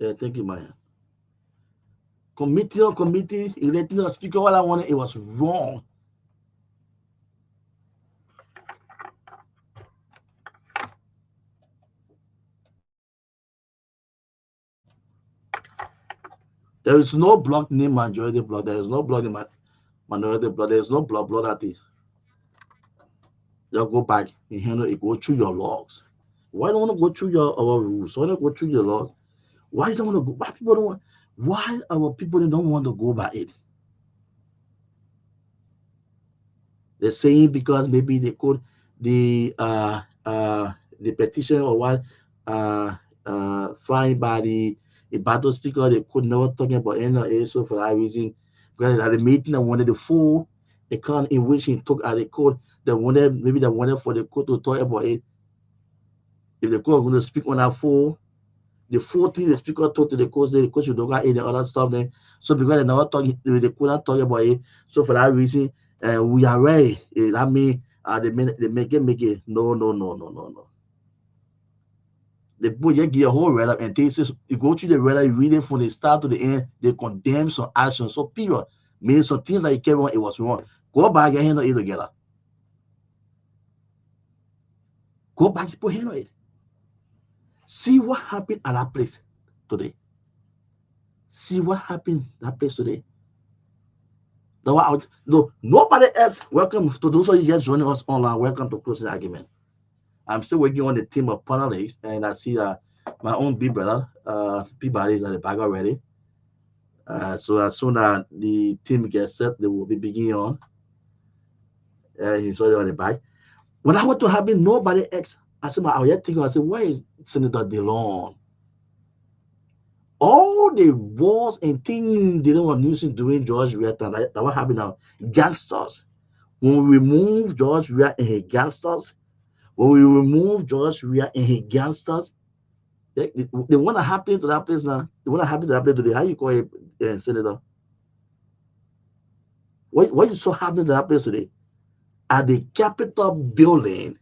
Yeah, thank you, Myean. Committee on committee, electing a speaker, all I wanted, it was wrong. There is no block named majority block. There is no block named minority block. There is no block that is. Just go back and handle it. Go through your logs. Why don't want to go through your our rules? Why don't go through your laws? Why don't want to go? Why people don't want? Why our people don't want to go by it? They're saying because maybe they could the petition or what fine by the battle speaker they could never talking about any so for that reason because at the meeting they wanted the full account in which he took at the court they wanted for the court to talk about it if the court was going to speak on that full the full thing the speaker talked to the court should look at it and other stuff then so because they never talk they could not talk about it so for that reason we are ready that means they make it no. The book just give a whole write up and they says you go through the write up, you read it from the start to the end, they condemn some actions. So period. Meaning some things that you carry on, it was wrong. Go back and handle it together. Go back and put handle it. See what happened at that place today. See what happened at that place today. No, nobody else. Welcome to those of you just joining us online. Welcome to Closing Argument. I'm still working on the team of panelists, and I see my own big brother, Peabody, is at the back already. So as soon as the team gets set, they will be beginning on. He's already on the back. When I want to happen, nobody else. I said, I was thinking, I said, where is Senator DeLon? All the wars and things they don't want using during George Weah, that what happened now? Gangsters. When we remove George Weah and his gangsters, they want to happen to that place now. They want to happen to that place today. How you call it, Senator? What is so happening to that place today? At the Capitol building,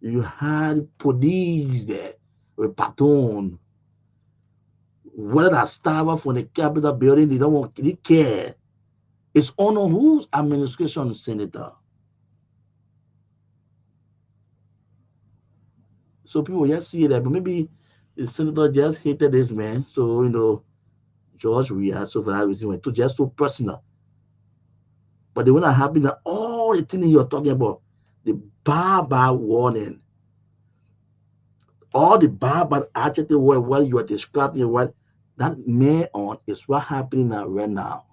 you had police there with platoon. Whether that staff from the Capitol building, they care. It's on whose administration, Senator? So people just see that, but maybe the senator just hated this man. So George Weah, so for that reason, went to just so personal. But they were not happy that all the things you're talking about, the bad warning, all the bad adjective word, what you are describing, what that Myean is what happening now right now.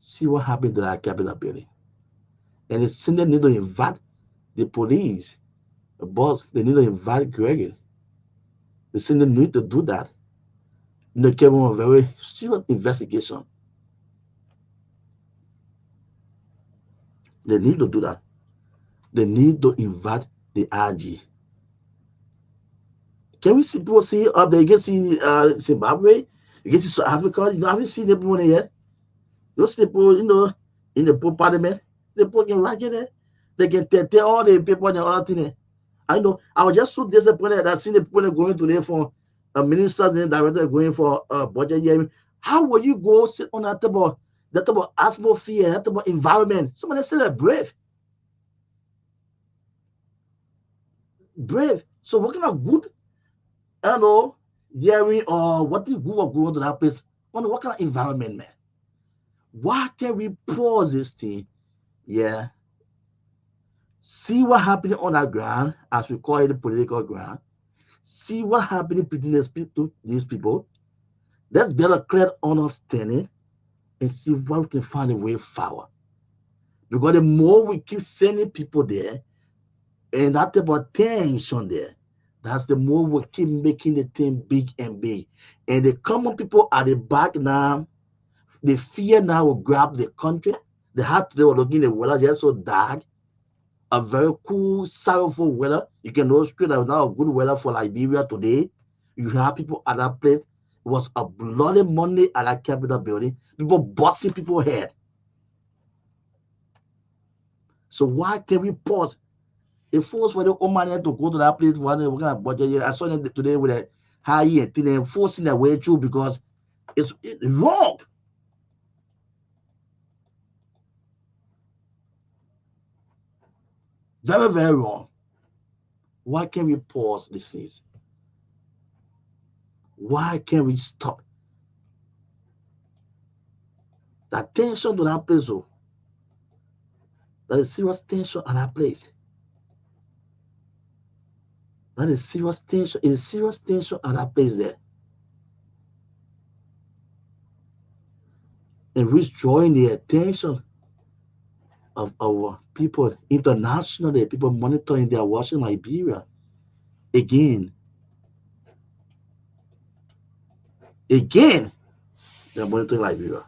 See what happened to that Capitol building. And the Senate need to invite the police, the boss, they need to invite Gregory. The Senate need to do that. They came on a very serious investigation. They need to do that. They need to invite the RG. Can we see people see up there? You can see Zimbabwe, you can see South Africa. Haven't seen the people yet. Those people, in the parliament, the people can right there. They can tell all the people and all that thing. I know. I was just so disappointed that seeing the people going today for ministers and directors going for budget hearing. How will you go sit on that table atmosphere, that table environment? Somebody said they're brave. Brave. So what kind of good, hearing or what is good going to that place? What kind of environment, man? Why can we pause this thing? Yeah. See what happened on that ground, as we call it the political ground. See what happened between these people. Let's get a clear understanding and see what we can find a way forward. Because the more we keep sending people there and that type of tension there, that's the more we keep making the thing big and big. And the common people at the back now, the fear now will grab the country. They were looking at the weather just so dark. A very cool, sorrowful weather. You can illustrate that now a good weather for Liberia today. You have people at that place. It was a bloody Monday at that Capitol building. People busting people's head. So why can we pause? It forced for the Omanian to go to that place for we're gonna budget. I saw them today with a high and thing, forcing their way through because it's wrong. Very, very wrong. Why can't we pause these things? Why can't we stop that tension to that place? Oh, that is serious tension at that place. That is serious tension. It is serious tension at that place there. And which drawing the attention of our people internationally, people monitoring their watching Liberia. Again, they're monitoring Liberia.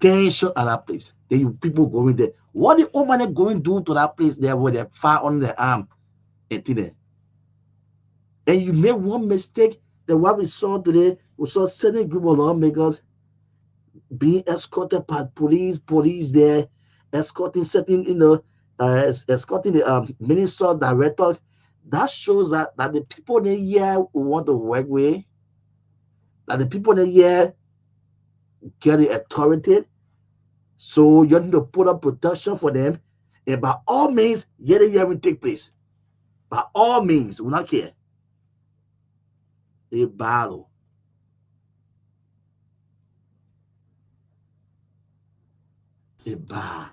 Tension at that place. Then people going there. What the old man going to do to that place there where they fire on their arm and thing? And you make one mistake. That what we saw today, we saw certain group of lawmakers being escorted by police there, escorting certain, escorting the minister directors. That shows that the people in here want to work with, that the people in here get the authority. So you need to put up protection for them. And by all means, the hearing take place. By all means, we not care. A battle. A bad.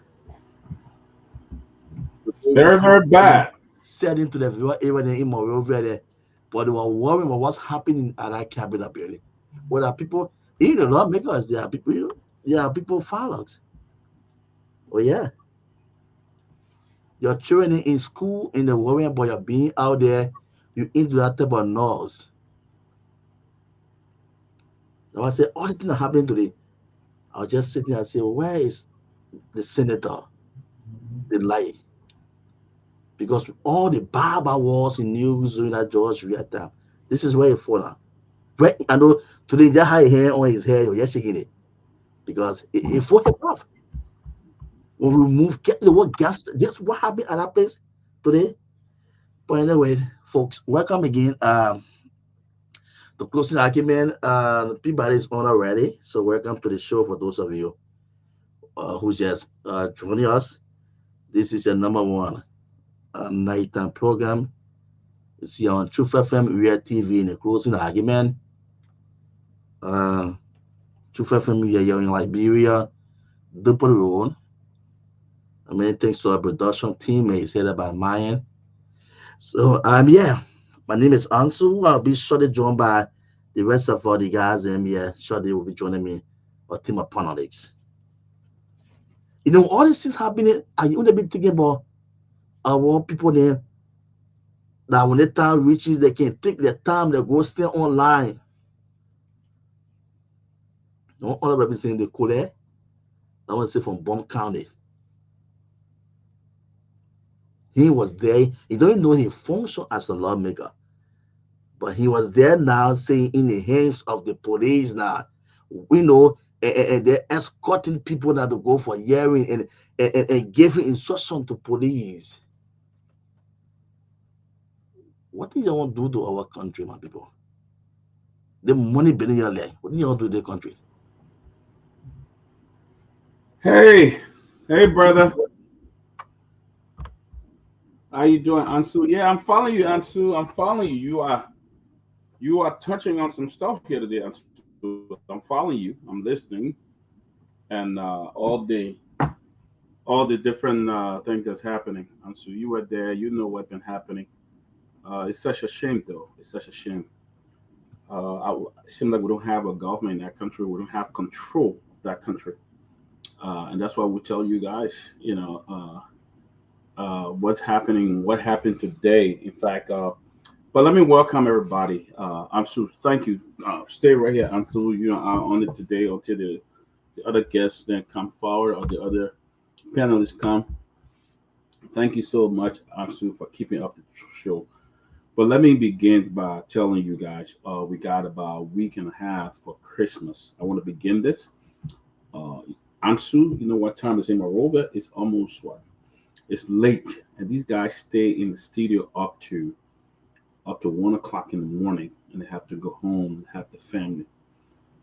Very, very bad. Said into the viewer, even in over there. But they were worrying about what's happening at that cabinet building. Well, there are people, in the lawmakers, there are people, followed. Oh, yeah. Your children in school, in the worrying about your being out there, you into that type of noise. I was say, all the things that happening today, I was just sitting there and say, where is the senator, the lie? Because all the barber wars in news during that George real time, this is where it fall now. Right, I know today that high hair on his hair, you're just shaking it because it fall him off. When we move, get the word gas, just what happened at that place today. But anyway, folks, welcome again. The closing argument, Peabody is on already. So welcome to the show for those of you who just joining us. This is your number one nighttime program. It's here on Truth FM, Real TV in the closing argument. Uh, Truth FM, we are here in Liberia, Double Road. Many thanks to our production team. It's headed by Myean. So yeah, my name is Ansu. I'll be shortly joined by the rest of all the guys, and yeah, shortly will be joining me, our team of panelists. All these things happening, and you only be thinking about our people there that when the time reaches, they can take their time, they go stay online. No other representing the Kule, I want to say from Bomb County. He was there. He don't even know he functioned as a lawmaker. But he was there now saying in the hands of the police now. We know and they're escorting people now to go for hearing and giving instruction to police. What do you want to do to our country, my people? The money billion your leg. What do you want to do to the country? Hey, brother. How you doing, Ansu? Yeah, I'm following you, Ansu. I'm following you. You are touching on some stuff here today, Ansu. I'm following you. I'm listening, and all the different things that's happening. Ansu, you were there. You know what's been happening. It's such a shame, though. It's such a shame. It seems like we don't have a government in that country. We don't have control of that country, and that's why we tell you guys, what's happening, what happened today. In fact, but let me welcome everybody. Ansu, thank you. Stay right here, Ansu. You are on it today until the other guests then come forward or the other panelists come. Thank you so much, Ansu, for keeping up the show. But let me begin by telling you guys, we got about a week and a half for Christmas. I want to begin this. Uh, Ansu, you know what time is in Moreover? It's almost what? It's late, and these guys stay in the studio up to 1 o'clock in the morning, and they have to go home and have the family.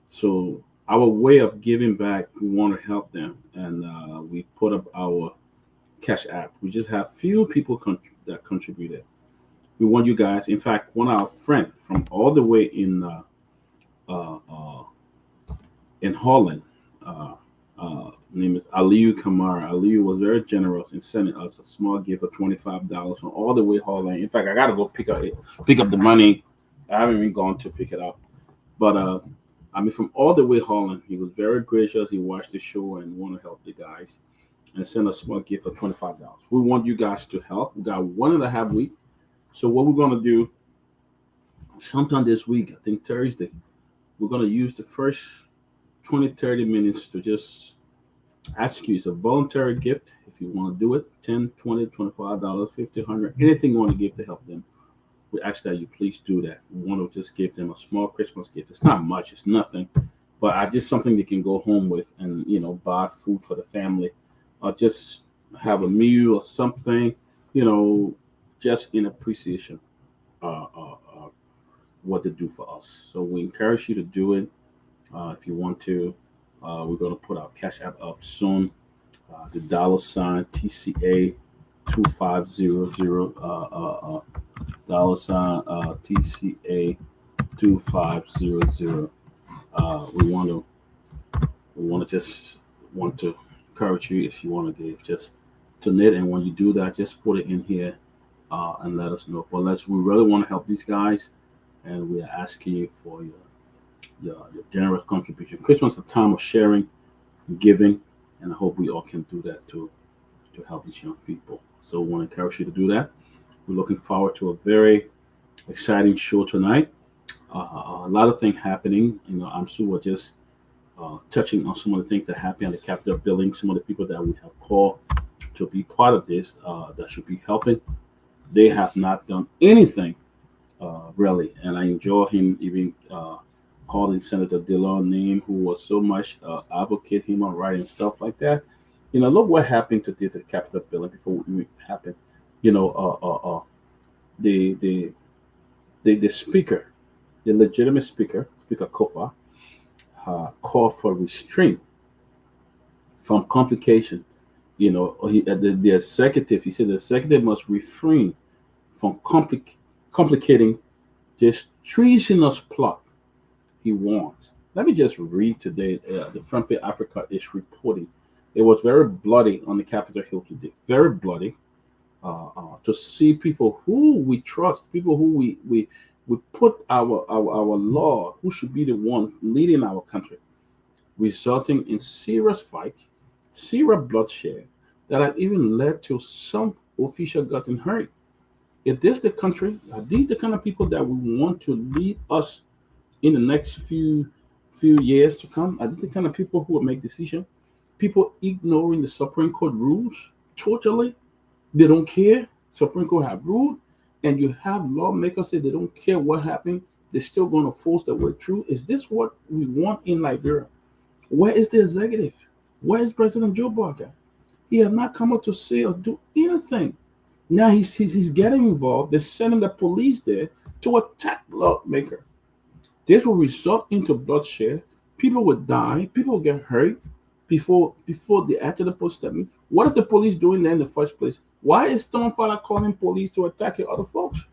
So our way of giving back, we want to help them, and we put up our Cash App. We just have few people that contributed. We want you guys. In fact, one of our friend from all the way uh, uh, in Holland. Name is Aliyu Kamara. Aliyu was very generous in sending us a small gift of $25 from all the way Holland. In fact, I gotta go pick up the money. I haven't even gone to pick it up. But I mean, from all the way Holland, he was very gracious. He watched the show and want to help the guys and send a small gift of $25. We want you guys to help. We got 1.5 weeks. So what we're gonna do sometime this week, I think Thursday, we're gonna use the first 20, 30 minutes to just ask you. It's a voluntary gift. If you want to do it, 10, 20, $25, 50, 100, anything you want to give to help them. We ask that you please do that. We want to just give them a small Christmas gift. It's not much, it's nothing, but I just something they can go home with and buy food for the family, or just have a meal or something, just in appreciation what they do for us. So we encourage you to do it if you want to. We're going to put our Cash App up soon. The $ TCA 2500 $TCA 2500. We want to just want to encourage you, if you want to give, just donate, and when you do that, just put it in here and let us know. But we really want to help these guys, and we are asking you for your generous contribution. Christmas is a time of sharing, and giving, and I hope we all can do that to help these young people. So we want to encourage you to do that. We're looking forward to a very exciting show tonight. A lot of things happening. I'm sure we're just touching on some of the things that happen at the Capitol building, some of the people that we have called to be part of this that should be helping. They have not done anything really, and I enjoy him even calling Senator Dillon name, who was so much advocate human rights and stuff like that. Look what happened to the Capitol building before it happened. You know, the the speaker, the legitimate speaker, Speaker Kofa, called for restraint from complication. The executive, he said the executive must refrain from complicating this treasonous plot, he warns. Let me just read today. The Front Page Africa is reporting it was very bloody on the Capitol Hill today. Very bloody. To see people who we trust, people who we put our law, who should be the one leading our country, resulting in serious fight, serious bloodshed that have even led to some official getting hurt. Is this the country? Are these the kind of people that we want to lead us in the next few years to come? Are these the kind of people who will make decisions? People ignoring the Supreme Court rules totally. They don't care. Supreme Court have ruled, and you have lawmakers say they don't care what happened. They're still going to force their way through. Is this what we want in Liberia? Where is the executive? Where is President Joe Biden? He has not come out to say or do anything. Now he's getting involved. They're sending the police there to attack lawmaker. This will result into bloodshed. People will die. People will get hurt before the after the police step in. What is the police doing there in the first place? Why is Stonefather calling police to attack other folks?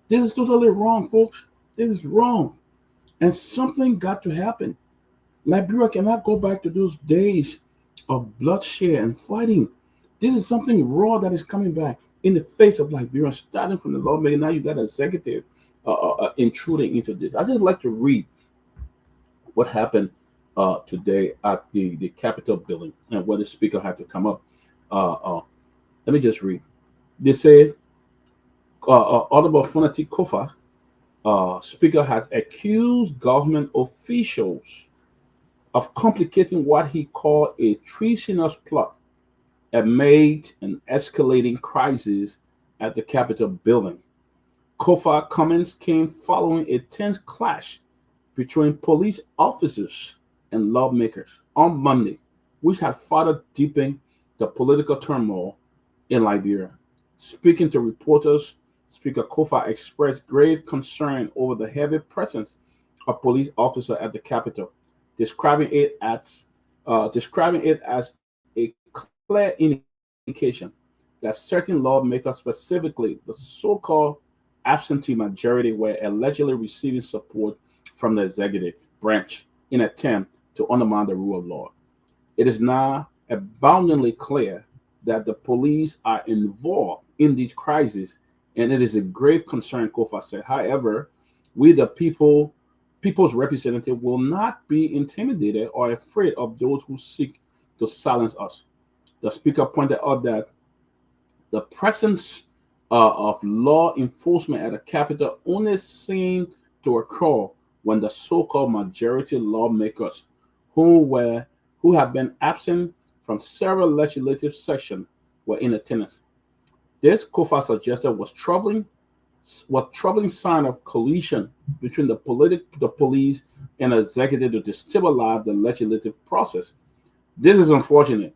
This is totally wrong, folks. This is wrong. And something got to happen. Liberia cannot go back to those days of bloodshed and fighting. This is something raw that is coming back in the face of Liberia, starting from the lawmaker. Now you got an executive intruding into this. I just like to read what happened today at the Capitol building and where the speaker had to come up. Let me just read. They say Honorable Funati Kofa, speaker, has accused government officials of complicating what he called a treasonous plot amid an escalating crisis at the Capitol building. Kofa comments came following a tense clash between police officers and lawmakers on Monday, which had further deepened the political turmoil in Liberia. Speaking to reporters, Speaker Kofa expressed grave concern over the heavy presence of police officers at the Capitol, describing it as a clear indication that certain lawmakers, specifically the so-called absentee majority, were allegedly receiving support from the executive branch in an attempt to undermine the rule of law. It is now abundantly clear that the police are involved in these crises, and it is a grave concern, Kofa said. However, we, the people's representative, will not be intimidated or afraid of those who seek to silence us. The speaker pointed out that the presence of law enforcement at the Capitol only seemed to occur when the so-called majority lawmakers who were who have been absent from several legislative sessions were in attendance. This, Kofa suggested, was troubling sign of collusion between the police and the executive to destabilize the legislative process. This is unfortunate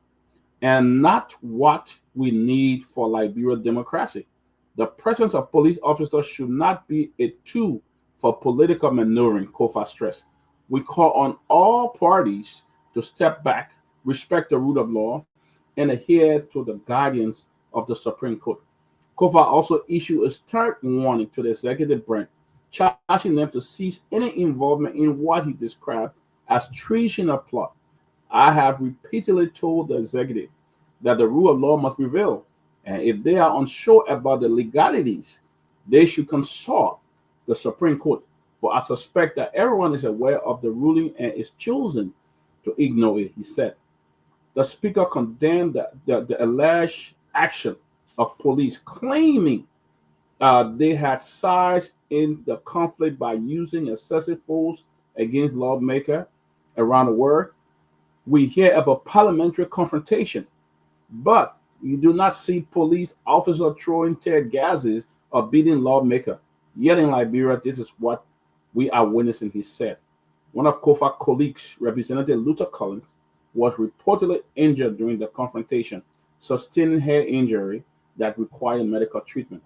and not what we need for Liberia democracy. The presence of police officers should not be a tool for political maneuvering, Kofa stressed. We call on all parties to step back, respect the rule of law, and adhere to the guidance of the Supreme Court. Kofa also issued a stern warning to the executive branch, charging them to cease any involvement in what he described as treason or plot. I have repeatedly told the executive that the rule of law must prevail, and if they are unsure about the legalities, they should consult the Supreme Court. But I suspect that everyone is aware of the ruling and is choosing to ignore it, he said. The speaker condemned the alleged action of police, claiming they had sides in the conflict by using excessive force against lawmakers around the world. We hear about parliamentary confrontation, but you do not see police officers throwing tear gases or beating lawmakers. Yet in Liberia, this is what we are witnessing, he said. One of Kofa's colleagues, Representative Luther Collins, was reportedly injured during the confrontation, sustaining head injury that required medical treatment.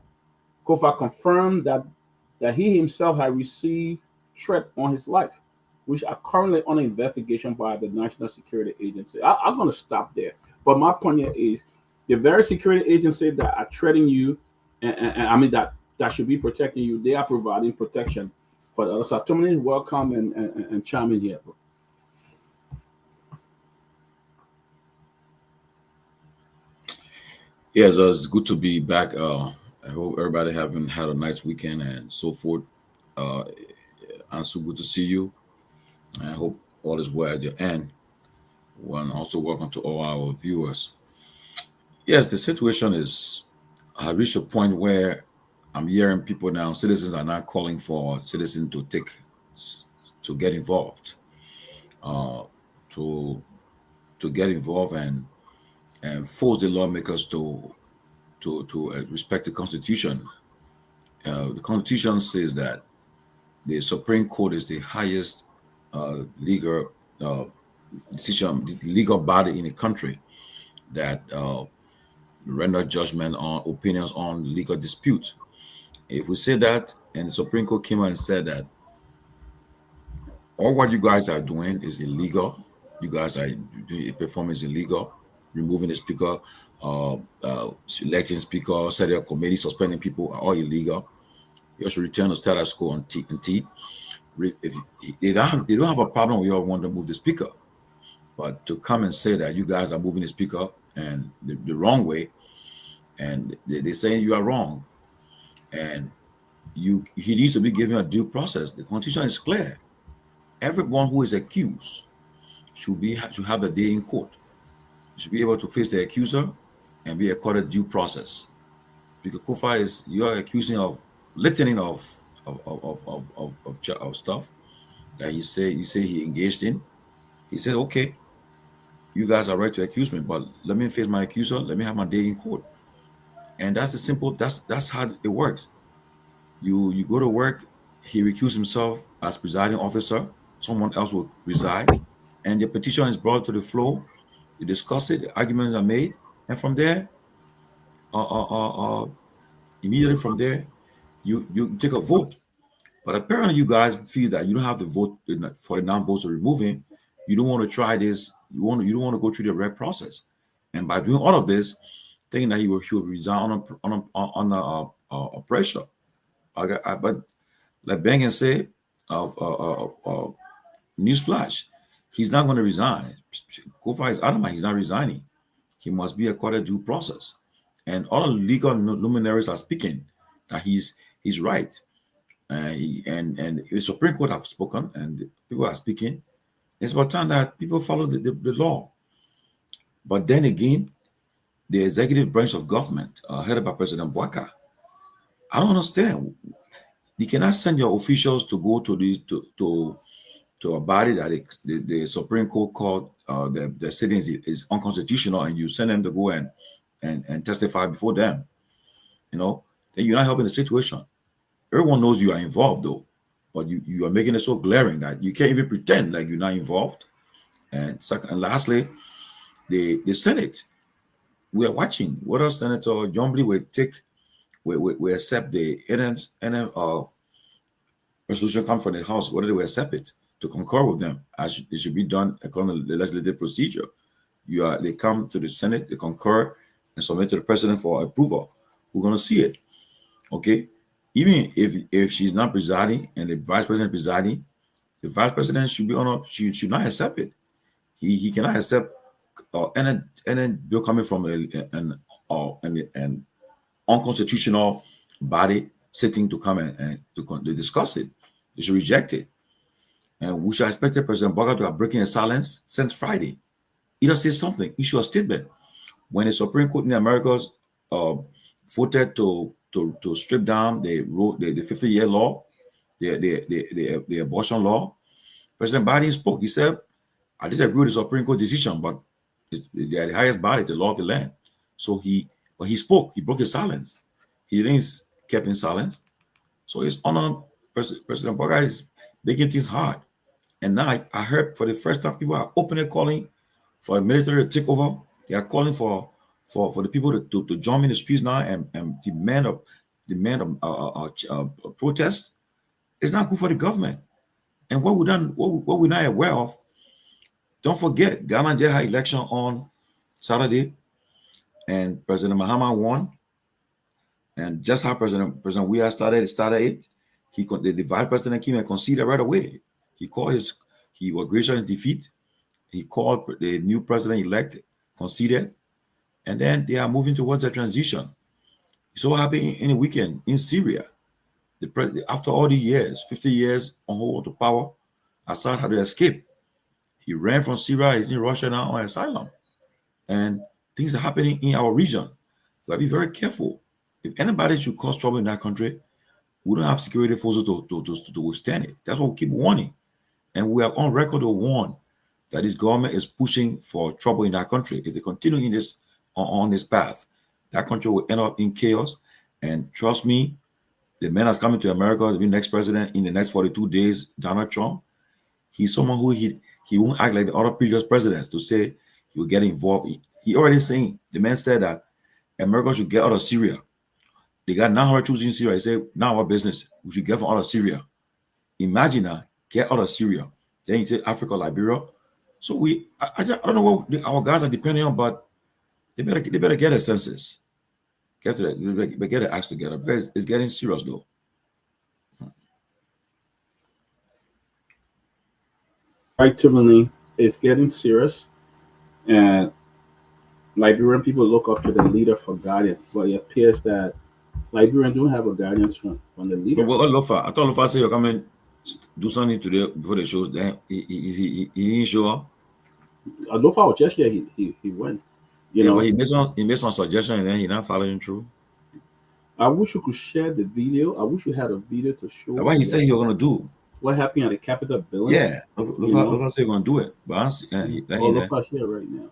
Kofa confirmed that he himself had received threats on his life, which are currently under investigation by the National Security Agency. I'm going to stop there. But my point here is the very security agency that are threatening you, and I mean that should be protecting you, they are providing protection for the other side. Tomalin, welcome and chime in here. Yes, it's good to be back. I hope everybody having had a nice weekend and so forth. Uh, Ansu, good to see you. I hope all is well at your end. And also welcome to all our viewers. Yes, the situation is, I reached a point where I'm hearing people now, citizens are now calling for citizens to get involved, uh, to get involved and force the lawmakers to respect the Constitution. The Constitution says that the Supreme Court is the highest legal decision, legal body in the country that render judgment on opinions on legal disputes. If we say that, and the Supreme Court came out and said that all what you guys are doing is illegal, you guys are doing performing is illegal, removing the speaker, electing speaker, setting a committee, suspending people are all illegal. You should return to status quo on T. If they don't have a problem with you all want to move the speaker, but to come and say that you guys are moving the speaker and the wrong way, and they're saying you are wrong, and he needs to be given a due process. The Constitution is clear. Everyone who is accused should have a day in court. Should be able to face the accuser and be accorded due process. Because Kofa you are accusing of litany of stuff that you say he engaged in. He said, okay, you guys are right to accuse me, but let me face my accuser. Let me have my day in court. And that's the simple. That's how it works. You go to work. He recused himself as presiding officer. Someone else will reside, and the petition is brought to the floor. You discuss it. The arguments are made, and from there, immediately from there, you take a vote. But apparently, you guys feel that you don't have to vote for the non-votes to remove him. You don't want to try this. You don't want to go through the red process. And by doing all of this, thinking that he will resign on pressure. But like Ben can say, newsflash, he's not going to resign. Kofa is adamant he's not resigning. He must be accorded due process. And all the legal luminaries are speaking that he's right. And the Supreme Court have spoken, and people are speaking. It's about time that people follow the law. But then again, the executive branch of government, headed by President Bwaka, I don't understand. You cannot send your officials to go to to a body that the Supreme Court called the sitting is unconstitutional, and you send them to go and testify before them. Then you're not helping the situation. Everyone knows you are involved, though, but you are making it so glaring that you can't even pretend like you're not involved. And second, and lastly, the Senate, we are watching whether Senator Jombly will accept the NM resolution come from the House, whether they will accept it to concur with them, as it should be done according to the legislative procedure. They come to the Senate, they concur, and submit to the president for approval. We're going to see it. Okay. Even if she's not presiding and the vice president presiding, the vice president should be should not accept it. He cannot accept any bill coming from an unconstitutional body sitting to come and to discuss it. They should reject it. And we should expect President Bwaka to have breaking a silence since Friday. Either say something, issue a statement. When the Supreme Court in the Americas voted to strip down the 50-year law, the abortion law, President Biden spoke. He said, I disagree with the Supreme Court decision, but they are the highest body, the law of the land. So he spoke. He broke his silence. He didn't kept in silence. So it's on President Bwaka is making things hard. And now I heard for the first time people are openly calling for a military takeover. They are calling for the people to join in the streets now and demand a protest. It's not good for the government. And what we're not aware of, don't forget, Ghana just had election on Saturday, and President Mahama won. And just how President Weah started it, the vice president came and conceded right away. He was gracious in defeat. He called the new president-elect, conceded, and then they are moving towards a transition. It so happened in a weekend in Syria. After all the years, 50 years on hold of power, Assad had to escape. He ran from Syria. He's in Russia now on asylum. And things are happening in our region. We have to be very careful. If anybody should cause trouble in that country, we don't have security forces to withstand it. That's what we keep warning. And we are on record to warn that this government is pushing for trouble in that country. If they continue on this path, that country will end up in chaos. And trust me, the man that's coming to America to be next president in the next 42 days, Donald Trump, he's someone who he won't act like the other previous presidents to say he will get involved. He already saying, the man said that America should get out of Syria. They got 900 troops in Syria. He said, now our business, we should get from out of Syria. Imagine that, get out of Syria. Then you say Africa, Liberia. So I don't know what our guys are depending on, but they better get a census. Get to that. They get their acts together because it's getting serious though. Right, Tomalin, it's getting serious, and Liberian people look up to the leader for guidance, but it appears that Liberians don't have a guidance from the leader. Well, Lofa, I thought Lofa said you're coming do something today before the show. Then he didn't show up. Lofa was just here. He went. But he made some suggestion and then he not following through. I wish you could share the video. I wish you had a video to show. What he said he was gonna do. What happened at the Capitol building? Yeah, Lofa said he's gonna do it, but Lofa here right now.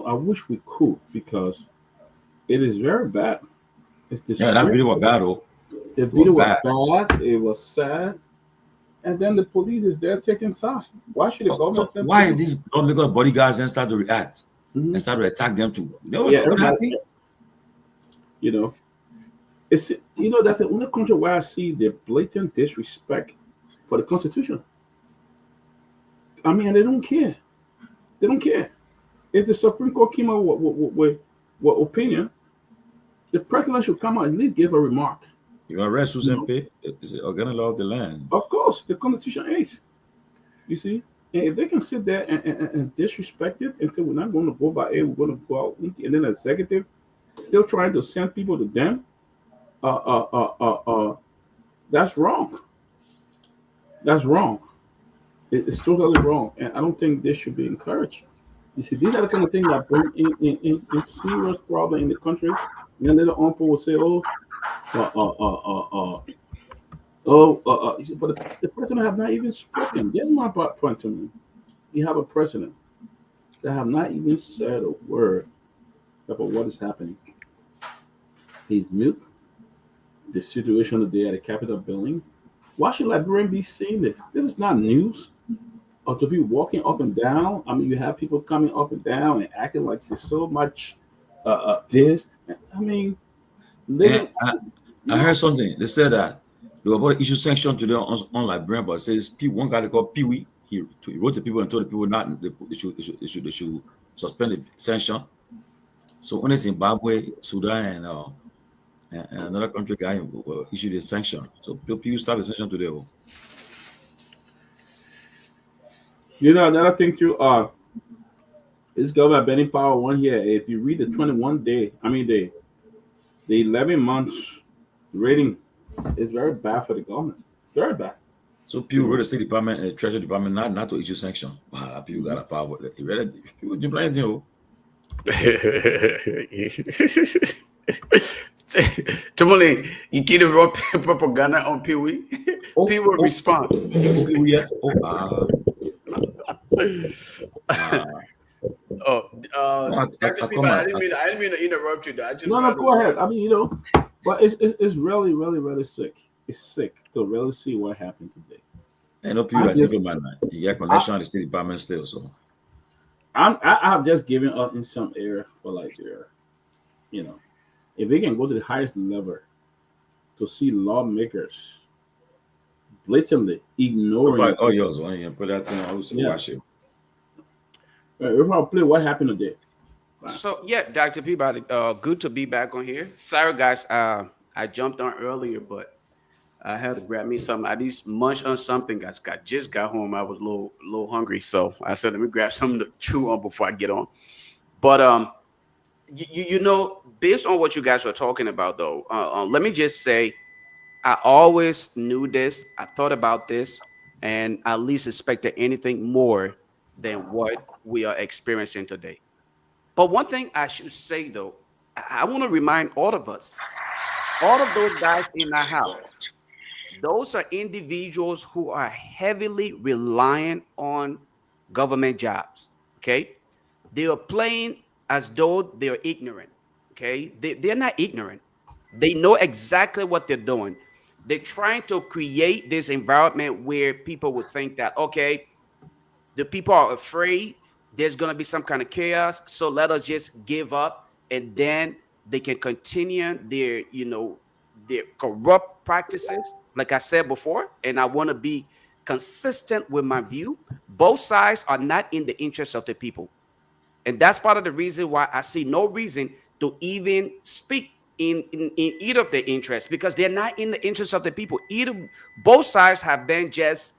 I wish we could because it is very bad. That video was bad though. The video was bad. It was sad. And then the police is there taking side. Why should the government? Why these don't look at bodyguards and start to react? and start to attack them too. You know Yeah, what everybody, happened? you know, that's the only country where I see the blatant disrespect for the Constitution. I mean, they don't care. They don't care. If the Supreme Court came out with opinion, the president should come out and at least give a remark. You gonna arrest You Susan know, Pay? It's the organic law of the land. of course, the Constitution is. You see, and if they can sit there and disrespect it and say we're not going to go by A, we're going to go out, and then the executive still trying to send people to them, uh, uh, uh, uh, uh, that's wrong. That's wrong. It's totally wrong, and I don't think this should be encouraged. You see, these are the kind of things that bring in serious problem in the country. And then later on, people will say, "Oh, uh, uh, uh, uh, uh, you see, but the president have not even spoken." There's my point to me. You have a president that have not even said a word about what is happening. He's mute. The situation today at the Capitol building. Why should Liberian be seeing this? This is not news. Or to be walking up and down. I mean, you have people coming up and down and acting like there's so much this. I mean, And living. I heard something. They said that they were about to issue sanction today on Liberian, but it says one guy they called Pewee. He wrote to people and told the people not they should suspend the sanction. So only Zimbabwe, Sudan, and another country guy issued a sanction. So Pewee started the sanction today. Oh. You know, another thing too, this government Benny Power one here. If you read the 21 day, I mean the 11 months rating is very bad for the government. Very bad. So Pewee wrote the State Department and the Treasury Department not to issue sanction. Wow, Pewee got a power. He read it. People didn't play anything. Oh. Tomalin, you get a raw propaganda on Pewee. Pewee will respond. Yeah. Dr. Peabody, I didn't mean to interrupt you. Though. I just No, go ahead. I mean, but it's really, really, really sick. It's sick to really see what happened today. I know Pewee are different man. You got connection at the State Department still, so. I have just given up in some area for Liberia. If they can go to the highest level to see lawmakers blatantly ignoring. Oh, yours. Why you put that thing? I was watch it. If I play what happened today. So yeah, Dr. Peabody, good to be back on here. Sorry guys, I jumped on earlier, but I had to grab me something. I just munched on something. Guys, just got home. I was a little hungry, so I said let me grab something to chew on before I get on. But based on what you guys were talking about, though, let me just say, I always knew this. I thought about this, and I least expected anything more than what we are experiencing today. But one thing I should say, though, I want to remind all of us, all of those guys in our house, those are individuals who are heavily reliant on government jobs. Okay, they are playing as though they're ignorant. Okay, they're not ignorant. They know exactly what they're doing. They're trying to create this environment where people would think that, okay, the people are afraid there's going to be some kind of chaos, so let us just give up, and then they can continue their corrupt practices, like I said before. And I want to be consistent with my view. Both sides are not in the interest of the people, and that's part of the reason why I see no reason to even speak in either of their interests, because they're not in the interest of the people. Both sides have been just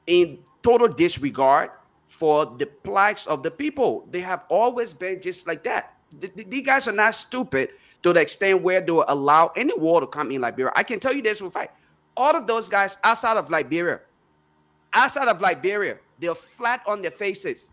in total disregard for the plights of the people. They have always been just like that. These guys are not stupid to the extent where they will allow any war to come in Liberia. I can tell you this for a fact. All of those guys outside of Liberia, they're flat on their faces.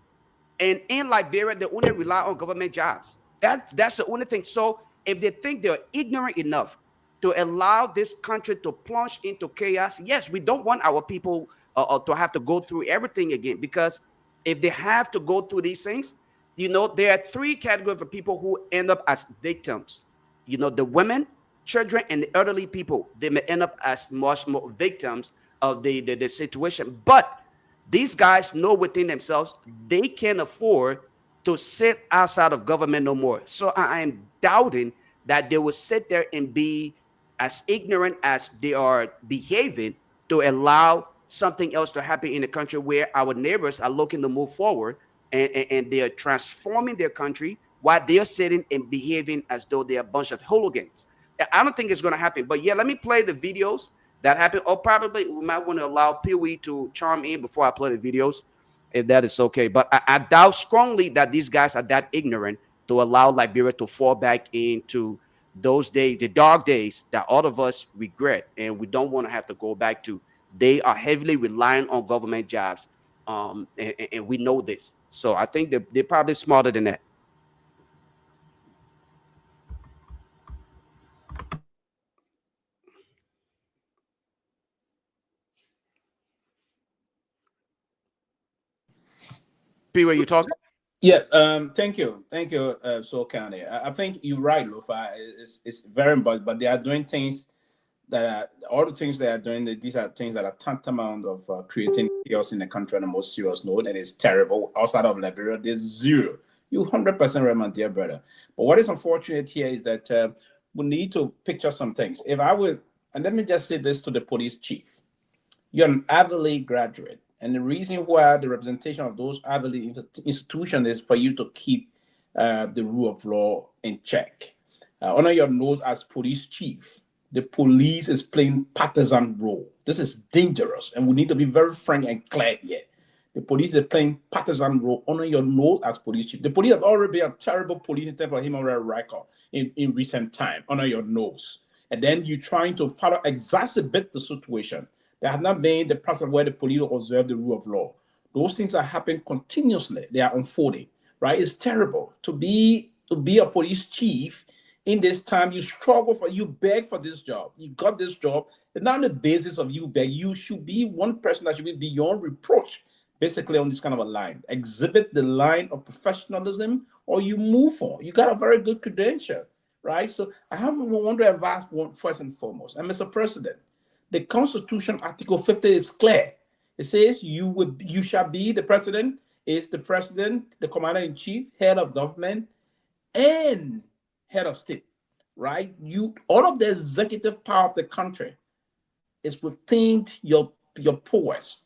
And in Liberia, they only rely on government jobs. That's the only thing. So if they think they're ignorant enough to allow this country to plunge into chaos, yes, we don't want our people to have to go through everything again. Because if they have to go through these things, there are three categories of people who end up as victims. The women, children, and the elderly people. They may end up as much more victims of the situation. But these guys know within themselves they can afford to sit outside of government no more. So I am doubting that they will sit there and be as ignorant as they are behaving to allow something else to happen in the country where our neighbors are looking to move forward, and they are transforming their country while they're sitting and behaving as though they're a bunch of hooligans. I don't think it's going to happen. But yeah, let me play the videos that happen. Or probably we might want to allow Pewee to chime in before I play the videos, if that is okay. But I doubt strongly that these guys are that ignorant to allow Liberia to fall back into those days, the dark days that all of us regret and we don't want to have to go back to. They are heavily relying on government jobs, and we know this. So I think they're probably smarter than that. P, were you talking? Yeah, thank you, so County. I think you're right, Lofa. It's very important, but they are doing things that are all the things they are doing. These are things that are tantamount of creating chaos in the country on the most serious note, and it's terrible. Outside of Liberia, there's zero. You 100% right, my dear brother. But what is unfortunate here is that we need to picture some things. If I would, and let me just say this to the police chief: you're an Ivy League graduate. And the reason why the representation of those Ivy League institutions is for you to keep the rule of law in check. Honor your nose as police chief. The police is playing partisan role. This is dangerous, and we need to be very frank and clear here. The police is playing partisan role. Honor your nose as police chief. The police have already been a terrible police in terms of human rights record in recent time. Honor your nose. And then you're trying to further exacerbate the situation. There has not been the process where the police observe the rule of law. Those things are happening continuously. They are unfolding, right? It's terrible to be a police chief in this time. You struggle for, you beg for this job. You got this job. And not on the basis of you beg. You should be one person that should be beyond reproach, basically on this kind of a line. Exhibit the line of professionalism, or you move on. You got a very good credential, right? So I have one to advise one first and foremost. And Mr. President, the Constitution, Article 50 is clear. It says you shall be, the president is the president, the commander-in-chief, head of government, and head of state, right? All of the executive power of the country is within your powers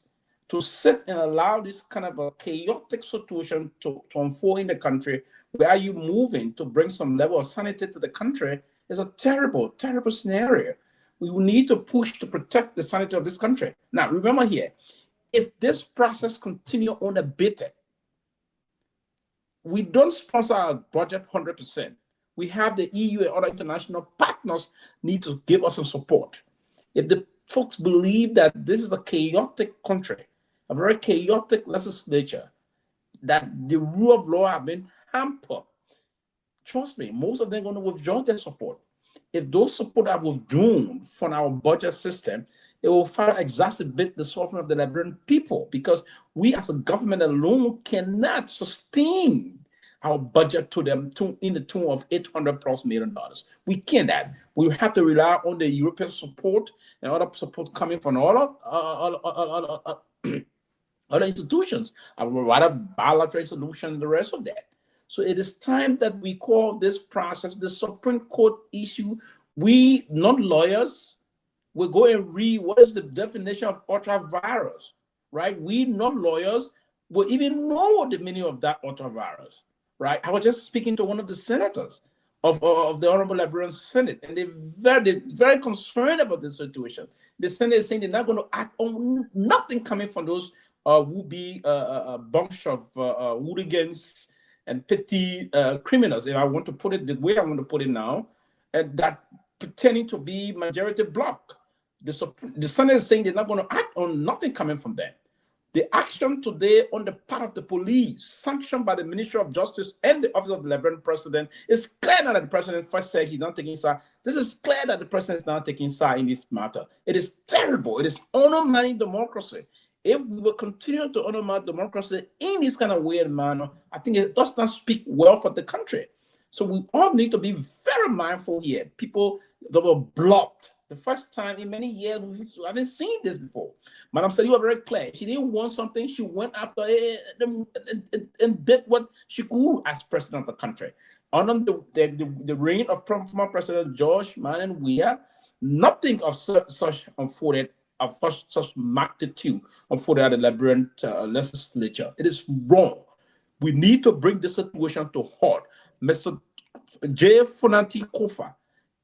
to sit and allow this kind of a chaotic situation to unfold in the country. Where are you moving to bring some level of sanity to the country is a terrible, terrible scenario. We will need to push to protect the sanity of this country. Now, remember here, if this process continues unabated, we don't sponsor our budget 100%. We have the EU and other international partners need to give us some support. If the folks believe that this is a chaotic country, a very chaotic legislature, that the rule of law have been hampered, trust me, most of them are going to withdraw their support. If those support are withdrawn from our budget system, it will further exacerbate the suffering of the Liberian people, because we as a government alone cannot sustain our budget to them in the tune of $800+ million. We cannot. We have to rely on the European support and other support coming from other institutions, rather bilateral solutions and the rest of that. So it is time that we call this process the Supreme Court issue. We, not lawyers, will go and read what is the definition of ultra-virus, right? We, not lawyers, will even know the meaning of that ultra-virus, right? I was just speaking to one of the senators of the Honorable Liberian Senate, and they're very concerned about the situation. The Senate is saying they're not going to act on nothing coming from those would-be a bunch of hooligans and petty criminals, if I want to put it the way I want to put it now, and that pretending to be majority bloc. The Senate is saying they're not going to act on nothing coming from them. The action today on the part of the police, sanctioned by the Ministry of Justice and the Office of the Liberian President, is clear that the president first said he's not taking side. This is clear that the president is not taking side in this matter. It is terrible. It is undermining democracy. If we will continue to undermine democracy in this kind of weird manner, I think it does not speak well for the country. So we all need to be very mindful here. People that were blocked The first time in many years, I haven't seen this before. Madam Sirleaf was very clear. She didn't want something. She went after it and did what she could as president of the country. Under the reign of former President George Myean Weah, nothing of such unfolded, of such magnitude unfolded at the Liberian legislature. It is wrong. We need to bring this situation to halt. Mr. J. Funanti Kofa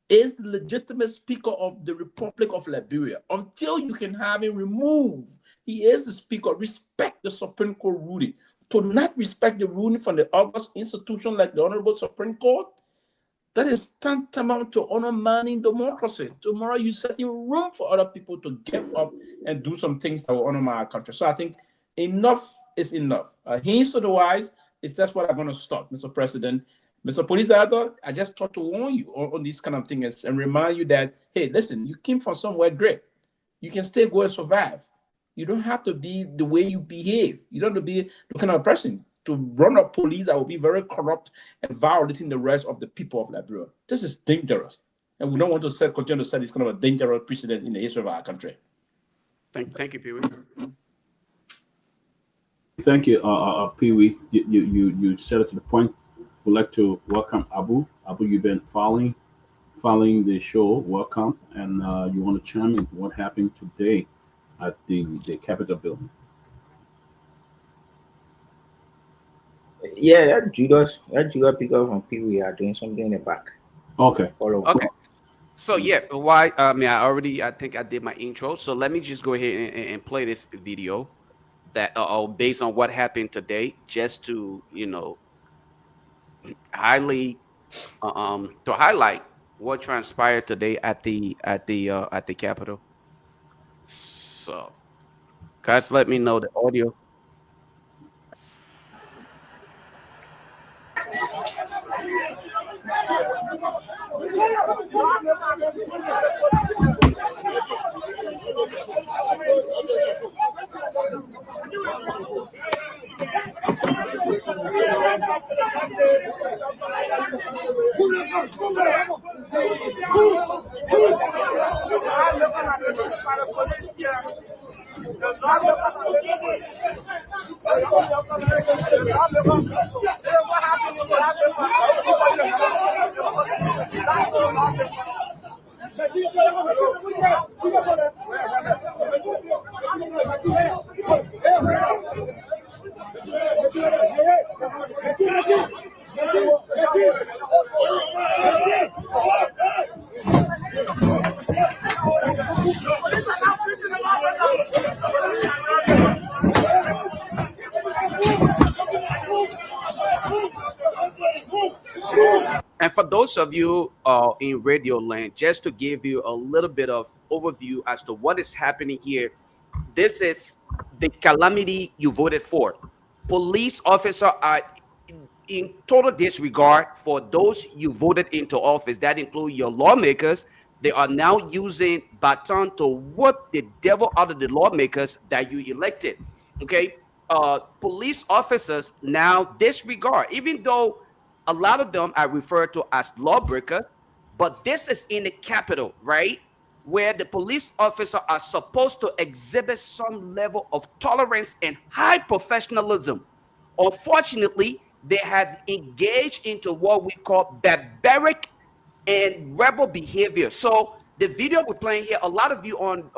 is the legitimate speaker of the Republic of Liberia. Until you can have him removed, he is the speaker. Respect the Supreme Court ruling. To not respect the ruling from the august institution like the Honorable Supreme Court, that is tantamount to undermining democracy. Tomorrow you're setting room for other people to get up and do some things that will undermine our country. So I think enough is enough. Hence, otherwise, it's just what I'm going to stop, Mr. President. Mr. Police Director, I just thought to warn you on these kind of things and remind you that, hey, listen, you came from somewhere great. You can still go and survive. You don't have to be the way you behave. You don't have to be the kind of person to run a police that will be very corrupt and violating the rights of the people of Liberia. This is dangerous. And we don't want to continue to set this kind of a dangerous precedent in the history of our country. Thank you, Pewee. Thank you, Pewee. You said it to the point. We'd like to welcome Abu. Abu, you've been following the show. Welcome, and you want to chime in what happened today at the Capitol building? Yeah, that Judah people from Pewee are doing something in the back. Okay. Follow. Okay. So yeah, I think I did my intro. So let me just go ahead and play this video that based on what happened today, just to highlight what transpired today at the Capitol. So, guys, let me know the audio. And for those of you in Radio Land, just to give you a little bit of overview as to what is happening here, this is the calamity you voted for. Police officers are in total disregard for those you voted into office. That includes your lawmakers. They are now using baton to whoop the devil out of the lawmakers that you elected. Okay, police officers now disregard, even though a lot of them are referred to as lawbreakers, but this is in the Capitol, right? Where the police officers are supposed to exhibit some level of tolerance and high professionalism. Unfortunately, they have engaged into what we call barbaric and rebel behavior. So the video we're playing here, a lot of you on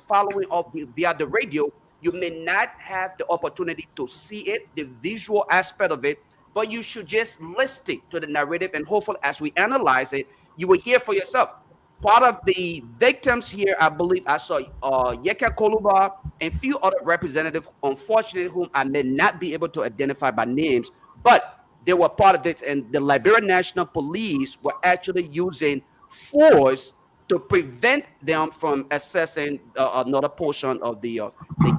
following up via the radio, you may not have the opportunity to see it, the visual aspect of it, but you should just listen to the narrative, and hopefully as we analyze it, you will hear for yourself. Part of the victims here, I believe I saw Yeka Koluba and few other representatives, unfortunately, whom I may not be able to identify by names, but they were part of it, and the Liberia National Police were actually using force to prevent them from accessing another portion of the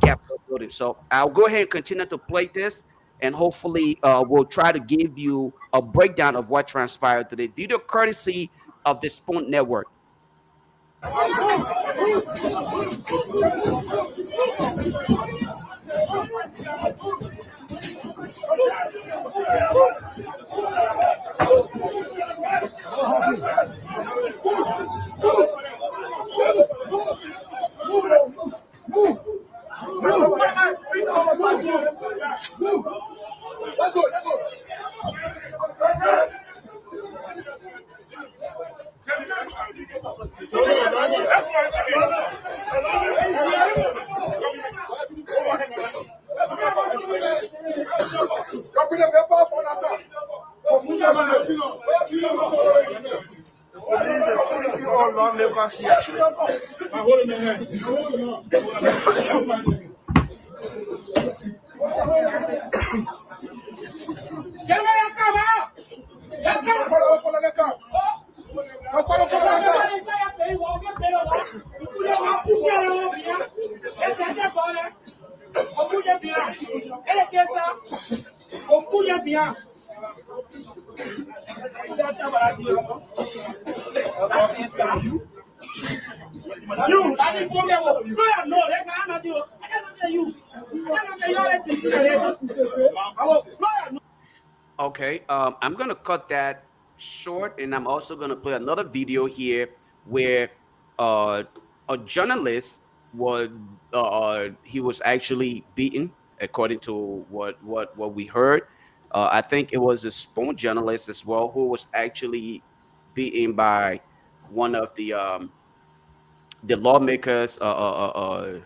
Capitol building. So I'll go ahead and continue to play this, and hopefully we'll try to give you a breakdown of what transpired today. Video courtesy of the Spoon Network. Okay, I'm gonna cut that short, and I'm also gonna play another video here where uh, a journalist he was actually beaten, according to what we heard. I think it was a Spoon journalist as well who was actually beaten by one of the lawmakers. I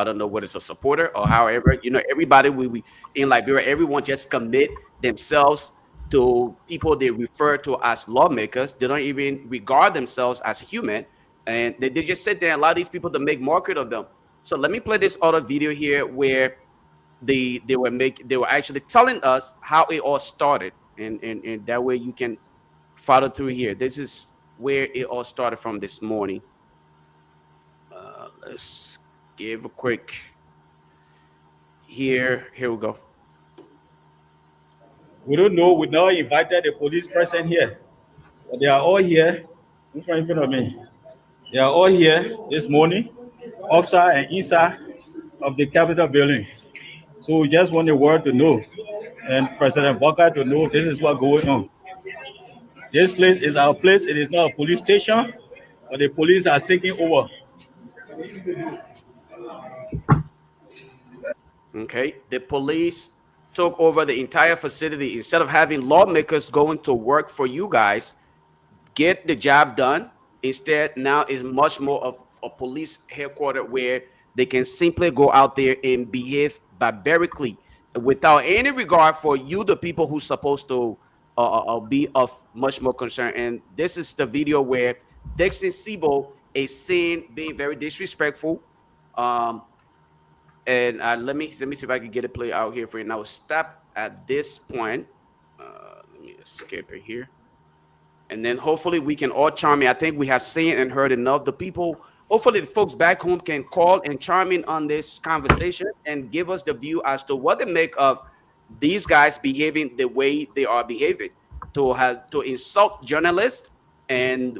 don't know what is a supporter or however, everybody we in Liberia, everyone just commit themselves to people they refer to as lawmakers. They don't even regard themselves as human, and they just sit there and allow these people to make market of them. So let me play this other video here where they were actually telling us how it all started, and that way you can follow through here. This is where it all started from this morning. Let's give a quick here we go. We don't know. We now invited the police present here. But they are all here in front of me. They are all here this morning, outside and inside of the Capitol building. So we just want the world to know and President Walker to know this is what's going on. This place is our place. It is not a police station, but the police are taking over. Okay, the police took over the entire facility. Instead of having lawmakers going to work for you guys, get the job done. Instead, now is much more of a police headquarters where they can simply go out there and behave barbarically without any regard for you, the people who's supposed to be of much more concern. And this is the video where Dixon Sibo is seen being very disrespectful. And let me see if I can get it play out here for you. Now stop at this point. Let me escape it here, and then hopefully we can all chime in. I think we have seen and heard enough. The people, hopefully the folks back home can call and chime in on this conversation and give us the view as to what they make of these guys behaving the way they are behaving, to insult journalists and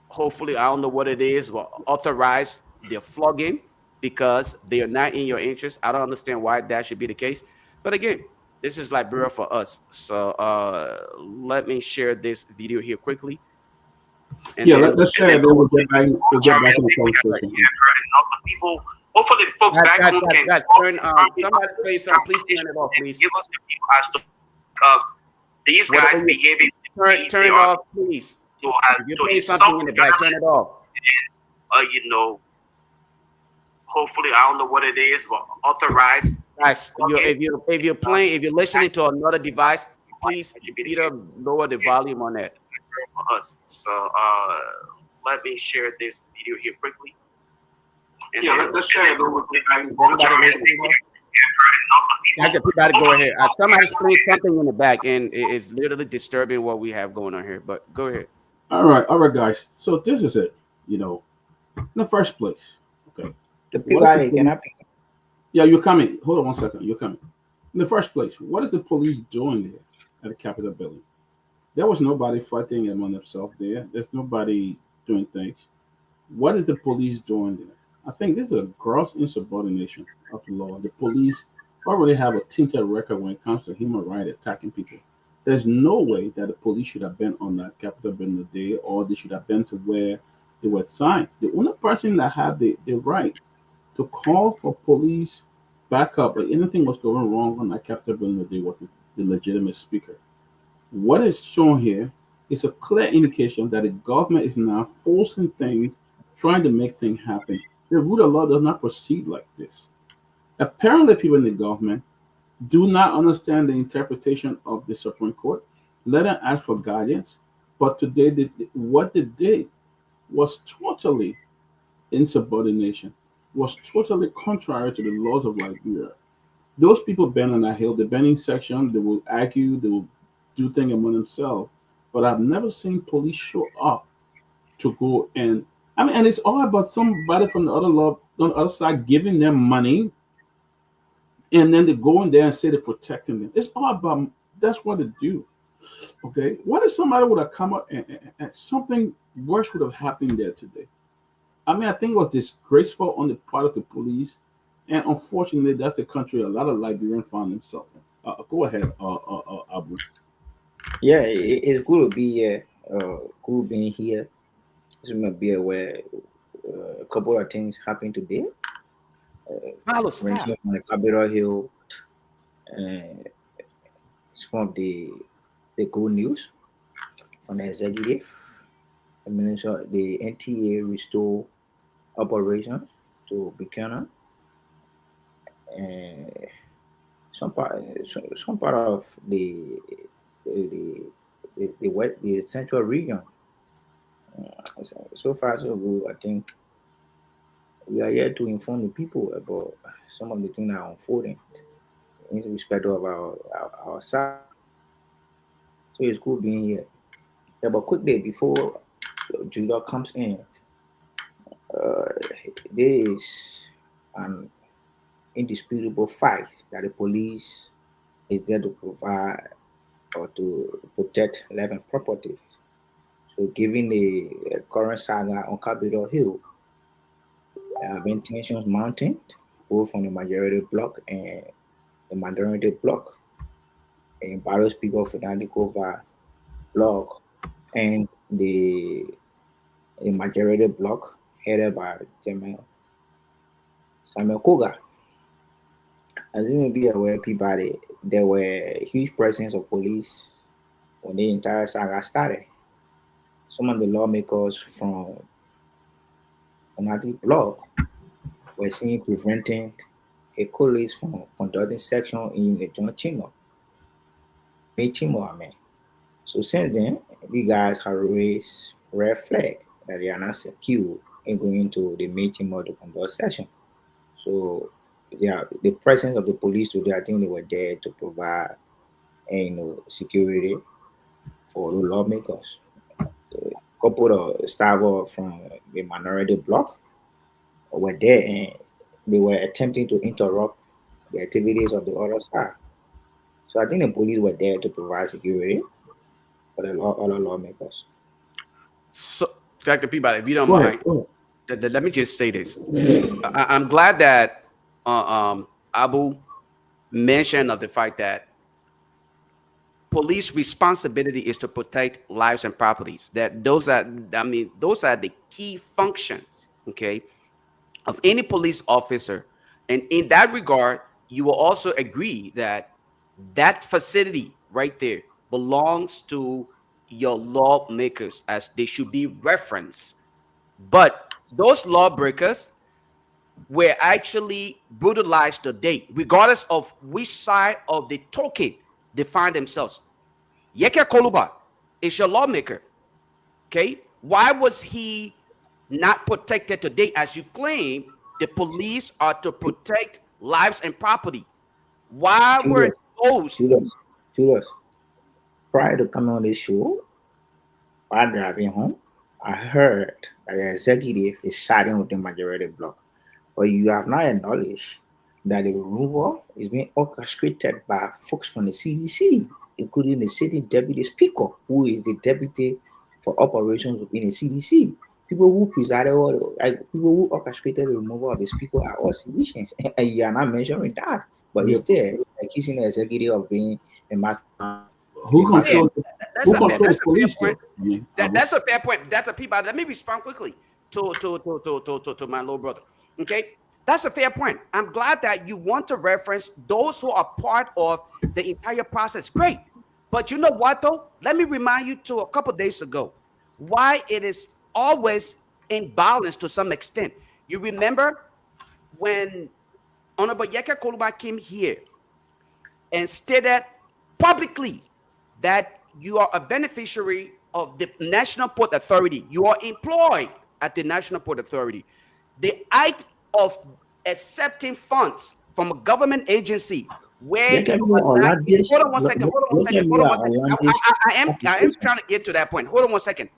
hopefully, I don't know what it is, but authorize their flogging because they are not in your interest. I don't understand why that should be the case. But again, this is Liberia for us. So let me share this video here quickly. And let's share it. Then we'll get back in the conversation. People, hopefully, the folks back home can turn. Somebody play something. Please turn it off, please. Give us the view as to these guys behaving. Turn it off, please. If you're playing something in the back, turn it off. Hopefully, I don't know what it is, but authorized. Guys, if you're listening to another device, please either lower the volume on that. For us, so let me share this video here quickly. And let's share it. Everybody go ahead. Somebody's playing something in the back, and it's literally disturbing what we have going on here. But go ahead. All right, guys. So this is it. In the first place, okay. The Peabody, yeah, you're coming. Hold on one second. You're coming. In the first place, what is the police doing there at the Capitol building? There was nobody fighting among themselves there. There's nobody doing things. What is the police doing there? I think this is a gross insubordination of the law. The police already have a tainted record when it comes to human rights attacking people. There's no way that the police should have been on that Capitol building today, or they should have been to where they were signed. The only person that had the right to call for police backup or anything was going wrong on that Capitol building today was the legitimate speaker. What is shown here is a clear indication that the government is now forcing things, trying to make things happen. The rule of law does not proceed like this. Apparently, people in the government do not understand the interpretation of the Supreme Court. Let them ask for guidance. But today, what they did was totally insubordination, was totally contrary to the laws of Liberia. Those people bend on that hill, the bending section, they will argue, they will do things among themselves. But I've never seen police show up to go and I mean, and it's all about somebody from the other law on the other side giving them money, and then they go in there and say they're protecting them. It's all about that's what they do. Okay, what if somebody would have come up and something worse would have happened there today? I mean, I think it was disgraceful on the part of the police, and unfortunately, that's the country a lot of Liberians found themselves in. Go ahead, Abu. Yeah, it's good to be here. Good being here. You might be aware a couple of things happened today. Ranging from the Capitol Hill, and some of the good news from the executive. The minister, the NTA restore operations to Buchanan, and some part of the the central region. So far so good. I think we are here to inform the people about some of the things that are unfolding in respect of our side. So it's good being here. Yeah, but quickly before Judah comes in, uh, there is an indisputable fact that the police is there to provide or to protect life and property. So, given the current saga on Capitol Hill, there have been tensions mounting both from the majority bloc and the minority bloc, and Barrow Speaker Ferdinand Cover bloc and the majority bloc headed by General Samuel Koga. As you may be aware, Peabody, there were huge presence of police when the entire saga started. Some of the lawmakers from that bloc were seen preventing a colleagues from conducting section in the John Chimo, May Chimo, I mean. So since then, the guys have raised red flag that they are not secure in going to the May Chimo to conduct session. So yeah, the presence of the police today, I think they were there to provide security for the lawmakers. A couple of staff from the minority bloc were there and they were attempting to interrupt the activities of the other side. So I think the police were there to provide security for the other lawmakers. So, Dr. Peabody, if you don't Go mind, ahead. Go ahead. let me just say this. I'm glad that Abu mentioned of the fact that police responsibility is to protect lives and properties. That those are, I mean, those are the key functions, okay, of any police officer. And in that regard, you will also agree that that facility right there belongs to your lawmakers as they should be referenced. But those lawbreakers were actually brutalized today, regardless of which side of the token they find themselves. Yeke Koluba is your lawmaker. Okay. Why was he not protected today? As you claim, the police are to protect lives and property. Why were Julius, those? Julius, prior to coming on this show, while driving home, I heard that the executive is siding with the majority bloc. But you have not acknowledged that the removal is being orchestrated by folks from the CDC, including the sitting deputy speaker, who is the deputy for operations within the CDC. People who presided over, like people who orchestrated the removal of the speaker are all civilians, and you are not mentioning that. But Yeah. instead, accusing the executive of being a master. Who Yeah, controls that's a fair, the that's a fair police point. though? I mean, Abu. That's a fair point. That's a Peabody. Let me respond quickly to my little brother. Okay, that's a fair point. I'm glad that you want to reference those who are part of the entire process. Great, but you know what though? Let me remind you to a couple days ago why it is always in balance to some extent. You remember when Honorable Yeka Koluba came here and stated publicly that you are a beneficiary of the National Port Authority. You are employed at the National Port Authority. The act of accepting funds from a government agency where Look at you me are not. Atlantis. Hold on one second. Hold on one Look at second. me Hold on one second. Atlantis. I am trying to get to that point. Hold on one second.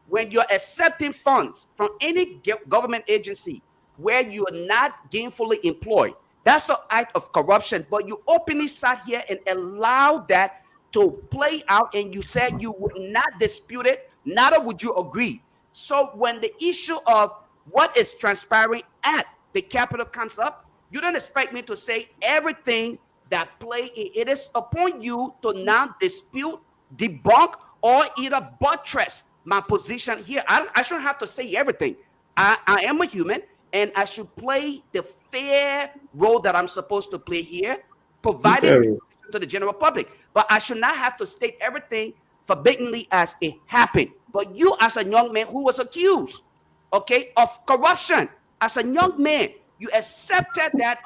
When you're accepting funds from any government agency where you are not gainfully employed, that's an act of corruption. But you openly sat here and allowed that to play out, and you said you would not dispute it, neither would you agree. So when the issue of what is transpiring at the Capitol comes up, you don't expect me to say everything that play. It is upon you to now dispute, debunk, or either buttress my position here. I shouldn't have to say everything. I am a human, and I should play the fair role that I'm supposed to play here, providing to the general public. But I should not have to state everything forbiddenly as it happened. But you, as a young man who was accused, okay, of corruption, as a young man, you accepted that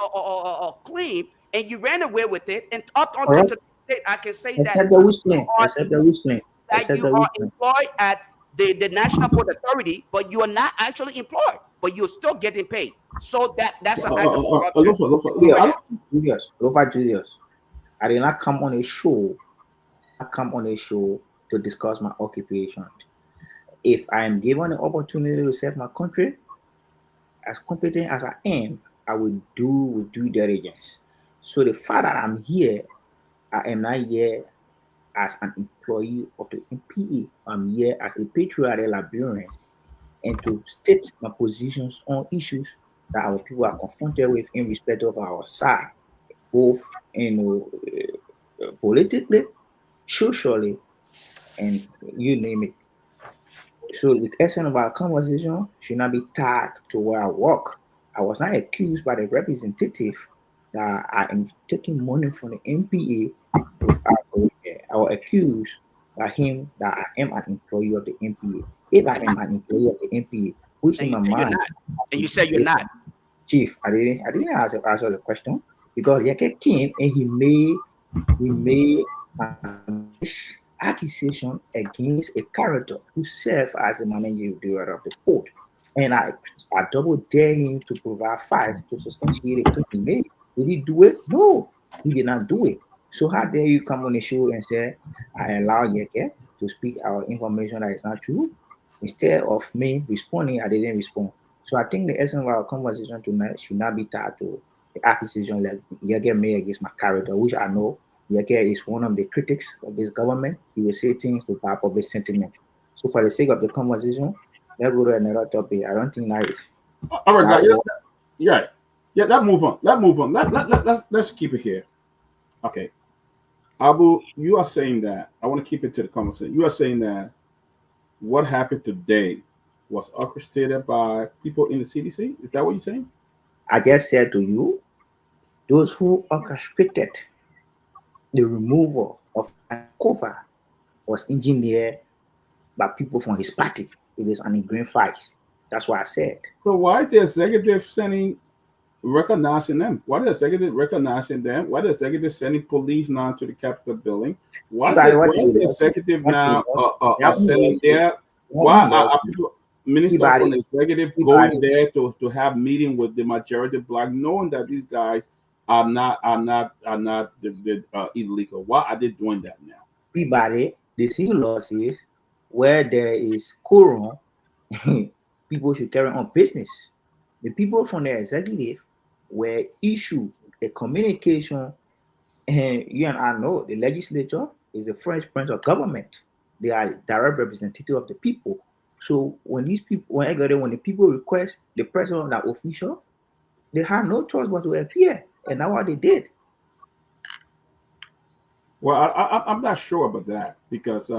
claim and you ran away with it. And up until today, I can say that you are employed at the National Port Authority, but you are not actually employed, but you're still getting paid. So that's an act of corruption. Lofa Julius, I did not come on a show. I come on a show to discuss my occupation. If I am given an opportunity to serve my country, as competent as I am, I will do with due diligence. So the fact that I'm here, I am not here as an employee of the MPA. I'm here as a patriotic Liberian and to state my positions on issues that our people are confronted with in respect of our side, both politically, socially, and you name it. So the essence of our conversation should not be tied to where I work. I was not accused by the representative that I am taking money from the MPA. I was accused by him that I am an employee of the MPA. If I am an employee of the MPA, which in my mind, and you said you're not, Chief, I didn't answer the question because Yeke came and he made accusation against a character who served as the managing director of the port, and I double dare him to provide facts to substantiate it. He made. Did he do it? No, he did not do it. So how dare you come on the show and say I allow Yeke to speak our information that is not true? Instead of me responding, I didn't respond. So I think the essence of our conversation tonight should not be tied to the accusation that Yeke made against my character, which I know Yeke is one of the critics of this government. He will say things to power public sentiment. So for the sake of the conversation, let's go to another topic. I don't think that is. All right, guys. Yeah. Let's move on. Let's keep it here. Okay. Abu, you are saying that, I want to keep it to the conversation. You are saying that what happened today was orchestrated by people in the CDC? Is that what you're saying? I just said to you, those who orchestrated the removal of cover was engineered by people from his party. It was an ingrained fight. That's what I said. So why is the executive recognizing them? Why is the executive recognizing them? Why is the executive sending police now to the Capitol building? Why is the executive now sending there? Why are people, ministers from the executive going there to have meeting with the majority black, knowing that these guys are not illegal? Why are they doing that now? Peabody, the civil law says where there is quorum, people should carry on business. The people from the executive were issued a communication, and you and I know the legislature is the first branch of government. They are direct representative of the people. So when the people request the presence of that official, they had no choice but to appear, and that's what they did. Well, I'm not sure about that because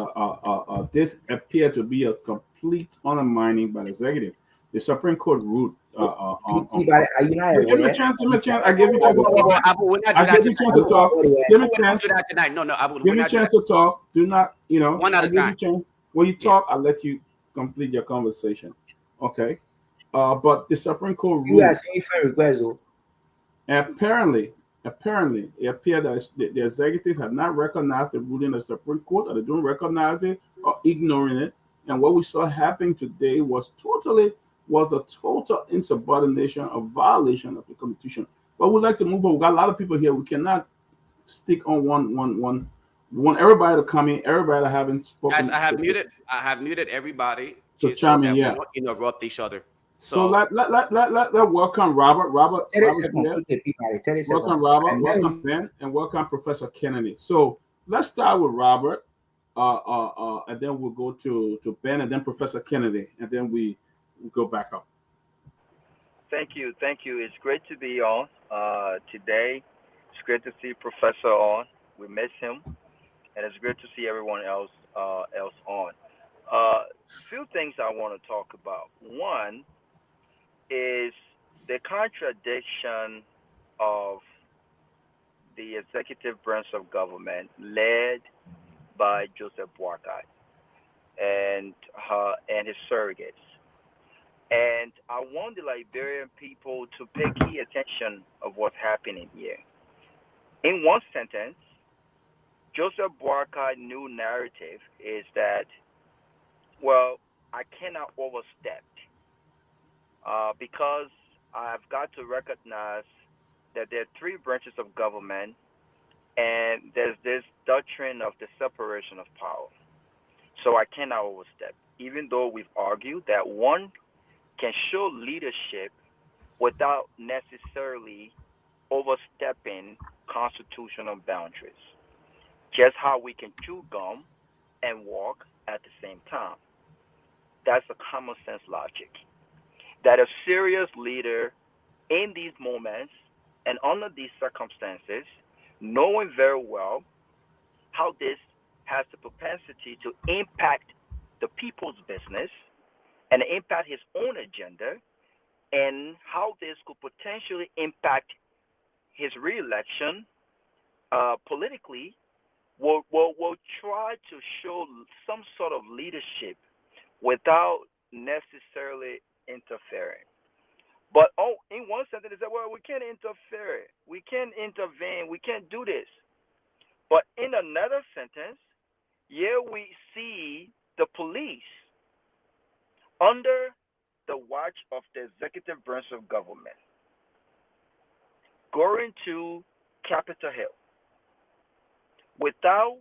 this appeared to be a complete undermining by the executive. The Supreme Court ruled give me a chance. I give you a chance to talk. I give you a chance to talk. Give me a chance. Give me a chance to talk. Do not, one at a time. When you talk, I'll let you complete your conversation. Okay. But the Supreme Court ruled. You are saying fair request, though. Apparently, it appeared that the executive had not recognized the ruling of the Supreme Court, or they don't recognize it, or ignoring it. And what we saw happening today was a total insubordination, a violation of the Constitution. But we'd like to move on. We got a lot of people here. We cannot stick on one. We want everybody to come in, everybody that haven't Guys, spoken I have muted everybody to just so chime in. that we Yeah. won't interrupt each other. So So let welcome Robert. 30 Robert's seconds. here. Okay, Peabody, 30 seconds. Welcome Robert. And Welcome then Ben, and welcome Professor Kennedy. So let's start with Robert, and then we'll go to Ben, and then Professor Kennedy, and then we go back up. Thank you. It's great to be on today. It's great to see Professor on. We miss him, and it's great to see everyone else on. Few things I want to talk about. One is the contradiction of the executive branch of government led by Joseph Boakai and his surrogates. And I want the Liberian people to pay key attention of what's happening here. In one sentence, Joseph Boakai's new narrative is that, well, I cannot overstep because I've got to recognize that there are three branches of government, and there's this doctrine of the separation of power. So I cannot overstep, even though we've argued that one can show leadership without necessarily overstepping constitutional boundaries. Just how we can chew gum and walk at the same time. That's a common sense logic. That a serious leader in these moments and under these circumstances, knowing very well how this has the propensity to impact the people's business and impact his own agenda, and how this could potentially impact his reelection politically, will try to show some sort of leadership without necessarily interfering. But in one sentence, they said, well, we can't interfere, we can't intervene, we can't do this. But in another sentence, here we see the police under the watch of the executive branch of government going to Capitol Hill without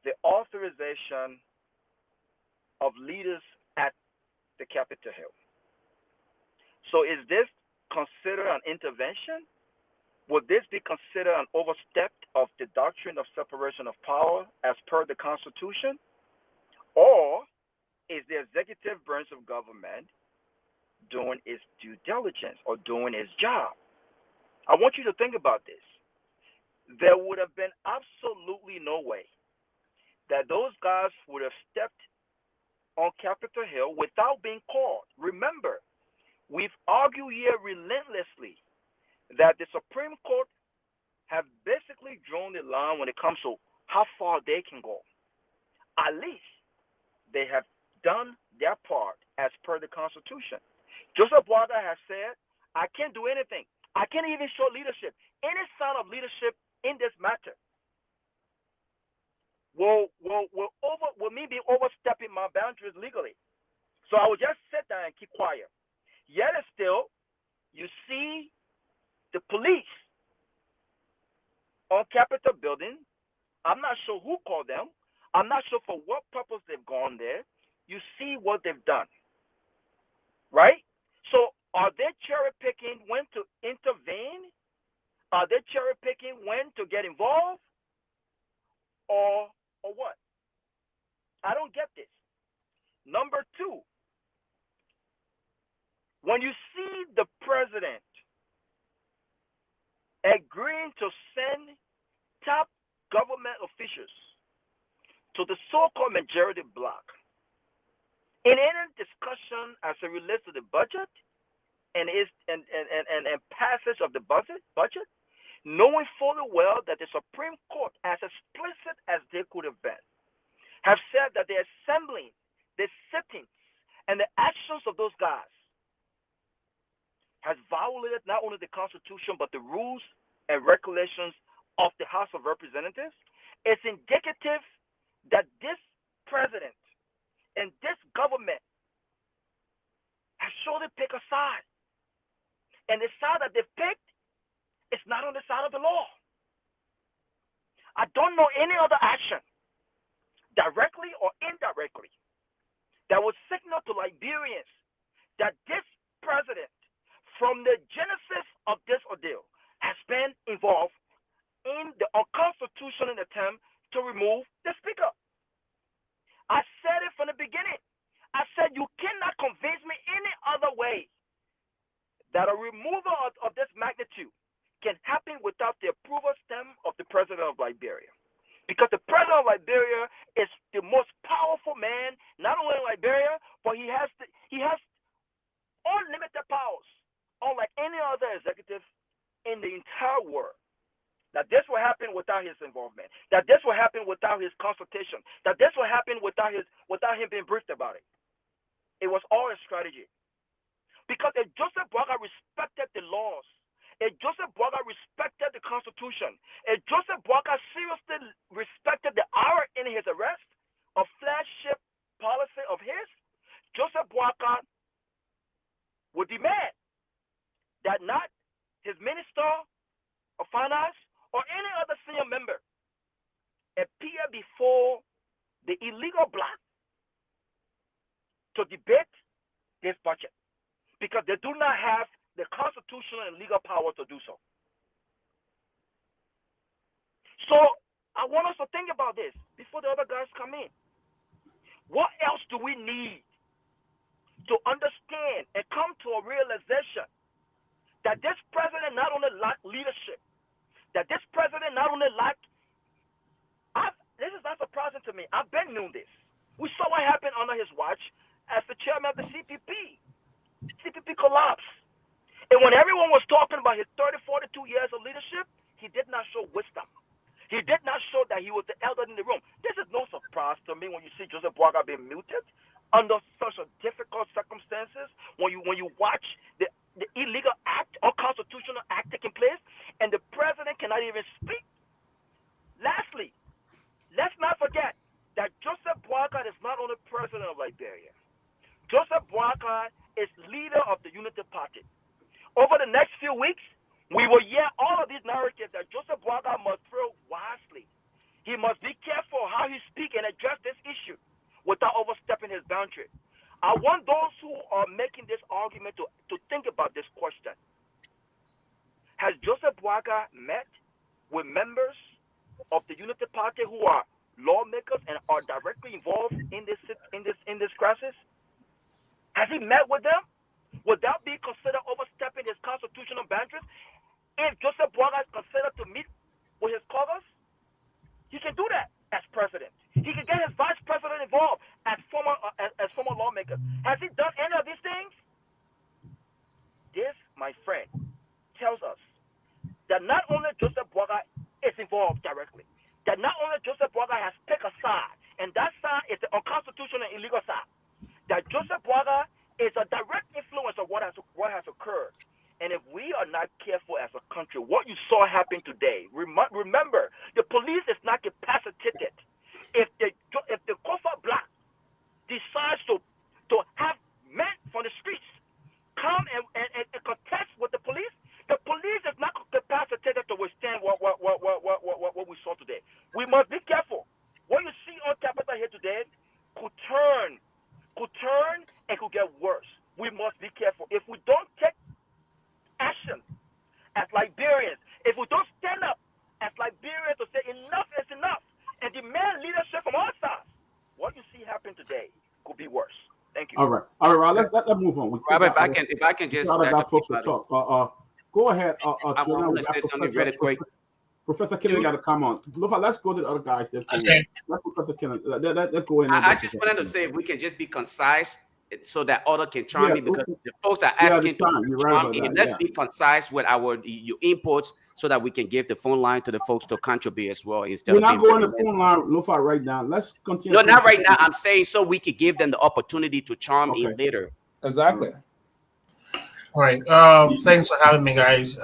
the authorization of leaders at the Capitol Hill. So is this considered an intervention? Would this be considered an overstep of the doctrine of separation of power as per the Constitution? Or is the executive branch of government doing its due diligence or doing its job? I want you to think about this. There would have been absolutely no way that those guys would have stepped on Capitol Hill without being called. Remember, we've argued here relentlessly that the Supreme Court have basically drawn the line when it comes to how far they can go. At least they have done their part as per the Constitution. Joseph Boakai has said, I can't do anything. I can't even show leadership. Any sign of leadership in this matter will me be overstepping my boundaries legally. So I will just sit there and keep quiet. Yet and still, you see the police on Capitol building. I'm not sure who called them. I'm not sure for what purpose they've gone there. You see what they've done, right? So are they cherry picking when to intervene? Are they cherry picking when to get involved? Or what? I don't get this. Number two, when you see the president agreeing to send top government officials to the so-called majority bloc in any discussion as it relates to the budget and passage of the budget, knowing fully well that the Supreme Court, as explicit as they could have been, have said that the assembling, the sittings, and the actions of those guys has violated not only the Constitution but the rules and regulations of the House of Representatives. It's indicative that this president and this government has surely picked a side. And the side that they've picked is not on the side of the law. I don't know any other action, directly or indirectly, that would signal to Liberians that this president, from the genesis of this ordeal, has been involved in the unconstitutional attempt to remove the speaker. I said it from the beginning. I said you cannot convince me any other way that a removal of this magnitude can happen without the approval stamp of the president of Liberia. Because the president of Liberia is the most powerful man, not only in Liberia, but he has unlimited powers, unlike any other executive in the entire world. That this will happen without his involvement. That this will happen without his consultation. That this will happen without him being briefed about it. It was all a strategy. Because if Joseph Boakai respected the laws, if Joseph Boakai respected the Constitution, if Joseph Boakai seriously respected the hour in his arrest, a flagship policy of his, Joseph Boakai would demand that not his minister of finance or any other senior member appear before the illegal bloc to debate this budget, because they do not have the constitutional and legal power to do so. So I want us to think about this before the other guys come in. What else do we need to understand and come to a realization that this president not only lacked leadership, that this president not only lacked, this is not surprising to me. I've been known this. We saw what happened under his watch as the chairman of the CPP. CPP collapsed. And when everyone was talking about his 30, 42 years of leadership, he did not show wisdom. He did not show that he was the elder in the room. This is no surprise to me when you see Joseph Boakai being muted under such a difficult circumstances. When you watch the illegal act, unconstitutional act taking place, and the president cannot even speak. Lastly, let's not forget that Joseph Boakai is not only president of Liberia. Joseph Boakai is leader of the Unity Party. Over the next few weeks, we will hear all of these narratives that Joseph Boakai must throw wisely. He must be careful how he speaks and address this issue without overstepping his boundary. I want those who are making this argument to think about this question. Has Joseph Boakai met with members of the Unity Party who are lawmakers and are directly involved in this crisis? Has he met with them? Would that be considered overstepping his constitutional boundaries? If Joseph Boakai is considered to meet with his caucus, he can do that as president. He can get his vice president involved as former lawmakers. Has he done any of these things? This, my friend, tells us that not only Joseph Boakai is involved directly, that not only Joseph Boakai has picked a side, and that side is the unconstitutional and illegal side, that Joseph Boakai is a direct influence of what has occurred. And if we are not careful as a country, what you saw happen today, remember, the police is not capacitated. If the Kofa Black decides to have men from the streets come and contest with the police is not capacitated to withstand what we saw today. We must be careful. What you see on Capitol here today could turn and could get worse. We must be careful. If we don't take action as Liberians, if we don't stand up as Liberians to say enough is enough and demand leadership from our sides, what you see happen today could be worse. Thank you. All right, let's move on. Robert, if I can just talk. Go ahead. I want to say something really quick. Professor Kennedy got to come on. Lofa, let's go to the other guys. Okay. Let's Professor Kennedy. Let's go in. I just wanted to say if we can just be concise so that other can chime in, because the folks are asking to chime in. Let's be concise with your inputs so that we can give the phone line to the folks to contribute as well. We're not going to the phone line, Lofa, right now. Let's continue. No, not right now. I'm saying so we could give them the opportunity to chime in later. Exactly. All right. Thanks for having me, guys.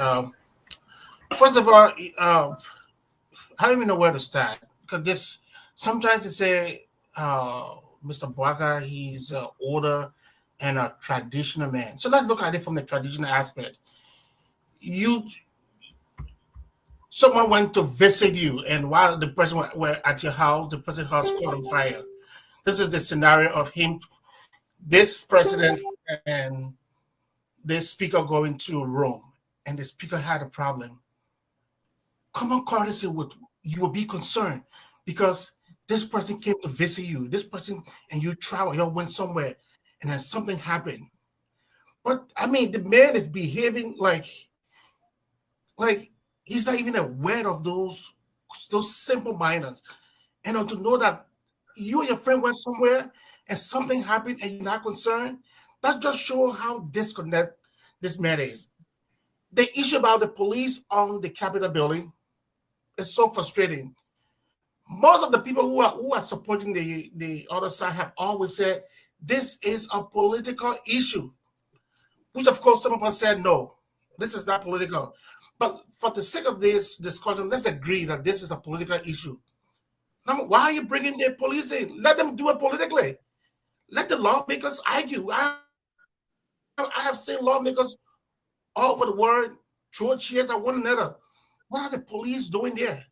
First of all, I don't even know where to start, because sometimes you say Mr. Bwaga, he's older and a traditional man. So let's look at it from the traditional aspect. Someone went to visit you, and while the person were at your house, the person's house caught on fire. This is the scenario of him, this president and this speaker going to a room, and the speaker had a problem. Common courtesy you will be concerned because this person came to visit you, this person, and you travel, you went somewhere, and then something happened. But I mean, the man is behaving like he's not even aware of those simple manners. And to know that you and your friend went somewhere and something happened and you're not concerned, that just shows how disconnected this man is. The issue about the police on the Capitol building is so frustrating. Most of the people who are supporting the other side have always said this is a political issue, which of course some of us said no, this is not political. But for the sake of this discussion, let's agree that this is a political issue. Now, why are you bringing the police in? Let them do it politically. Let the lawmakers argue. I have seen lawmakers all over the world throw chairs at one another. What are the police doing there?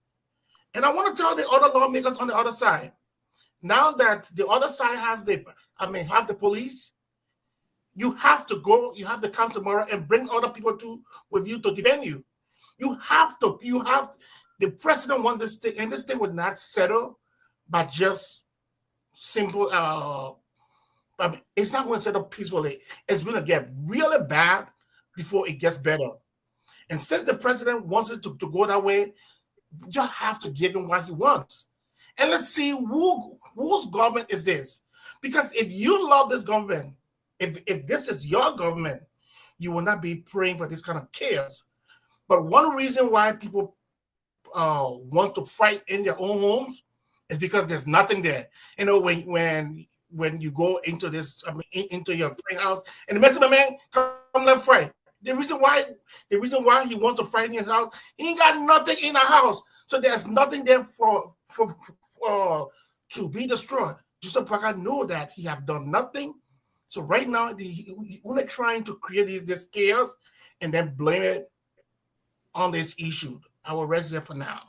And I want to tell the other lawmakers on the other side, now that the other side have the police, you have to come tomorrow and bring other people with you to defend you. The president wants this thing, and this thing would not settle by just simple, it's not going to settle peacefully. It's going to get really bad before it gets better. And since the president wants it to go that way, you have to give him what he wants. And let's see whose government is this. Because if you love this government, if this is your government, you will not be praying for this kind of chaos. But one reason why people want to fight in their own homes is because there's nothing there. You know, when you go into into your friend's house and the messenger man come let's fight. The reason why he wants to fight in his house, he ain't got nothing in the house, so there's nothing there for to be destroyed. Joseph Parker know that he have done nothing. So right now, we're trying to create this chaos and then blame it on this issue. I will rest there for now.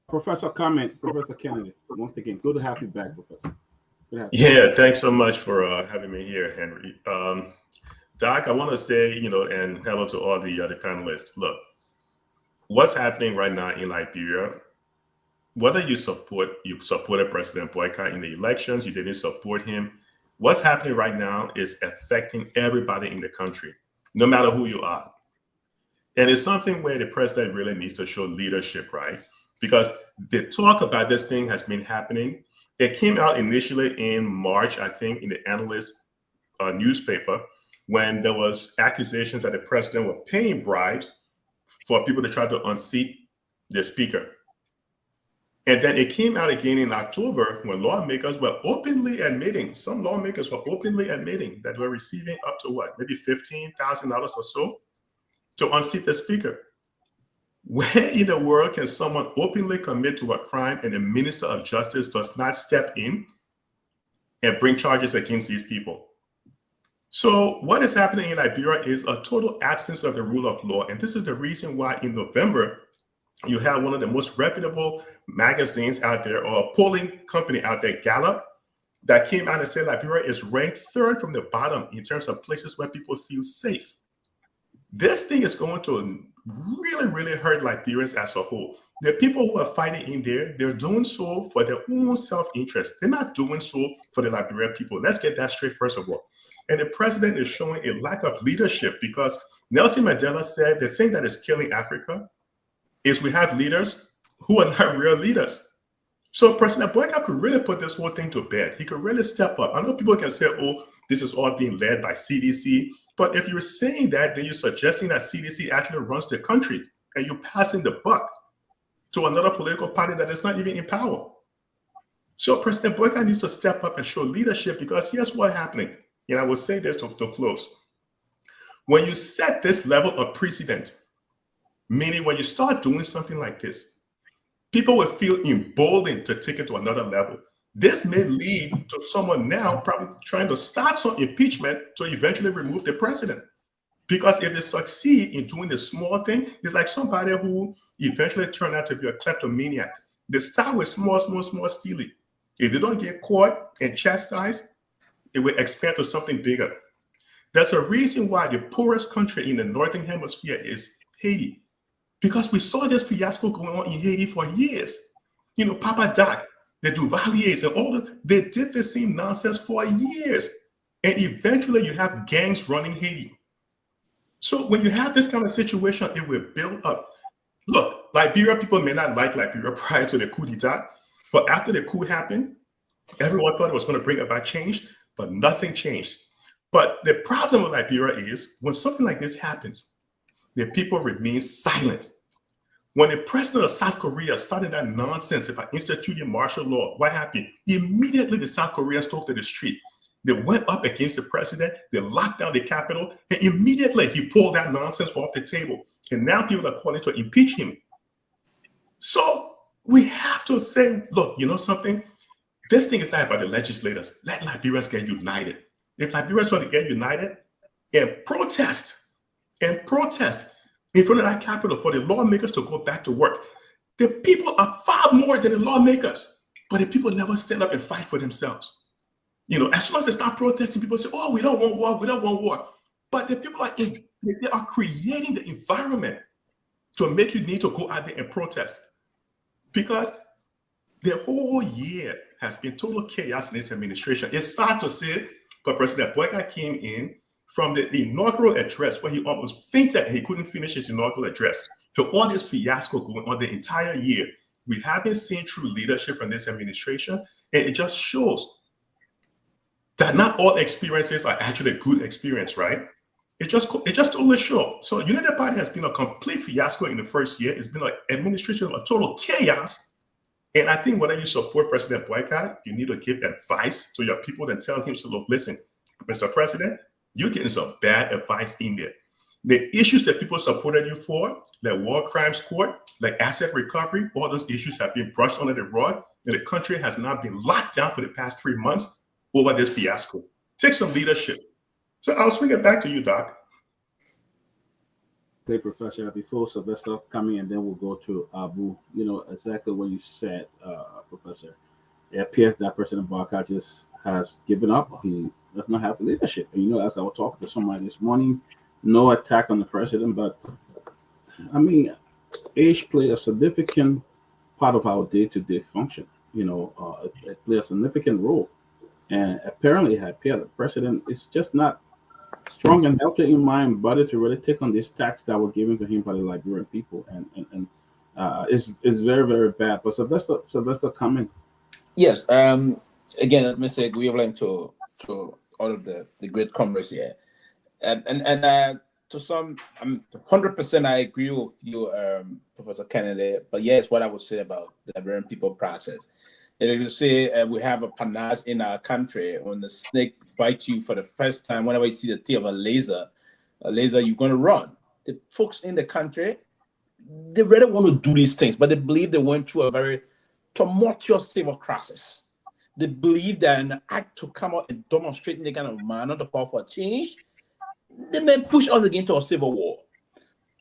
Professor Kennedy, once again, good to have you back, Professor. Yeah, thanks so much for having me here, Henry. Doc, I want to say, and hello to all the other panelists. Look, what's happening right now in Liberia, whether you supported President Boycott in the elections, you didn't support him, what's happening right now is affecting everybody in the country, no matter who you are. And it's something where the president really needs to show leadership, right? Because the talk about this thing has been happening. It came out initially in March, I think, in the Analyst newspaper, when there was accusations that the president was paying bribes for people to try to unseat the speaker. And then it came out again in October when lawmakers were openly admitting, some lawmakers were openly admitting that we're receiving up to maybe $15,000 or so to unseat the speaker. Where in the world can someone openly commit to a crime and the Minister of Justice does not step in and bring charges against these people? So what is happening in Liberia is a total absence of the rule of law. And this is the reason why in November, you have one of the most reputable magazines out there, or a polling company out there, Jallah, that came out and said Liberia is ranked third from the bottom in terms of places where people feel safe. This thing is going to really, really hurt Liberians as a whole. The people who are fighting in there, they're doing so for their own self-interest. They're not doing so for the Liberian people. Let's get that straight first of all. And the president is showing a lack of leadership because Nelson Mandela said the thing that is killing Africa is we have leaders who are not real leaders. So President Boyka could really put this whole thing to bed. He could really step up. I know people can say, oh, this is all being led by CDC. But if you're saying that, then you're suggesting that CDC actually runs the country and you're passing the buck to another political party that is not even in power. So President Boyka needs to step up and show leadership, because here's what's happening. And I will say this to close. When you set this level of precedent, meaning when you start doing something like this, people will feel emboldened to take it to another level. This may lead to someone now probably trying to start some impeachment to eventually remove the president. Because if they succeed in doing the small thing, it's like somebody who eventually turned out to be a kleptomaniac. They start with small stealing. If they don't get caught and chastised, it will expand to something bigger. There's a reason why the poorest country in the Northern Hemisphere is Haiti. Because we saw this fiasco going on in Haiti for years. You know, Papa Doc, the Duvaliers, and all that, they did the same nonsense for years. And eventually you have gangs running Haiti. So when you have this kind of situation, it will build up. Look, Liberia people may not like Liberia prior to the coup d'etat, but after the coup happened, everyone thought it was going to bring about change, but nothing changed. But the problem with Liberia is when something like this happens, the people remain silent. When the president of South Korea started that nonsense about instituting martial law, what happened? Immediately the South Koreans took to the street. They went up against the president, they locked down the capital, and immediately he pulled that nonsense off the table. And now people are calling to impeach him. So we have to say, look, you know something? This thing is not about the legislators. Let Liberians get united. If Liberians want to get united and protest in front of that capital for the lawmakers to go back to work, the people are far more than the lawmakers, but the people never stand up and fight for themselves. You know, as soon as they start protesting, people say, oh, we don't want war, we don't want war. But the people they are creating the environment to make you need to go out there and protest. Because the whole year has been total chaos in this administration. It's sad to say, but President Boyka came in from the inaugural address where he almost fainted and he couldn't finish his inaugural address to all this fiasco going on the entire year. We haven't seen true leadership from this administration, and it just shows that not all experiences are actually a good experience, right? It just totally shows. So United Party has been a complete fiasco in the first year. It's been an administration of total chaos. And I think whether you support President Boyka, you need to give advice to your people and tell him, so look, listen, Mr. President, you're getting some bad advice in there. The issues that people supported you for, like war crimes court, like asset recovery, all those issues have been brushed under the rug, and the country has now been locked down for the past 3 months over this fiasco. Take some leadership. So I'll swing it back to you, Doc. Okay, Professor, before Sylvester coming, and then we'll go to Abu. You know, exactly what you said, Professor. It appears that President Boyka just has given up. He does not have leadership. And, you know, as I was talking to somebody this morning, no attack on the president, but, I mean, age plays a significant part of our day-to-day function. You know, it plays a significant role. And apparently, the president is just not strong and healthy in mind and body to really take on this tax that were given to him by the Liberian people, and it's very, very bad. But Sylvester, comment. Yes. Again, let me say equivalent to all of the great comments here, and to some, 100% I agree with you, Professor Kennedy. But yes, what I would say about the Liberian people process. If you say we have a panache in our country, when the snake bites you for the first time, whenever you see the tip of a laser, you're going to run. The folks in the country, they really want to do these things, but they believe they went through a very tumultuous civil crisis. They believe that an act to come out and demonstrate in the kind of manner to call for change, they may push us into a civil war.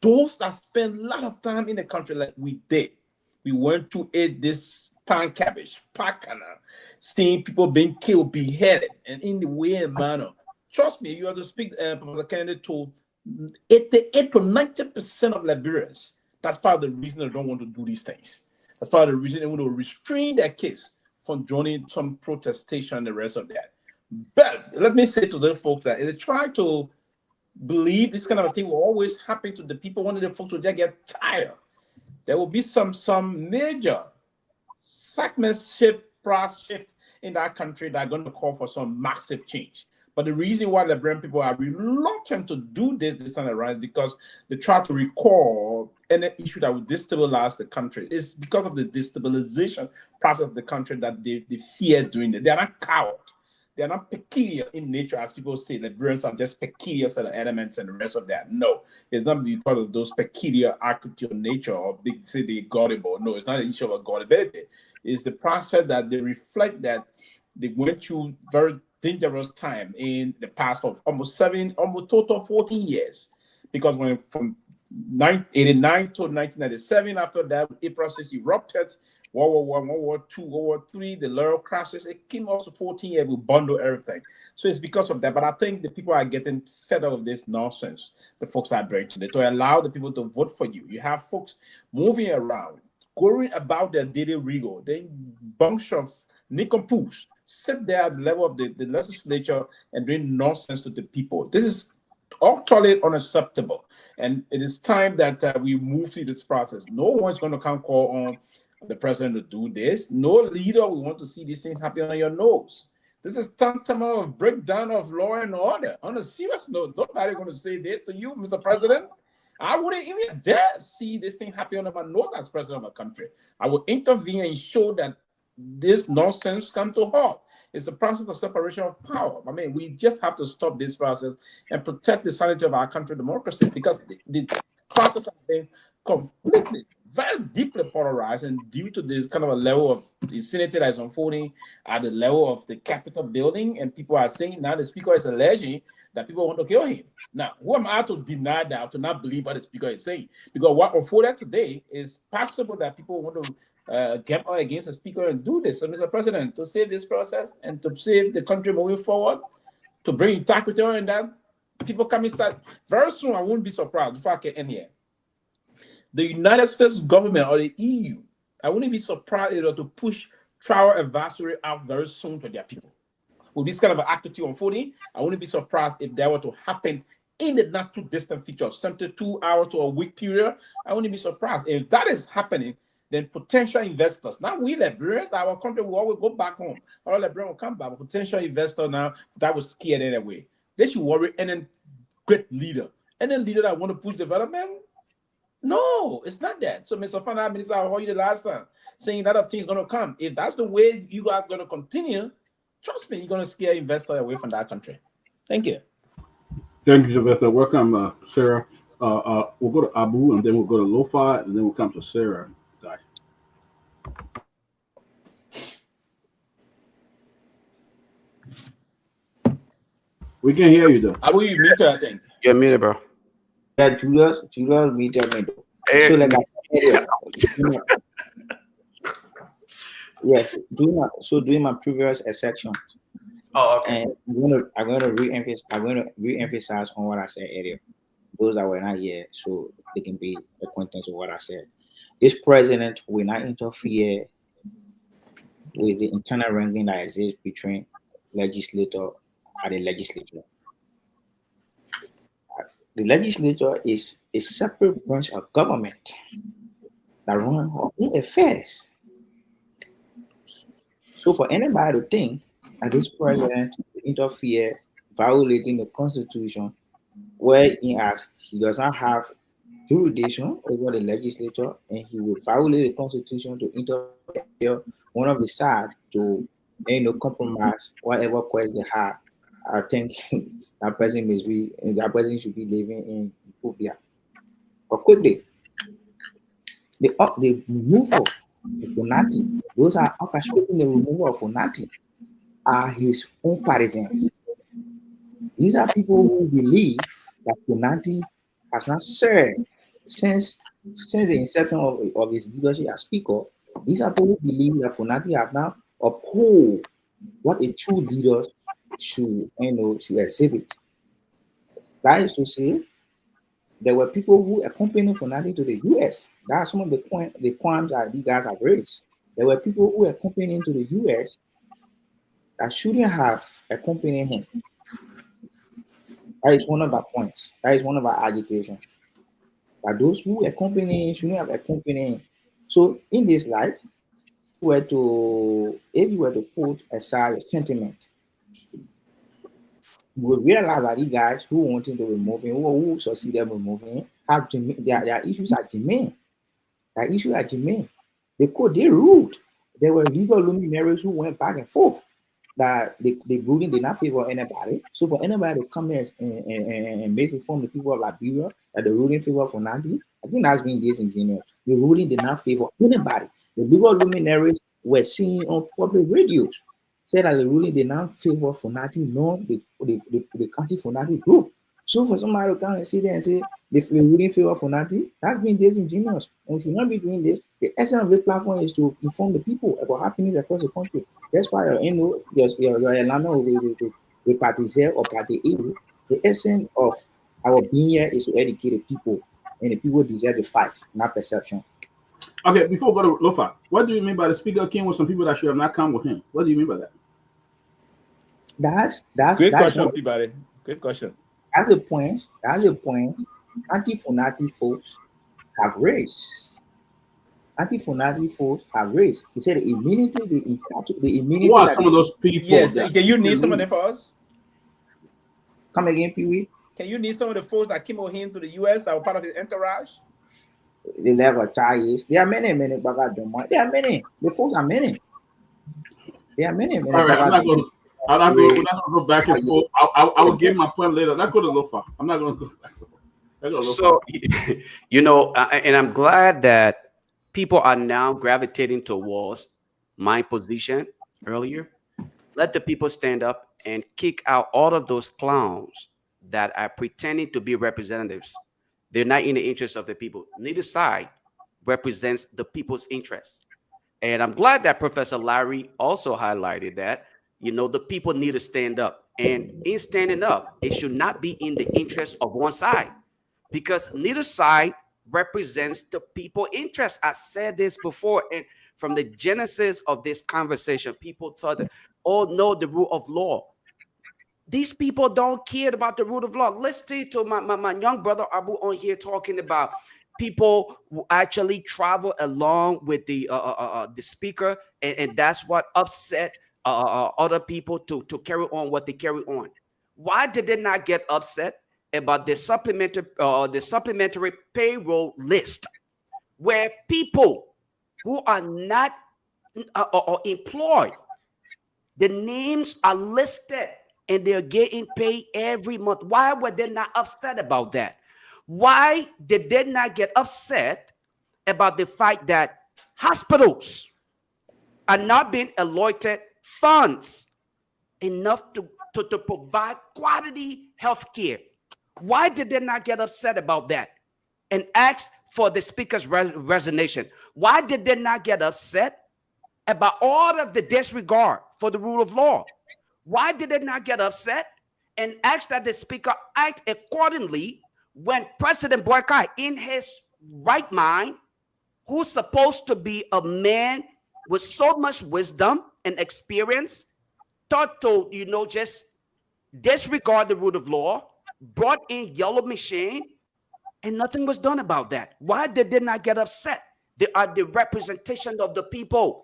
Those that spend a lot of time in the country like we did, we went to eat this pan cabbage, pakana, seeing people being killed, beheaded, and in the way and manner. Trust me, you have to speak, Professor Kennedy, to 88 to 90% of Liberians. That's part of the reason they don't want to do these things. That's part of the reason they want to restrain their kids from joining some protestation and the rest of that. But let me say to those folks that if they try to believe this kind of a thing will always happen to the people, one of the folks will just get tired. There will be some major segment-shift in that country that are going to call for some massive change. But the reason why the Liberian people are reluctant to do this time around is because they try to recall any issue that would destabilize the country. It's because of the destabilization process of the country that they fear doing it. They are not cowards. They're not peculiar in nature, as people say. Liberians are just peculiar set of elements and the rest of that. No, it's not because of those peculiar architecture nature or big city gullible. No, it's not an issue of gullibility. It's the process that they reflect that they went through very dangerous time in the past for almost total 14 years. Because when from 1989 to 1997, after that, a process erupted. World War I, World War II, World War III, the Laurel crisis, it came also 14 years, we bundle everything. So it's because of that. But I think the people are getting fed up of this nonsense the folks are doing today to allow the people to vote for you. You have folks moving around, going about their daily regal, then bunch of nincompoops sit there at the level of the legislature and doing nonsense to the people. This is utterly unacceptable. And it is time that we move through this process. No one's going to come call on the president to do this. No leader will want to see these things happen on your nose. This is tantamount of breakdown of law and order. On a serious note, nobody going to say this to you, Mr. President. I wouldn't even dare see this thing happen on my nose as president of a country. I would intervene and ensure that this nonsense come to halt. It's the process of separation of power. I mean, we just have to stop this process and protect the sanity of our country democracy, because the process has been completely, very deeply polarized, and due to this kind of a level of insanity that is unfolding at the level of the Capitol building, and people are saying now the speaker is alleging that people want to kill him. Now, who am I to deny that, to not believe what the speaker is saying? Because what unfolded today is possible that people want to get on against the speaker and do this. So, Mr. President, to save this process and to save the country moving forward, to bring integrity and that, people coming start very soon. I won't be surprised before I get in here. The United States government or the EU, I wouldn't be surprised to push trial advisory out very soon to their people. With this kind of activity unfolding, I wouldn't be surprised if that were to happen in the not too distant future, 72 hours to a week period. I wouldn't be surprised. If that is happening, then potential investors, not we Liberians, our country will always go back home. All Liberians will come back, but potential investor now that was scared anyway. They should worry, and then great leader. And then leader that want to push development. No, it's not that. So, Mr. Finance Minister, I heard you the last time saying that things going to come. If that's the way you guys going to continue, trust me, you're going to scare investors away from that country. Thank you. Thank you, Sylvester. Welcome, Sarah. We'll go to Abu, and then we'll go to Lofa, and then we'll come to Sarah. Guys. We can hear you, though. Abu, you muted, I think. You're muted, bro. Yeah, Julius muted me. Hey. So, like I said, yes, doing my previous section. Oh, okay. And I'm gonna re-emphasize on what I said earlier. Those that were not here, so they can be acquainted with what I said. This president will not interfere with the internal wrangling that exists between legislator and the legislature. The legislature is a separate branch of government that runs our own affairs. So for anybody to think that this president will interfere, violating the Constitution, where he does not have jurisdiction over the legislature, and he will violate the Constitution to interfere one of the sides to compromise whatever quest they have, I think that person should be living in Ethiopia. But quickly, the removal of Funati, those are orchestrating the removal of Funati, are his own partisans. These are people who believe that Funati has not served since the inception of his leadership as speaker. These are people who believe that Funati have now uphold what a true leader should exhibit. That is to say, there were people who accompanied Funati to the US. That's some of the crimes that these guys have raised. There were people who accompanied him to the US that shouldn't have accompanied him. That is one of our points. That is one of our agitations. That those who accompany him shouldn't have accompanied him. So in this light, if you were to put aside sentiment, you will realize that these guys who wanted to remove him, who succeeded in removing him, have their issues are germane. Their issues are germane. They ruled. There were legal luminaries who went back and forth. that the ruling did not favor anybody. So for anybody to come here and basically inform the people of Liberia that the ruling favor for Nandi, I think that's being disingenuous. The ruling did not favor anybody. The bigger luminaries were seen on public radios said that the ruling did not favor Funati, nor the county Funati group. So for somebody to come and sit there and say the ruling favor Funati, that's being disingenuous. And we should not be doing this. The essence of the platform is to inform the people about happenings across the country. That's why your Elano will participate or participate. The essence of our being here is to educate the people, and the people deserve the facts, not perception. Okay, before we go to Lofa, what do you mean by the speaker came with some people that should have not come with him? What do you mean by that? That's great question, Peabody. Great question. That's a point. Anti-Funati folks have raised. Anti-Funati folks have raised. He said the immunity. Who are some of those people? Yes, can you name some of them for us? Come again, Pewee. Can you name some of the folks that came with him to the U.S. that were part of his entourage? The level ties. There are many, but I don't mind. There are many. The folks are many. There are many. All right, I'm not going to go back and forth. I will give my point later. Let's go to Lofa. I'm not going to go back. So, and I'm glad that people are now gravitating towards my position earlier. Let the people stand up and kick out all of those clowns that are pretending to be representatives. They're not in the interest of the people. Neither side represents the people's interests. And I'm glad that Professor Larry also highlighted that, the people need to stand up. And in standing up, it should not be in the interest of one side, because neither side represents the people's interest. I said this before, and from the genesis of this conversation, people thought that, oh no, the rule of law. These people don't care about the rule of law. Listen to my young brother Abu on here talking about people who actually travel along with the speaker, and that's what upset other people to carry on what they carry on. Why did they not get upset about the supplementary payroll list, where people who are not employed, the names are listed and they're getting paid every month? Why were they not upset about that? Why did they not get upset about the fact that hospitals are not being allotted funds enough to provide quality health care? Why did they not get upset about that and ask for the speaker's resignation? Why did they not get upset about all of the disregard for the rule of law? Why did they not get upset and ask that the speaker act accordingly when President Boycott, in his right mind, who's supposed to be a man with so much wisdom and experience, thought to, just disregard the rule of law, brought in yellow machine, and nothing was done about that? Why did they not get upset? They are the representation of the people.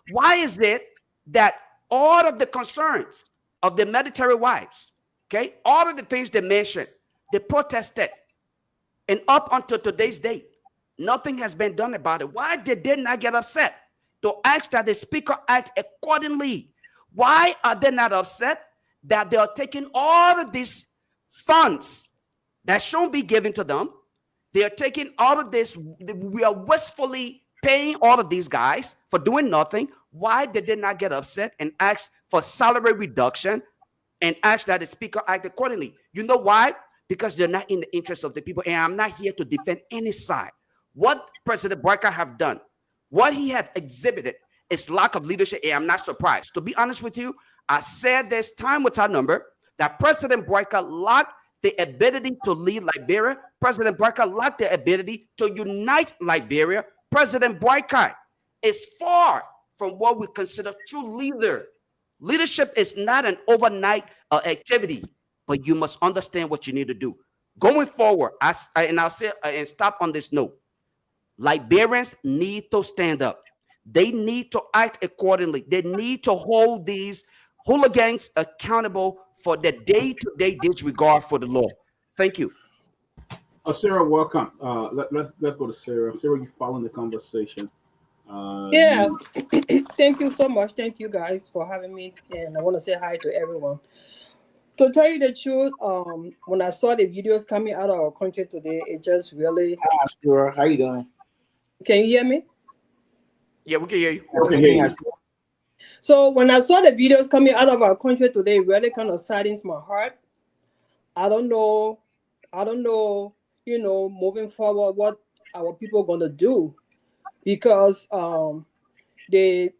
Why is it that all of the concerns of the military wives, okay, all of the things they mentioned, they protested, and up until today's date, nothing has been done about it? Why did they not get upset to ask that the speaker act accordingly? Why are they not upset that they are taking all of these funds that shouldn't be given to them? They are taking all of this. We are wastefully paying all of these guys for doing nothing. Why did they not get upset and ask for salary reduction and ask that the speaker act accordingly? You know why? Because they're not in the interest of the people. And I'm not here to defend any side. What President Boycott have done, what he has exhibited, is lack of leadership. And I'm not surprised. To be honest with you, I said this time without number that President Boycott lacked the ability to lead Liberia. President Boycott lacked the ability to unite Liberia. President Boycott is far from what we consider true leader. Leadership is not an overnight activity, but you must understand what you need to do. Going forward, I'll say and stop on this note, Liberians need to stand up. They need to act accordingly. They need to hold these hooligans accountable for the day-to-day disregard for the law. Thank you. Sarah, welcome. Let's go to Sarah. Sarah, you following the conversation. Yeah, thank you so much. Thank you guys for having me, and I want to say hi to everyone. To tell you the truth, when I saw the videos coming out of our country today, it just really. Hi, Asura. How you doing? Can you hear me? Yeah, we can hear you. Okay, hear you. So when I saw the videos coming out of our country today, it really kind of saddens my heart. I don't know, moving forward, what our people gonna do, because the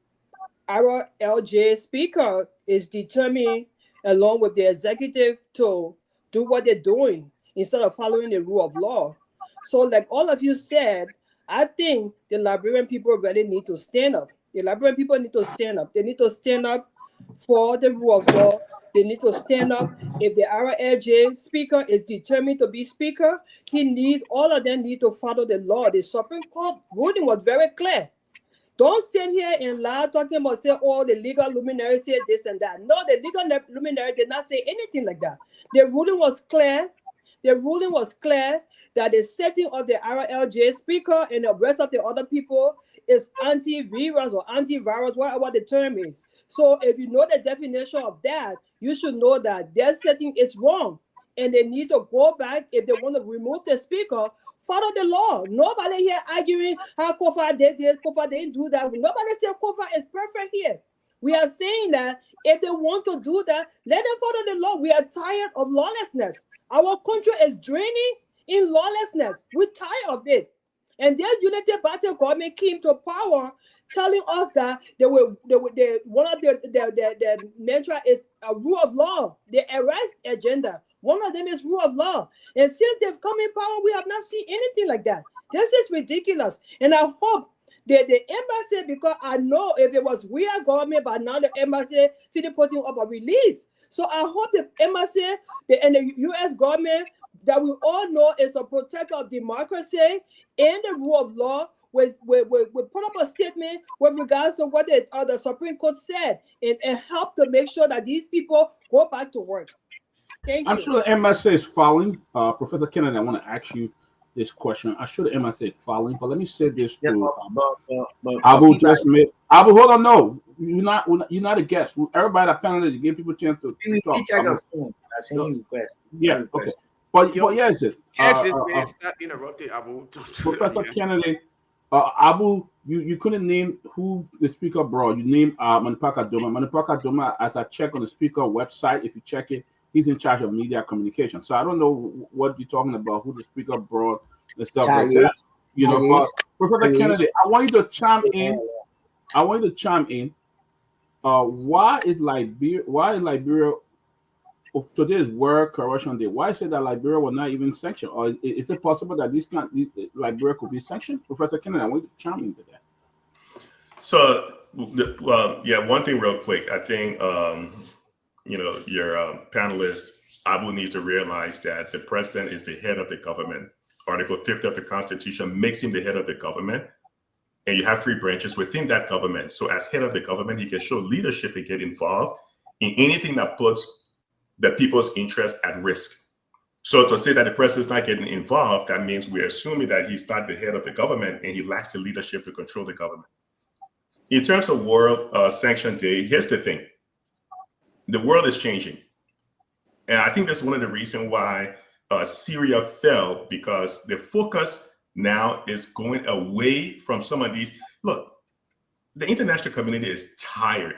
our LJ speaker is determined, along with the executive, to do what they're doing instead of following the rule of law. So, like all of you said, I think the Liberian people really need to stand up. The Liberian people need to stand up. They need to stand up for the rule of law. They need to stand up. If the RLJ speaker is determined to be speaker, all of them need to follow the law. The Supreme Court ruling was very clear. Don't sit here and lie talking about, say, oh, the legal luminary said this and that. No, the legal luminary did not say anything like that. The ruling was clear. The ruling was clear that the setting of the RLJ speaker and the rest of the other people is antivirus or antivirus, whatever the term is. So if you know the definition of that, you should know that their setting is wrong. And they need to go back. If they want to remove the speaker, follow the law. Nobody here arguing how Kofa did this, Kofa didn't do that. Nobody said Kofa is perfect here. We are saying that if they want to do that, let them follow the law. We are tired of lawlessness. Our country is draining in lawlessness. We're tired of it. And their United Battle government came to power, telling us that one of their mantra is a rule of law, the arrest agenda. One of them is rule of law. And since they've come in power, we have not seen anything like that. This is ridiculous. And I hope that the embassy, because I know if it was we are government, but now the embassy is putting up a release. So I hope the embassy and the U.S. government, that we all know is a protector of democracy and the rule of law, we put up a statement with regards to what the Supreme Court said and help to make sure that these people go back to work. I'm sure the embassy is following. Professor Kennedy, I want to ask you this question. I'm sure the embassy is following, but let me say this to Abu. Abu, hold on. No, you're not a guest. Everybody at panelists, give people a chance to talk. Yeah, okay. But yeah, is it? Stop interrupting Abu. Professor Kennedy, Abu, you couldn't name who the speaker brought. You named Manipaka Doma. Manipaka Doma, as I check on the speaker website, if you check it, he's in charge of media communication. So I don't know what you're talking about, who the speaker brought and stuff like that. You know, but Professor Kennedy, I want you to chime in. Why is Liberia of today's World Corruption Day? Why is it that Liberia will not even sanction? Or is it possible that Liberia could be sanctioned? Professor Kennedy, I want you to chime into that. So, one thing real quick. I think your panelist, Abu, needs to realize that the president is the head of the government. Article 50 of the Constitution makes him the head of the government. And you have three branches within that government. So as head of the government, he can show leadership and get involved in anything that puts the people's interest at risk. So to say that the president is not getting involved, that means we're assuming that he's not the head of the government and he lacks the leadership to control the government. In terms of World Sanction Day, here's the thing. The world is changing. And I think that's one of the reasons why Syria fell, because the focus now is going away from some of these. Look, the international community is tired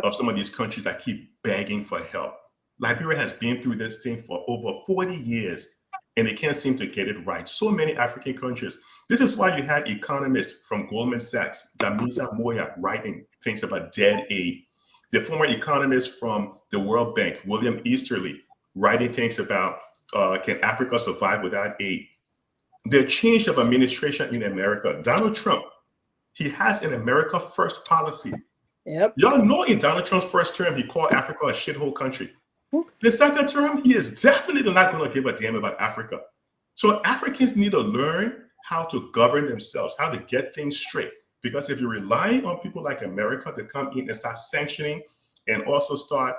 of some of these countries that keep begging for help. Liberia has been through this thing for over 40 years, and they can't seem to get it right. So many African countries. This is why you had economists from Goldman Sachs, Damiza Moya, writing things about dead aid. The former economist from the World Bank, William Easterly, writing things about can Africa survive without aid? The change of administration in America, Donald Trump, he has an America First policy. Y'all know in Donald Trump's first term, he called Africa a shithole country. The second term, he is definitely not going to give a damn about Africa. So Africans need to learn how to govern themselves, how to get things straight. Because if you're relying on people like America to come in and start sanctioning and also start,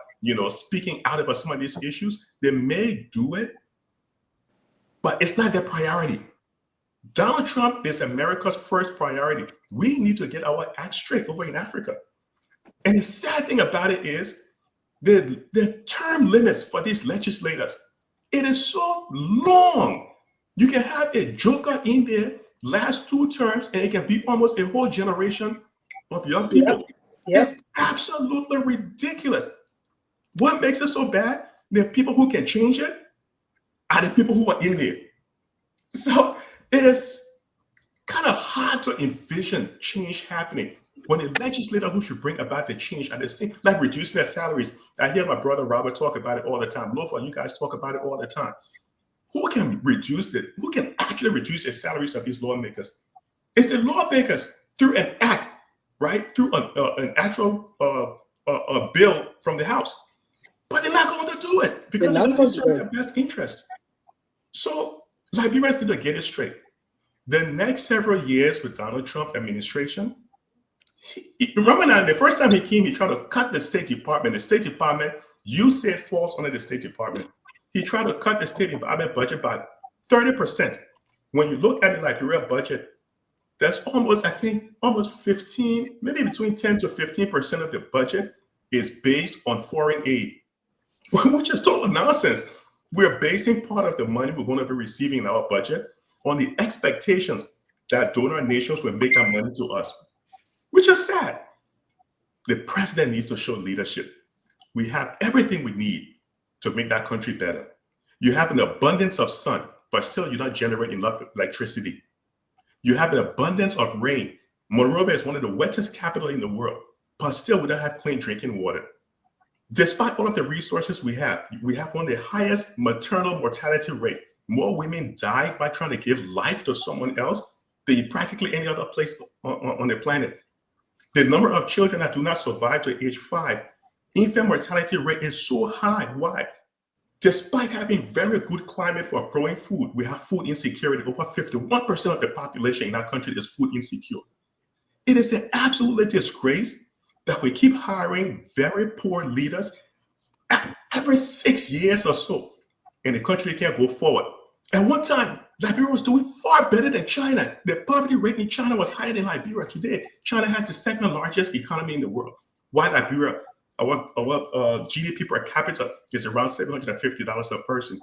speaking out about some of these issues, they may do it, but it's not their priority. Donald Trump is America's first priority. We need to get our act straight over in Africa. And the sad thing about it is the term limits for these legislators, it is so long. You can have a joker in there, last 2 terms, and it can be almost a whole generation of young people. Yep. It's absolutely ridiculous. What makes it so bad? The people who can change it are the people who are in there. So it is kind of hard to envision change happening when the legislator who should bring about the change are the same, like reducing their salaries. I hear my brother Robert talk about it all the time. Lofa, you guys talk about it all the time. Who can actually reduce the salaries of these lawmakers? It's the lawmakers through an act, right? Through an actual bill from the House. But they're not going to do it because it doesn't serve their best interest. So Liberians need to get it straight. The next several years with Donald Trump administration, remember now, the first time he came, he tried to cut the State Department. The State Department, you said, falls under the State Department. He tried to cut the State Department budget by 30%. When you look at the Liberia budget, that's almost, I think, almost 15, maybe between 10 to 15% of the budget is based on foreign aid, which is total nonsense. We're basing part of the money we're going to be receiving in our budget on the expectations that donor nations will make that money to us, which is sad. The president needs to show leadership. We have everything we need to make that country better. You have an abundance of sun, but still you're not generating enough electricity. You have an abundance of rain. Monrovia is one of the wettest capitals in the world, but still we don't have clean drinking water. Despite all of the resources we have one of the highest maternal mortality rate. More women die by trying to give life to someone else than practically any other place on the planet. The number of children that do not survive to age 5, infant mortality rate is so high. Why? Despite having very good climate for growing food, we have food insecurity. Over 51% of the population in our country is food insecure. It is an absolute disgrace that we keep hiring very poor leaders every 6 years or so, and the country can't go forward. At one time, Liberia was doing far better than China. The poverty rate in China was higher than Liberia today. China has the second largest economy in the world. Why Liberia? Our GDP per capita is around $750 a person.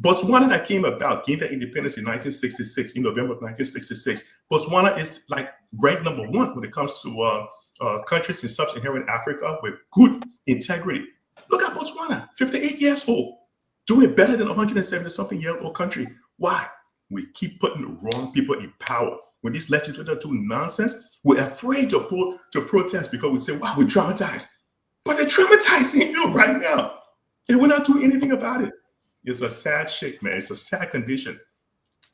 Botswana that came about, gained their independence in 1966, in November of 1966. Botswana is like ranked number 1 when it comes to countries in sub-Saharan Africa with good integrity. Look at Botswana, 58 years old, doing better than a 170-something-year-old country. Why? We keep putting the wrong people in power. When these legislators do nonsense, we're afraid to protest because we say, wow, we're traumatized. But they're traumatizing you right now. And we're not doing anything about it. It's a sad shit, man. It's a sad condition.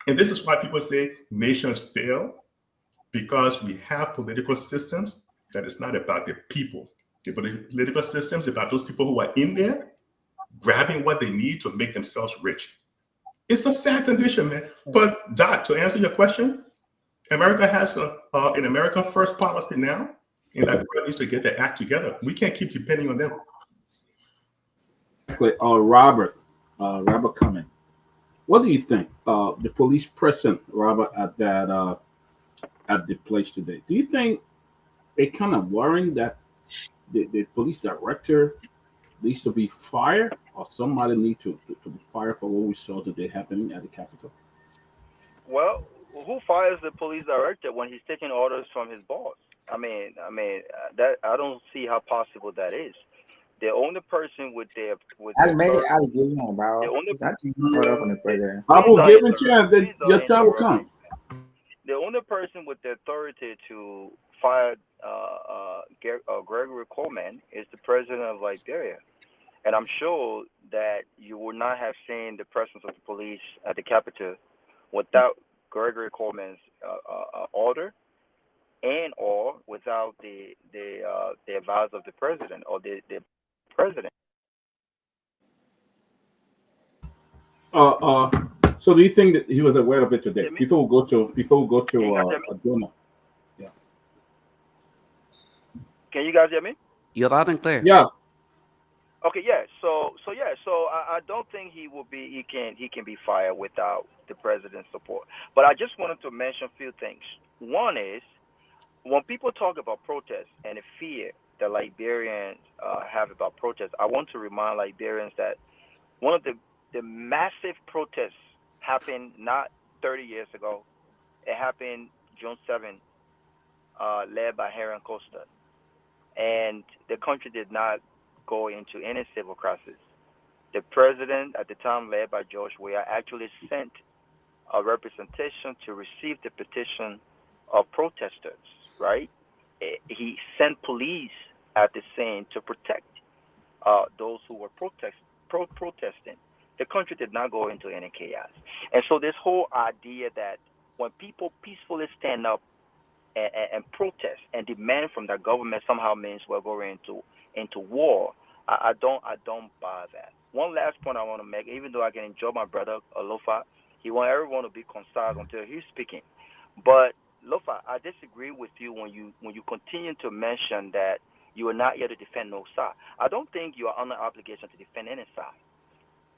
And this is why people say nations fail, because we have political systems that is not about the people. The political systems about those people who are in there grabbing what they need to make themselves rich. It's a sad condition, man. But Doc, to answer your question, America has an American first policy now, and Liberia needs to get their act together. We can't keep depending on them. Robert Cumming, what do you think? The police present Robert at the place today. Do you think they kind of worrying that the police director needs to be fired, or somebody need to be fired for what we saw today happening at the Capitol? Well, who fires the police director when he's taking orders from his boss? I mean that I don't see how possible that is. The only person with their as many allegations about it's actually brought up on the president. I will give it to you, and then your time will come. The only person with the authority to fire Gregory Coleman is the president of Liberia. And I'm sure that you would not have seen the presence of the police at the Capitol without Gregory Coleman's order, and or without the advice of the president or the president. So do you think that he was aware of it today? Before we go to Jonah. Yeah. Can you guys hear me? You're loud and clear. Yeah. Okay, yeah. So I don't think he can be fired without the president's support. But I just wanted to mention a few things. One is when people talk about protests and the fear that Liberians have about protests, I want to remind Liberians that one of the massive protests happened not 30 years ago. It happened June 7th, led by Heron Costa, and the country did not go into any civil crisis. The president at the time, led by George Weah, actually sent a representation to receive the petition of protesters, right? He sent police at the scene to protect those who were protesting. The country did not go into any chaos. And so this whole idea that when people peacefully stand up and protest and demand from their government somehow means we're going into war, I don't buy that. One last point I want to make, even though I can enjoy my brother Lofa, he want everyone to be concise until he's speaking. But Lofa, I disagree with you when you continue to mention that you are not here to defend no side. I don't think you are under obligation to defend any side.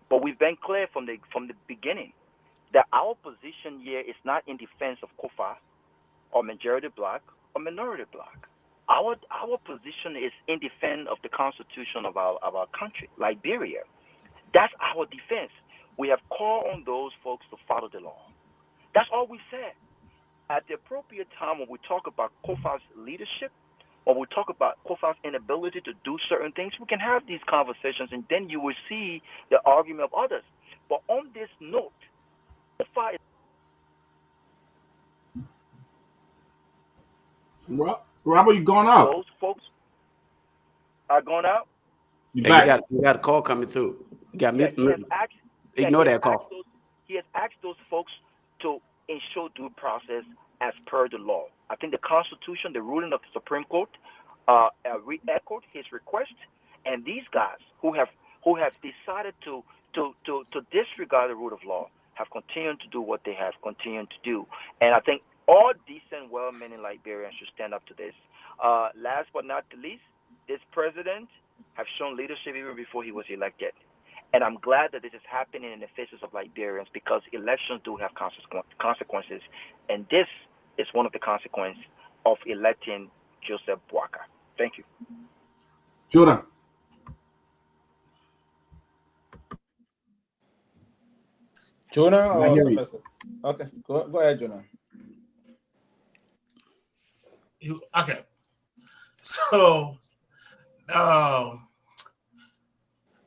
But we've been clear from the beginning that our position here is not in defense of Kofa or majority black or minority black. Our position is in defense of the constitution of our country, Liberia. That's our defense. We have called on those folks to follow the law. That's all we said. At the appropriate time when we talk about Kofa's leadership, when we talk about Kofa's inability to do certain things, we can have these conversations and then you will see the argument of others. But on this note, Kofa is Robert, you going out? those folks are going out. You Hey, back? you got a call coming through. You got Yeah, he has me. asked. Ignore he that call. has asked those folks to ensure due process as per the law. I think the Constitution, the ruling of the Supreme Court, re-echoed his request, and these guys who have decided to disregard the rule of law have continued to do what they have continued to do. And I think all decent, well-meaning Liberians should stand up to this. Last but not the least, this president have shown leadership even before he was elected. And I'm glad that this is happening in the faces of Liberians because elections do have consequences. And this is one of the consequences of electing Joseph Boakai. Thank you. Jordan. Jonah I or hear you. Sylvester? Okay, go ahead, Jonah. Okay. So,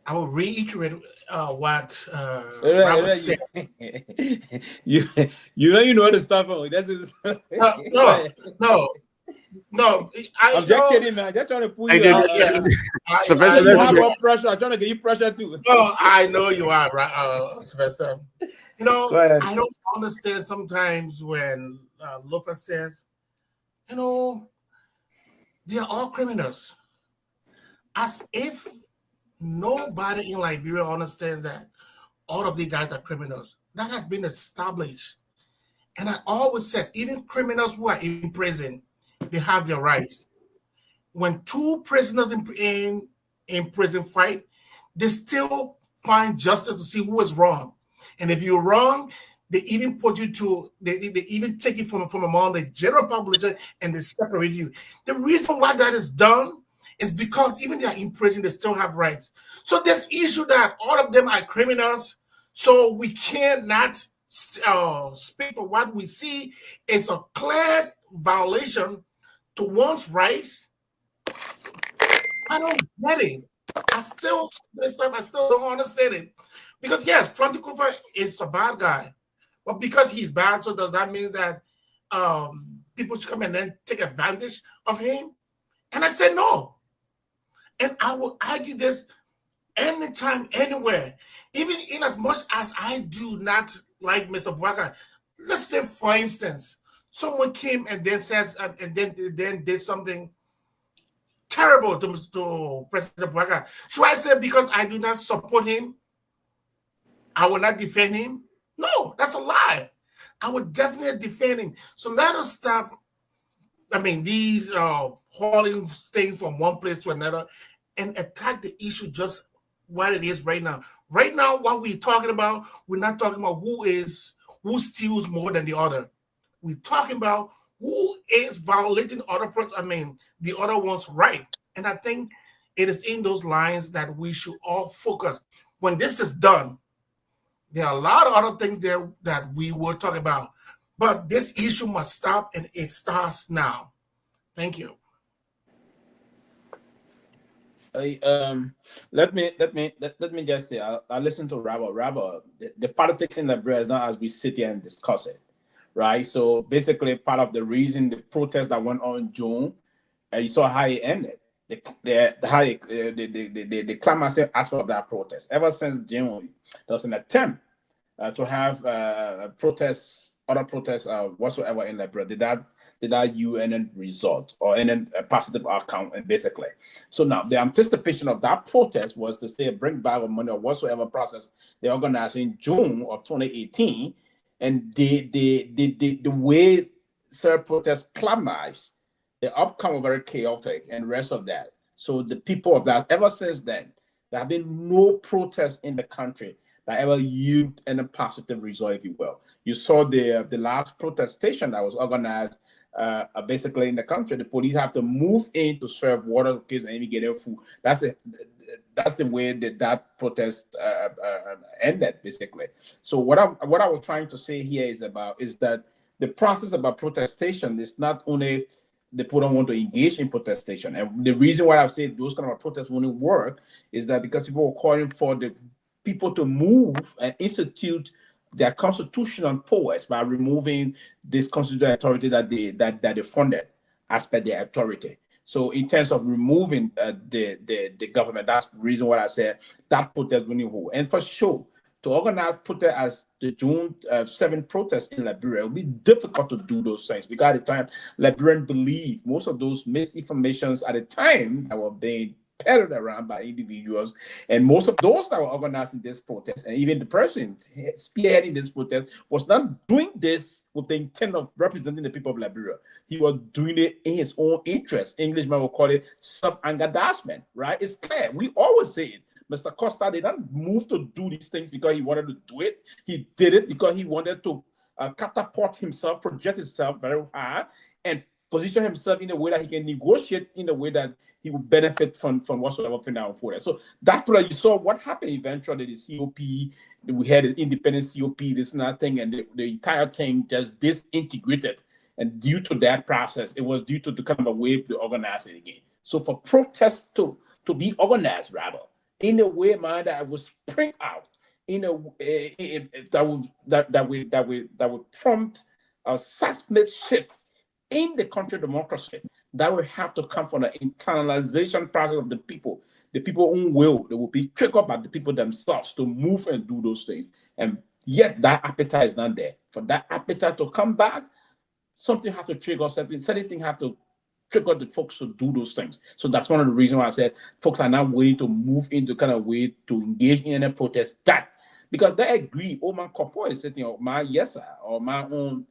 I will reiterate what Robert said. You know the stuff. That's just, No. I'm just kidding, man. Just trying to pull you out. Yeah. Sylvester, You have more pressure. I'm trying to give you pressure too. No, I know you are, right, Sylvester. Go ahead. I don't understand sometimes when Lofa says, they are all criminals. As if nobody in Liberia understands that all of these guys are criminals. That has been established. And I always said, even criminals who are in prison, they have their rights. When two prisoners in prison fight, they still find justice to see who is wrong. And if you're wrong, they even put you to, they even take you from among the general population and they separate you. The reason why that is done is because even they are in prison, they still have rights. So this issue that all of them are criminals, so we cannot speak for what we see is a clear violation to one's rights. I don't get it. This time I still don't understand it. Because yes, Franti Kufa is a bad guy. But because he's bad, so does that mean that people should come and then take advantage of him? And I said no. And I will argue this anytime, anywhere. Even in as much as I do not like Mr. Boakai. Let's say, for instance, someone came and then says, and then did something terrible to President Boakai. Should I say because I do not support him, I will not defend him? No, that's a lie. I would definitely defend him. So let us stop. These hauling things from one place to another and attack the issue just what it is right now. Right now, what we're talking about, we're not talking about who steals more than the other. We're talking about who is violating the other one's right. And I think it is in those lines that we should all focus. When this is done, there are a lot of other things there that we will talk about. But this issue must stop, and it starts now. Thank you. Let me just say I listen to Rabba. The politics in Liberia is not as we sit here and discuss it, right? So basically, part of the reason the protest that went on in June, you saw how it ended. The climactic aspect of that protest. Ever since June, there was an attempt to have other protests whatsoever in Liberia. Did that UN result or any positive outcome, basically? So now the anticipation of that protest was to say bring back money or whatsoever process they organized in June of 2018, and the way certain protests climaxed, the outcome was very chaotic and rest of that. So the people of that, ever since then, there have been no protests in the country that ever yielded any positive result, if you will. You saw the last protestation that was organized basically in the country. The police have to move in to serve water to kids and even get their food. That's the way that protest ended, basically. So what I was trying to say here is that the process about protestation is not only the people don't want to engage in protestation. And the reason why I've said those kind of protests wouldn't work is that because people were calling for the people to move and institute their constitutional powers by removing this constitutional authority that they funded as per their authority. So in terms of removing the government, that's the reason why I said that protest wouldn't hold. And for sure, to organize protest as the June 7th protest in Liberia, it will be difficult to do those things because at the time, Liberians believe most of those misinformations at the time that were being peddled around by individuals, and most of those that were organizing this protest, and even the person spearheading this protest, was not doing this with the intent of representing the people of Liberia. He was doing it in his own interest. Englishmen will call it self-aggrandizement, right? It's clear. We always say it. Mr. Costa did not move to do these things because he wanted to do it. He did it because he wanted to catapult himself, project himself very high, and position himself in a way that he can negotiate in a way that he will benefit from whatsoever thing that unfolded. So that's what you saw what happened eventually. The COP, we had an independent COP, this and that thing, and the entire thing just disintegrated. And due to that process, it was due to the kind of a way to organize it again. So for protests to be organized, rather, in a way, man, that will spring out in a way that would prompt a seismic shift in the country democracy, that will have to come from the internalization process of the people own will. They will be triggered by the people themselves to move and do those things. And yet that appetite is not there. For that appetite to come back, something has to trigger, certain things have to trigger the folks to do those things. So that's one of the reasons why I said folks are now willing to move into kind of way to engage in a protest, that because they agree, oh man, Kopo is sitting, or my Yesa, or my own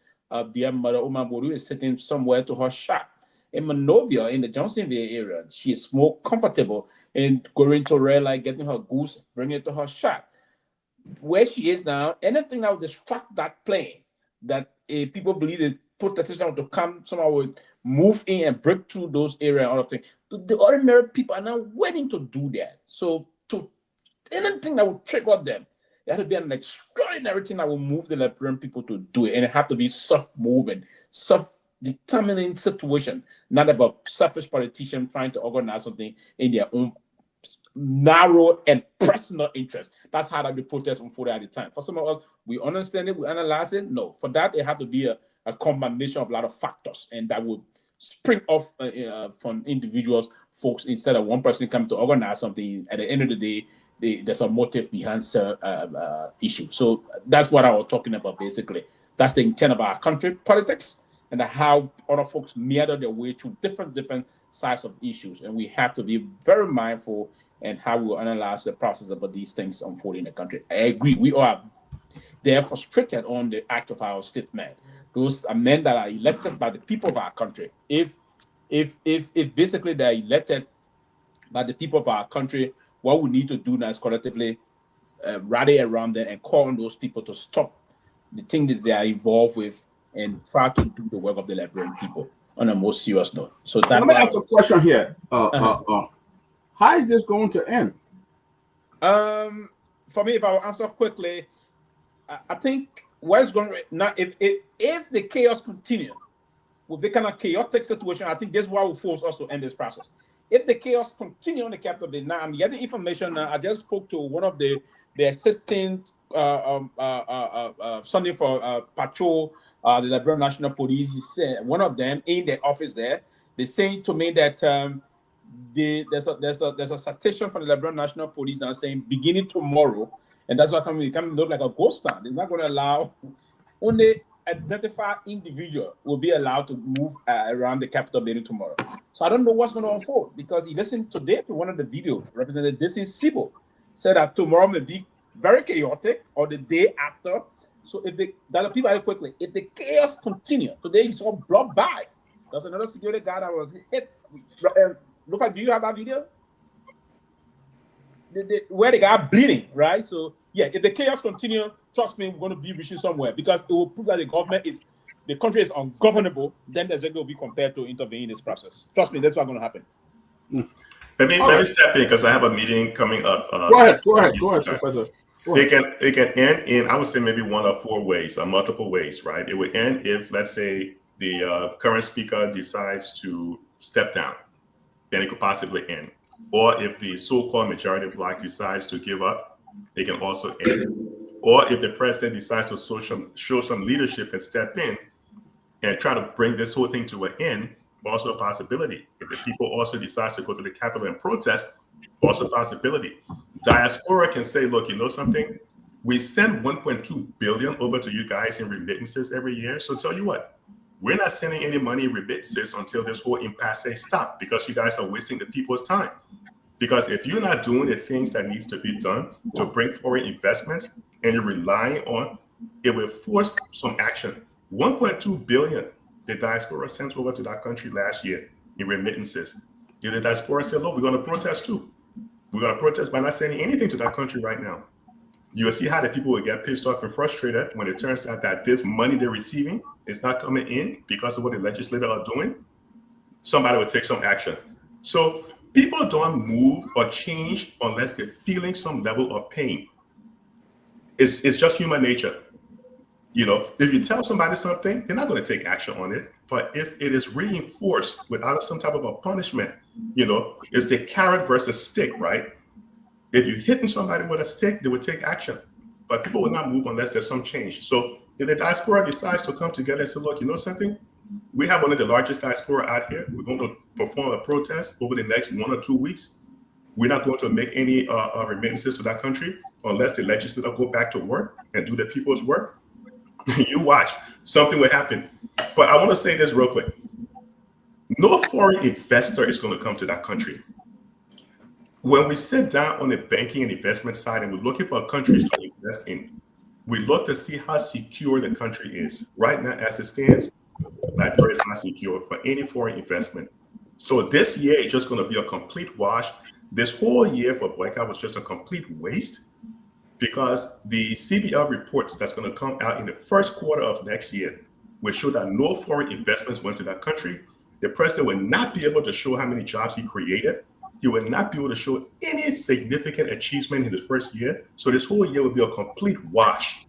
dear mother, Oma Bodu, is sitting somewhere to her shop in Monrovia, in the Johnsonville area. She is more comfortable in going to red light, getting her goose, bringing it to her shop. Where she is now, anything that will distract that plane, that people believe the protestation to come, somehow would move in and break through those areas and all of things. The ordinary people are now waiting to do that. So to anything that will trigger them, it has to be an extraordinary thing that will move the Liberian people to do it. And it has to be soft-moving, soft-determining situation, not about selfish politicians trying to organize something in their own narrow and personal interest. That's how the protest unfolded at the time. For some of us, we understand it, we analyze it. No, for that, it has to be a combination of a lot of factors, and that would spring off from individuals, folks, instead of one person coming to organize something. At the end of the day, there's a motive behind issue. So that's what I was talking about, basically. That's the intent of our country politics, and how other folks meander their way through different sides of issues. And we have to be very mindful and how we analyze the process about these things unfolding in the country. I agree. We all they're frustrated on the act of our statement. Those are men that are elected by the people of our country. If basically they're elected by the people of our country. What we need to do now is collectively rally around them and call on those people to stop the things they are involved with and try to do the work of the Liberian people on a more serious note. So that let me ask a question here. How is this going to end? For me, if I will answer quickly, I think what's going to now if the chaos continue with the kind of chaotic situation, I think this is what will force us to end this process. If the chaos continue on the capital day, now I'm getting information. I just spoke to one of the assistant something for patrol, the Liberia National Police. He said one of them in the office there. They're saying to me that there's a citation from the Liberia National Police now saying beginning tomorrow, and that's what it can look like a ghost town. They're not going to allow only identified individual will be allowed to move around the Capitol building tomorrow. So I don't know what's going to unfold because he listened today to one of the videos. Representative Dixon Sibo said that tomorrow may be very chaotic or the day after. So if that people quickly, if the chaos continue, today you saw blood by. There's another security guard that was hit. Look like, do you have that video? Where the guy bleeding, right? So yeah, if the chaos continue, trust me, we're going to be reaching somewhere because it will prove that the country is ungovernable. Then there's going to be compared to intervene in this process. Trust me, that's what's going to happen. Let me step in because I have a meeting coming up. Go ahead, Professor. It can end in, I would say, maybe one of four ways or multiple ways, right? It would end if, let's say, the current speaker decides to step down, then it could possibly end. Or if the so-called majority bloc decides to give up, it can also end. Or if the president decides to show some leadership and step in and try to bring this whole thing to an end, also a possibility. If the people also decides to go to the Capitol and protest, also a possibility. Diaspora can say, look, you know something? We send 1.2 billion over to you guys in remittances every year. So tell you what, we're not sending any money in remittances until this whole impasse stops because you guys are wasting the people's time. Because if you're not doing the things that needs to be done to bring foreign investments and you're relying on, it will force some action. 1.2 billion the diaspora sent over to that country last year in remittances. The diaspora said, look, we're going to protest too. We're going to protest by not sending anything to that country right now. You'll see how the people will get pissed off and frustrated when it turns out that this money they're receiving is not coming in because of what the legislators are doing. Somebody will take some action. So people don't move or change unless they're feeling some level of pain. It's just human nature. You know, if you tell somebody something, they're not going to take action on it. But if it is reinforced without some type of a punishment, you know, it's the carrot versus stick, right? If you're hitting somebody with a stick, they will take action. But people will not move unless there's some change. So if the diaspora decides to come together and say, look, you know something? We have one of the largest diaspora out here. We're going to perform a protest over the next 1 or 2 weeks. We're not going to make any remittances to that country unless the legislators go back to work and do the people's work. You watch, something will happen. But I want to say this real quick. No foreign investor is going to come to that country. When we sit down on the banking and investment side and we're looking for countries to invest in, we look to see how secure the country is. Right now, as it stands, Liberia is not secure for any foreign investment. So this year is just going to be a complete wash. This whole year for Boycott was just a complete waste because the CBL reports that's going to come out in the first quarter of next year will show that no foreign investments went to that country. The president will not be able to show how many jobs he created. He will not be able to show any significant achievement in his first year. So this whole year will be a complete wash.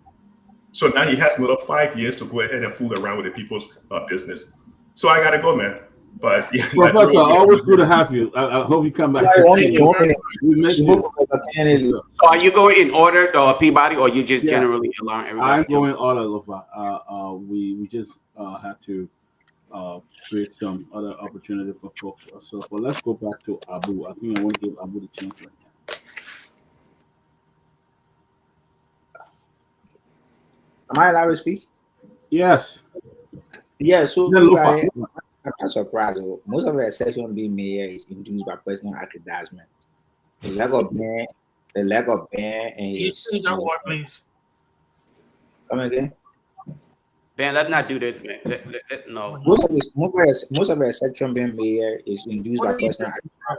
So now he has another 5 years to go ahead and fool around with the people's business. So I got to go, man. But yeah, Professor, always good to have you. I hope you come back. We miss you. So are you going in order, Peabody, or you just generally allowing everybody? I'm going in order, Lofa. We just had to create some other opportunity for folks. So but let's go back to Abu. I think I want to give Abu the chance right now. Am I allowed to speak? Yes. Yeah, so Lofa. I'm not surprised. Most of the exception being made is induced by personal aggrandizement. The lack of ban, and Please. come again. Ben, let's not do this, man. No. Most of the exception being made here is induced by personal.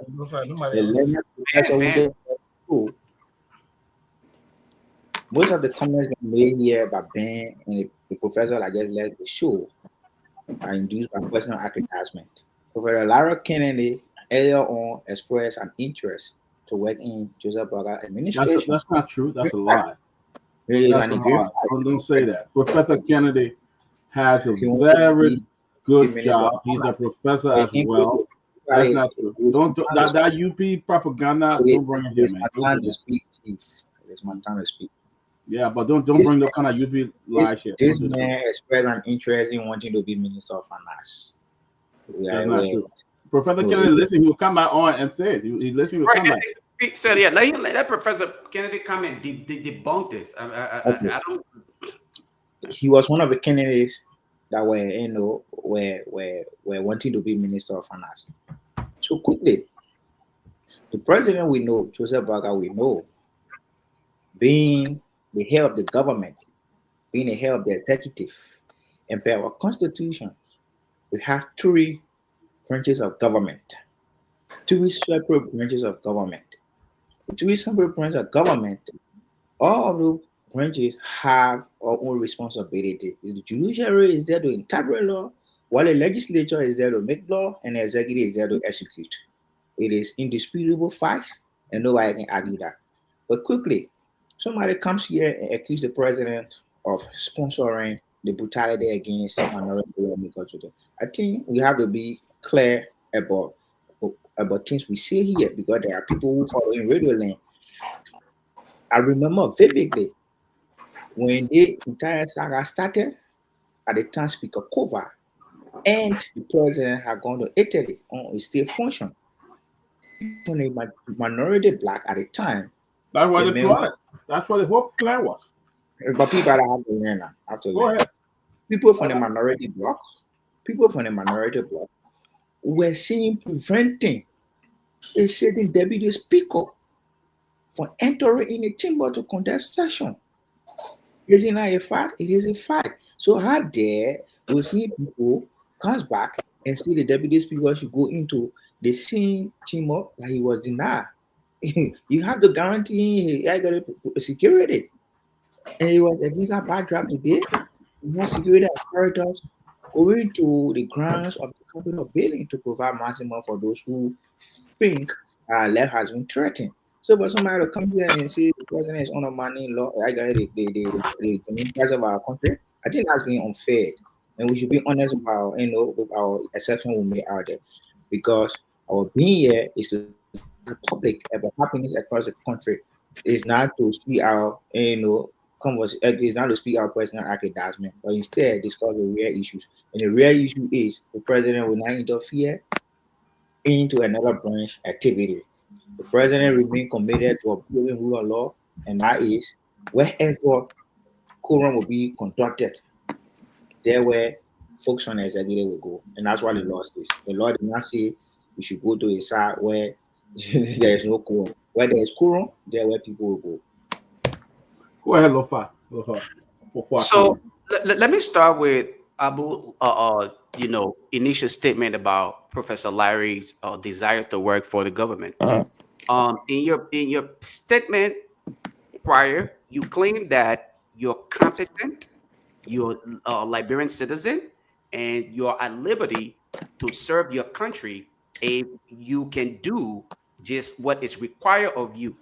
Nobody The else. learner professor who Ben. did school. Most of the comments being made here by Ben and the professor that just led the show are induced by personal advertisement. Professor Lara Kennedy earlier on expressed an interest to work in Joseph Boga administration. That's not true. That's a lie. It is That's an a great lie. Don't say that. Professor Kennedy has a He wants to very be good minister job. of He's a finance. professor But as well. That's not true. Don't that UP propaganda. Don't bring it here, It's man. my Don't time do to that. speak, Chief. It's my time to speak. Yeah, but don't This- bring no kind of UP This, lie shit. this Don't do that. man expressed an interest in wanting to be minister of finance. We are That's not aware. true. Professor No, Kennedy, it- listen, he will come back on and say it. He listen, he will come back. Pete said, yeah, let Professor Kennedy come and debunk this. Okay. I don't. He was one of the candidates that were, were wanting to be minister of finance. So quickly, the president we know, Joseph Boga, we know, being the head of the government, being the head of the executive, and by our constitution, we have three branches of government, three separate branches of government. The three separate branches of government, all of those branches have our own responsibility. The judiciary is there to interpret law, while the legislature is there to make law, and the executive is there to execute. It is indisputable facts, and nobody can argue that. But quickly, somebody comes here and accuses the president of sponsoring the brutality against minority lawmakers today. I think we have to be clear about things we say here, because there are people who follow in radio land. I remember vividly when the entire saga started, at the time Speaker Kova and the president had gone to Italy on a state function. When a minority black at the time, That's why the they man- plotted. That's what the whole plan was. but people that have to learn now. Have to Go learn. ahead. People from the minority bloc were seeing preventing a certain deputy speaker from entering in a chamber to conduct session. Is it not a fact? It is a fact. So how dare we see people comes back and see the deputy speaker should go into the same chamber that he was denied? You have to guarantee I got a security. And it was against that backdrop today. We have security apparatus going to the grounds of the Capitol building to provide maximum for those who think our left has been threatened. So for somebody to come here and say the president is undermining law, I got the price of our country, I think that's being unfair. And we should be honest about with our exception we made out there. Because our being here is to the public about happiness across the country. Is not to speak out, is not to speak out personal aggrandizement, but instead discuss the real issues. And the real issue is the president will not interfere into another branch activity. The president remains committed to upholding rule of law, and that is wherever quorum will be conducted, there where folks from the executive will go. And that's what the law says. The law did not say we should go to a side where there is no quorum. Where there is quorum, there where people will go. Go ahead, Lofa. So let me start with Abu, initial statement about Professor Larry's desire to work for the government. In your statement prior, you claim that you're competent, you're a Liberian citizen, and you're at liberty to serve your country if you can do just what is required of you.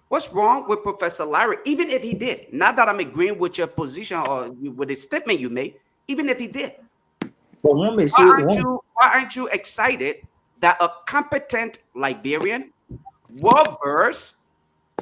What's wrong with Professor Larry? Even if he did, not that I'm agreeing with your position or with the statement you made, even if he did, But why aren't you excited that a competent Liberian, well-versed,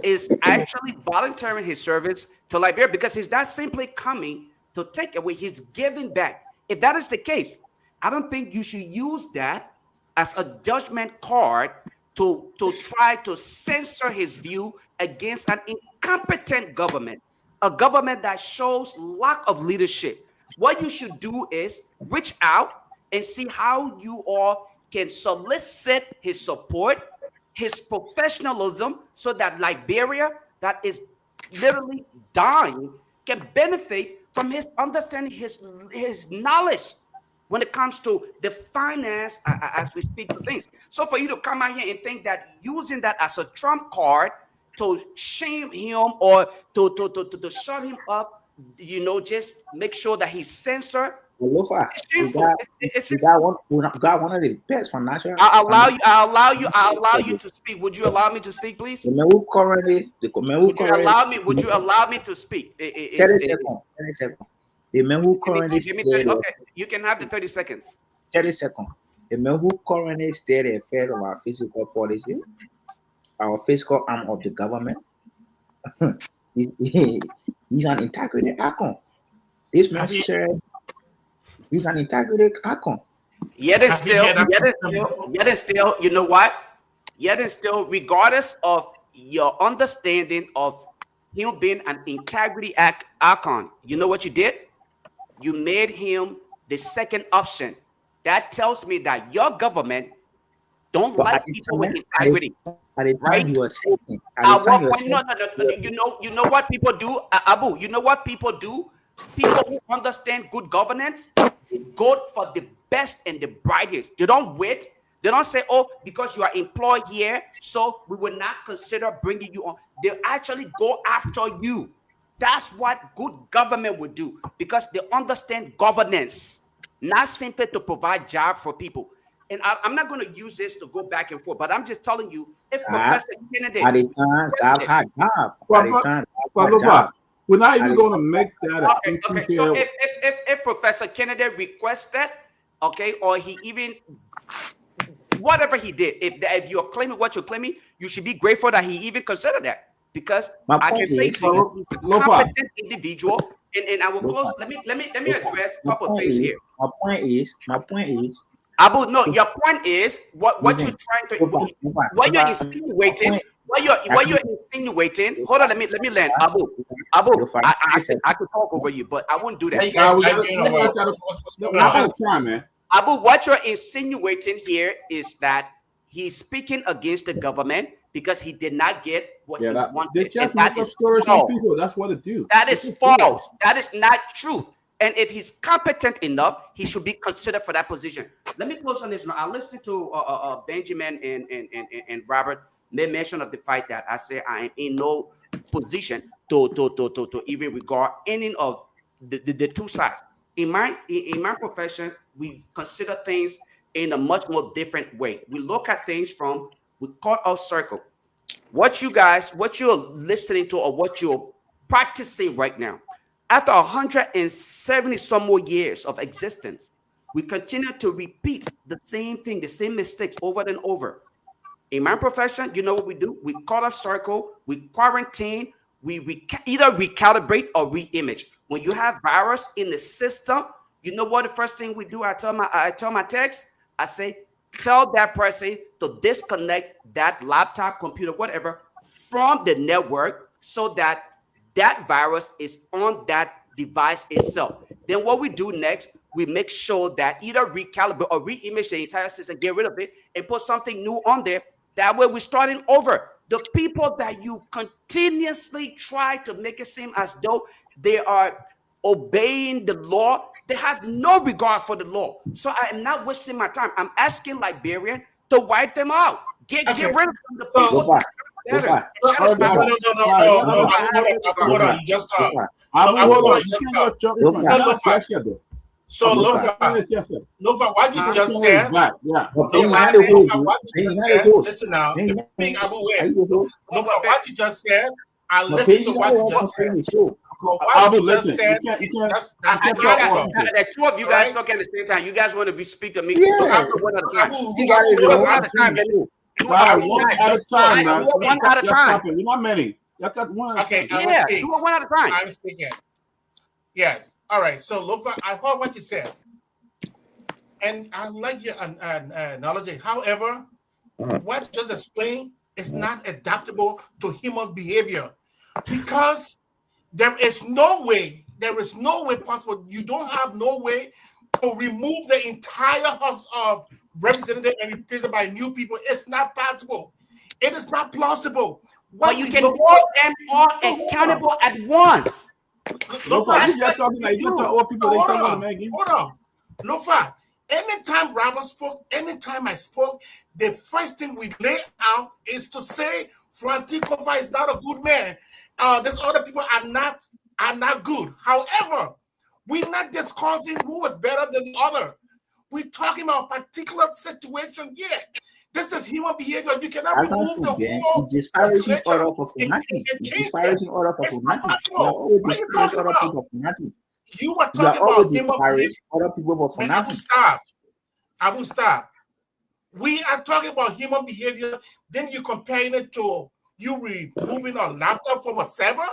is actually volunteering his service to Liberia? Because he's not simply coming to take away, he's giving back. If that is the case, I don't think you should use that as a judgment card to try to censor his view against an incompetent government, a government that shows lack of leadership. What you should do is reach out and see how you all can solicit his support, his professionalism, so that Liberia, that is literally dying, can benefit from his understanding, his knowledge when it comes to the finance as we speak to things. So for you to come out here and think that using that as a trump card to shame him or to shut him up, just make sure that he's censored. Lofa, It's shameful. we got one of the best financial. I'll allow you to speak. Would you allow me to speak, please? The man who currently, Would you allow me to speak? 30 seconds. 30 seconds. The man who currently give me 30, okay, you can have the 30 seconds. 30 seconds. The man who currently steer the affairs of our fiscal policy, our fiscal arm of the government, he's an integrity icon. This man said he's an integrity icon. Yet and still, you know what? Yet and still, regardless of your understanding of him being an integrity icon, you know what you did? You made him the second option. That tells me that your government don't like people with integrity. At the time you were saying, you know what people do, Abu. You know what people do? People who understand good governance, they go for the best and the brightest. They don't wait. They don't say, "Oh, because you are employed here, so we will not consider bringing you on." They actually go after you. That's what good government would do because they understand governance, not simply to provide jobs for people. And I'm not going to use this to go back and forth, but I'm just telling you, if Professor Kennedy at the time, God had job. We're not even going to make that. Okay. So if Professor Kennedy requested, okay, or he even whatever he did, if you're claiming what you're claiming, you should be grateful that he even considered that. Because I can say to you, he's a competent individual, and I will close. Let me address a couple of things here. My point is, Abu, no, your point is what you're trying to, what you're insinuating. What you're insinuating. Hold on, let me land. Abu, I could talk over you, but I wouldn't do that. Abu, what you're insinuating here is that he's speaking against the government because he did not get what he wanted. That is false. That's what it do. That is false. That is not truth. And if he's competent enough, he should be considered for that position. Let me close on this. I listened to Benjamin and Robert made mention of the fact that I say I am in no position to even regard any of the two sides. In my profession, we consider things in a much more different way. We look at things from we cut off circle. What you're listening to or what you're practicing right now, after 170 some more years of existence, we continue to repeat the same thing, the same mistakes over and over. In my profession, you know what we do? We cut off circle, we quarantine, we either recalibrate or re-image. When you have virus in the system, you know what the first thing we do? I tell my techs, I say, tell that person to disconnect that laptop, computer, whatever, from the network so that that virus is on that device itself. Then what we do next, we make sure that either recalibrate or re-image the entire system, get rid of it, and put something new on there. That way we're starting over. The people that you continuously try to make it seem as though they are obeying the law, they have no regard for the law. So I am not wasting my time. I'm asking Liberian to wipe them out. Get rid of them. The people Hold on, just stop. So Lofa, what you just said, listen now, Lofa, what you just said, I listened to what you just said. The two of you guys talking at the same time. You guys want to speak to me? So after one at a time. One at a time. One at a time. You're not many. You got one. Okay, one at a time. I'm speaking. Yes. All right. So Lofa, I heard what you said, and I like your analogy. However, what you just explained is not adaptable to human behavior because there is no way possible. You don't have no way to remove the entire House of Representatives and replace it by new people. It's not possible. It is not plausible. But you can hold them all accountable at once. Lofa, You just talking like you talk all people. They talking about Maggie. Hold on. Lofa, anytime Robert spoke, anytime I spoke, the first thing we lay out is to say Frantikova is not a good man. There's other people are not good. However, we're not discussing who is better than the other. We're talking about a particular situation here. This is human behavior. You cannot remove the whole disparaging order for fanatic. Disparaging order for fanatic. What are you talking about? You were talking about human behavior. Other people for fanatic. I will stop. We are talking about human behavior. Then you're comparing it to you removing a laptop from a server.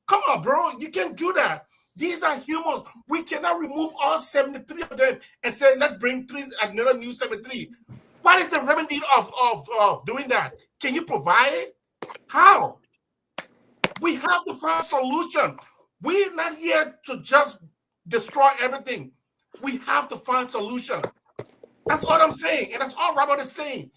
Come on, bro. You can't do that. These are humans. We cannot remove all 73 of them and say, let's bring another new 73. What is the remedy of doing that? Can you provide it? How? We have to find a solution. We're not here to just destroy everything. We have to find a solution. That's all I'm saying. And that's all Robert is saying.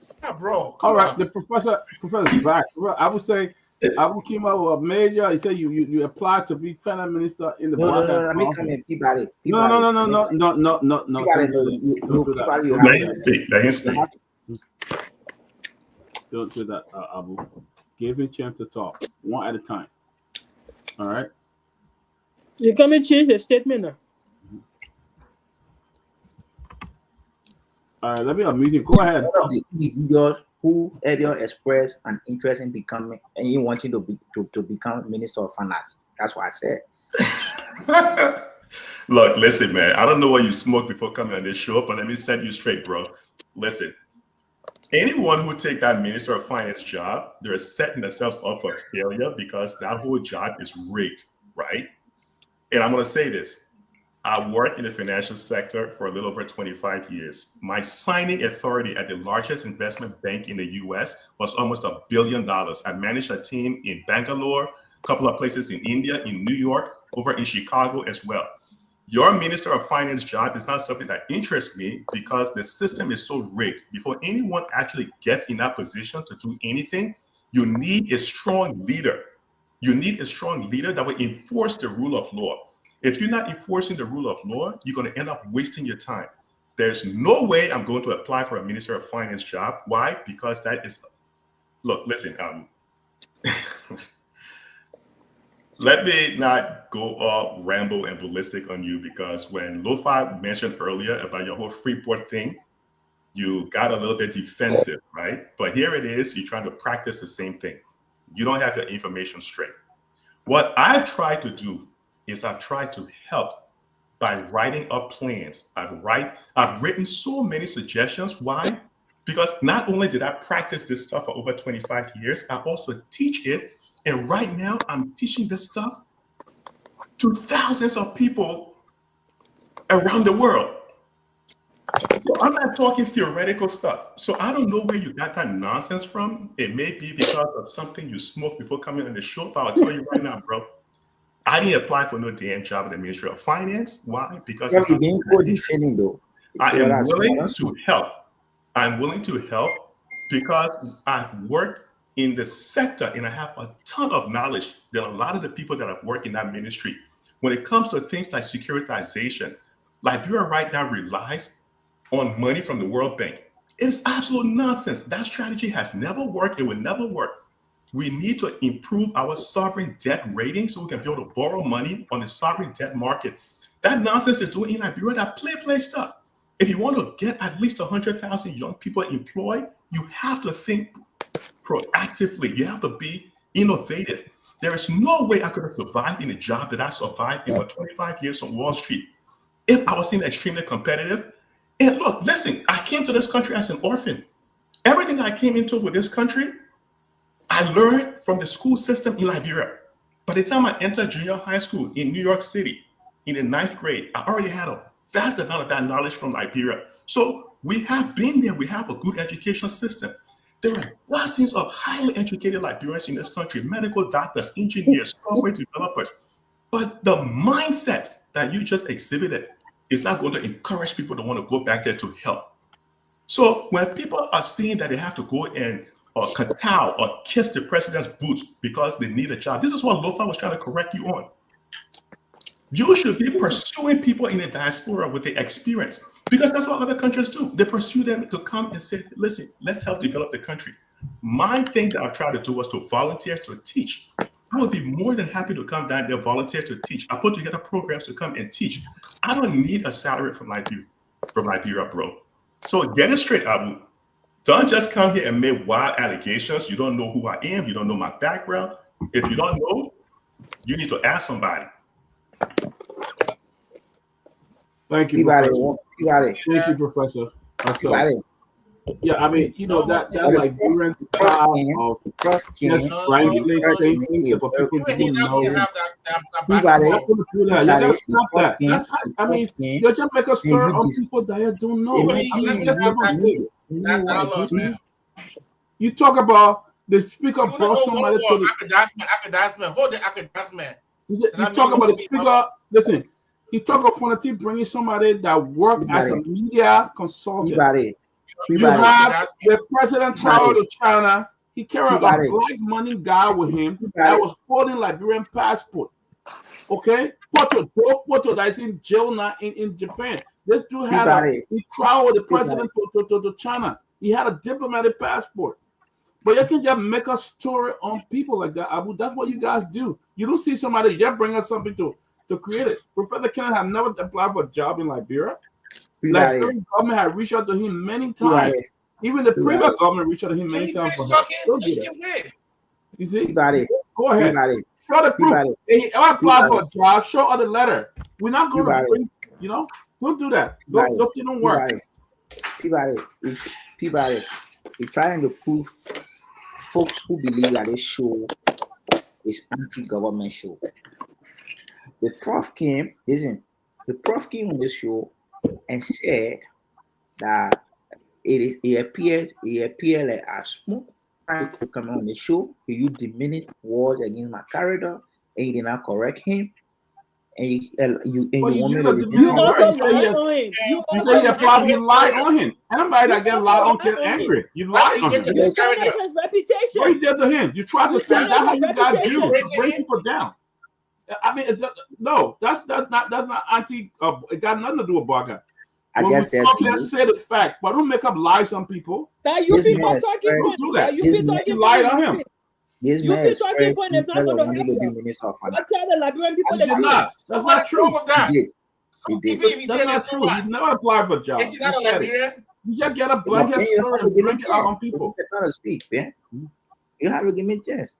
Stop, bro. All right. The professor's back. I would say Abu came out with a major. He said you applied to be finance minister in the No, let me come in. Peabody. No. Let him speak. Don't do that, Abu. Give him a chance to talk, one at a time. All right. You come and change the statement now. All right, let me unmute you. Go ahead. One of the individuals who earlier expressed an interest in becoming and in wanting to become Minister of Finance. That's what I said. Look, listen, man. I don't know what you smoked before coming on this show, but let me set you straight, bro. Listen, anyone who take that Minister of Finance job, they're setting themselves up for failure because that whole job is rigged, right? And I'm going to say this. I worked in the financial sector for a little over 25 years. My signing authority at the largest investment bank in the US was almost $1 billion. I managed a team in Bangalore, a couple of places in India, in New York, over in Chicago as well. Your Minister of Finance job is not something that interests me because the system is so rigged. Before anyone actually gets in that position to do anything, you need a strong leader. You need a strong leader that will enforce the rule of law. If you're not enforcing the rule of law, you're going to end up wasting your time. There's no way I'm going to apply for a Minister of Finance job. Why? Because that is, look, listen, let me not go all ramble and ballistic on you because when Lofa mentioned earlier about your whole Freeport thing, you got a little bit defensive, right? But here it is, you're trying to practice the same thing. You don't have your information straight. What I try to do is I've tried to help by writing up plans. I've written so many suggestions. Why? Because not only did I practice this stuff for over 25 years, I also teach it. And right now I'm teaching this stuff to thousands of people around the world. So I'm not talking theoretical stuff. So I don't know where you got that nonsense from. It may be because of something you smoked before coming on the show, but I'll tell you right now, bro, I didn't apply for no damn job at the Ministry of Finance. Why? Because I am willing to help. I'm willing to help because I've worked in the sector and I have a ton of knowledge than a lot of the people that have worked in that ministry. When it comes to things like securitization, Liberia right now relies on money from the World Bank. It's absolute nonsense. That strategy has never worked. It will never work. We need to improve our sovereign debt rating so we can be able to borrow money on the sovereign debt market. That nonsense they're doing in Liberia, that play stuff. If you want to get at least 100,000 young people employed, you have to think proactively. You have to be innovative. There is no way I could have survived in a job that I survived in for 25 years on Wall Street if I was extremely competitive. And look, listen, I came to this country as an orphan. Everything that I came into with this country, I learned from the school system in Liberia. By the time I entered junior high school in New York City in the 9th grade, I already had a vast amount of that knowledge from Liberia. So we have been there. We have a good education system. There are dozens of highly educated Liberians in this country, medical doctors, engineers, software developers. But the mindset that you just exhibited is not going to encourage people to want to go back there to help. So when people are seeing that they have to go and kowtow or kiss the president's boots because they need a job, this is what Lofa was trying to correct you on. You should be pursuing people in the diaspora with the experience, because that's what other countries do. They pursue them to come and say, listen, let's help develop the country. My thing that I tried to do was to volunteer to teach. I would be more than happy to come down there, volunteer to teach. I put together programs to come and teach. I don't need a salary from Liberia, bro. So get it straight, Abu. Don't just come here and make wild allegations. You don't know who I am. You don't know my background. If you don't know, you need to ask somebody. Thank you, Professor. Thank you, Professor. Yeah, I mean, you know, that Liberian style of just frankly saying things about people who know. You're not going to do that. You got to stop that. That's how, I mean, you just make a stir on people that you don't know. You talk about the speaker brought somebody to the hold the acadasman. You talk about the speaker. Listen, you talk about Fonati bringing somebody that worked as a media consultant. You have the president traveled to China. He carried a black money guy with him that was holding Liberian passport. Okay, Poto that's in jail now in Japan. This dude had he traveled with the president to China. He had a diplomatic passport. But you can just make a story on people like that, Abu. That's what you guys do. You don't see somebody, you just bring us something to create it. Professor Kenneth have never applied for a job in Liberia. Like the government had reached out to him many times. Even the previous government reached out to him many times. You see? Go ahead. Show the proof. If I apply for a job, show her the letter. We're not going to bring, you know, don't do that. Don't work. Peabody, you're trying to prove folks who believe that this show is anti-government show. The prof came on this show and said that it appeared like a smoke to come on the show. You diminish words against my character, and you did not correct him. And you want me to you also lie on him. You lie on him. Anybody that gets lied on get angry. You lie on him. You tarnish his reputation. What you did to him? You tried to say that's how you got do to bring people down. I mean, no, that's not anti. It got nothing to do with Barker. I guess let's say the fact, but don't make up lies on people. That you people talking about. Do that. You lied on him. This you people talking point is not going to happen. But tell the Liberian people that that's not true. He did. That's not true. He never applied for a job. Is he not a Liberian? You just get a blanket story and bring it out on people. Speak, man. You have to give me a chance.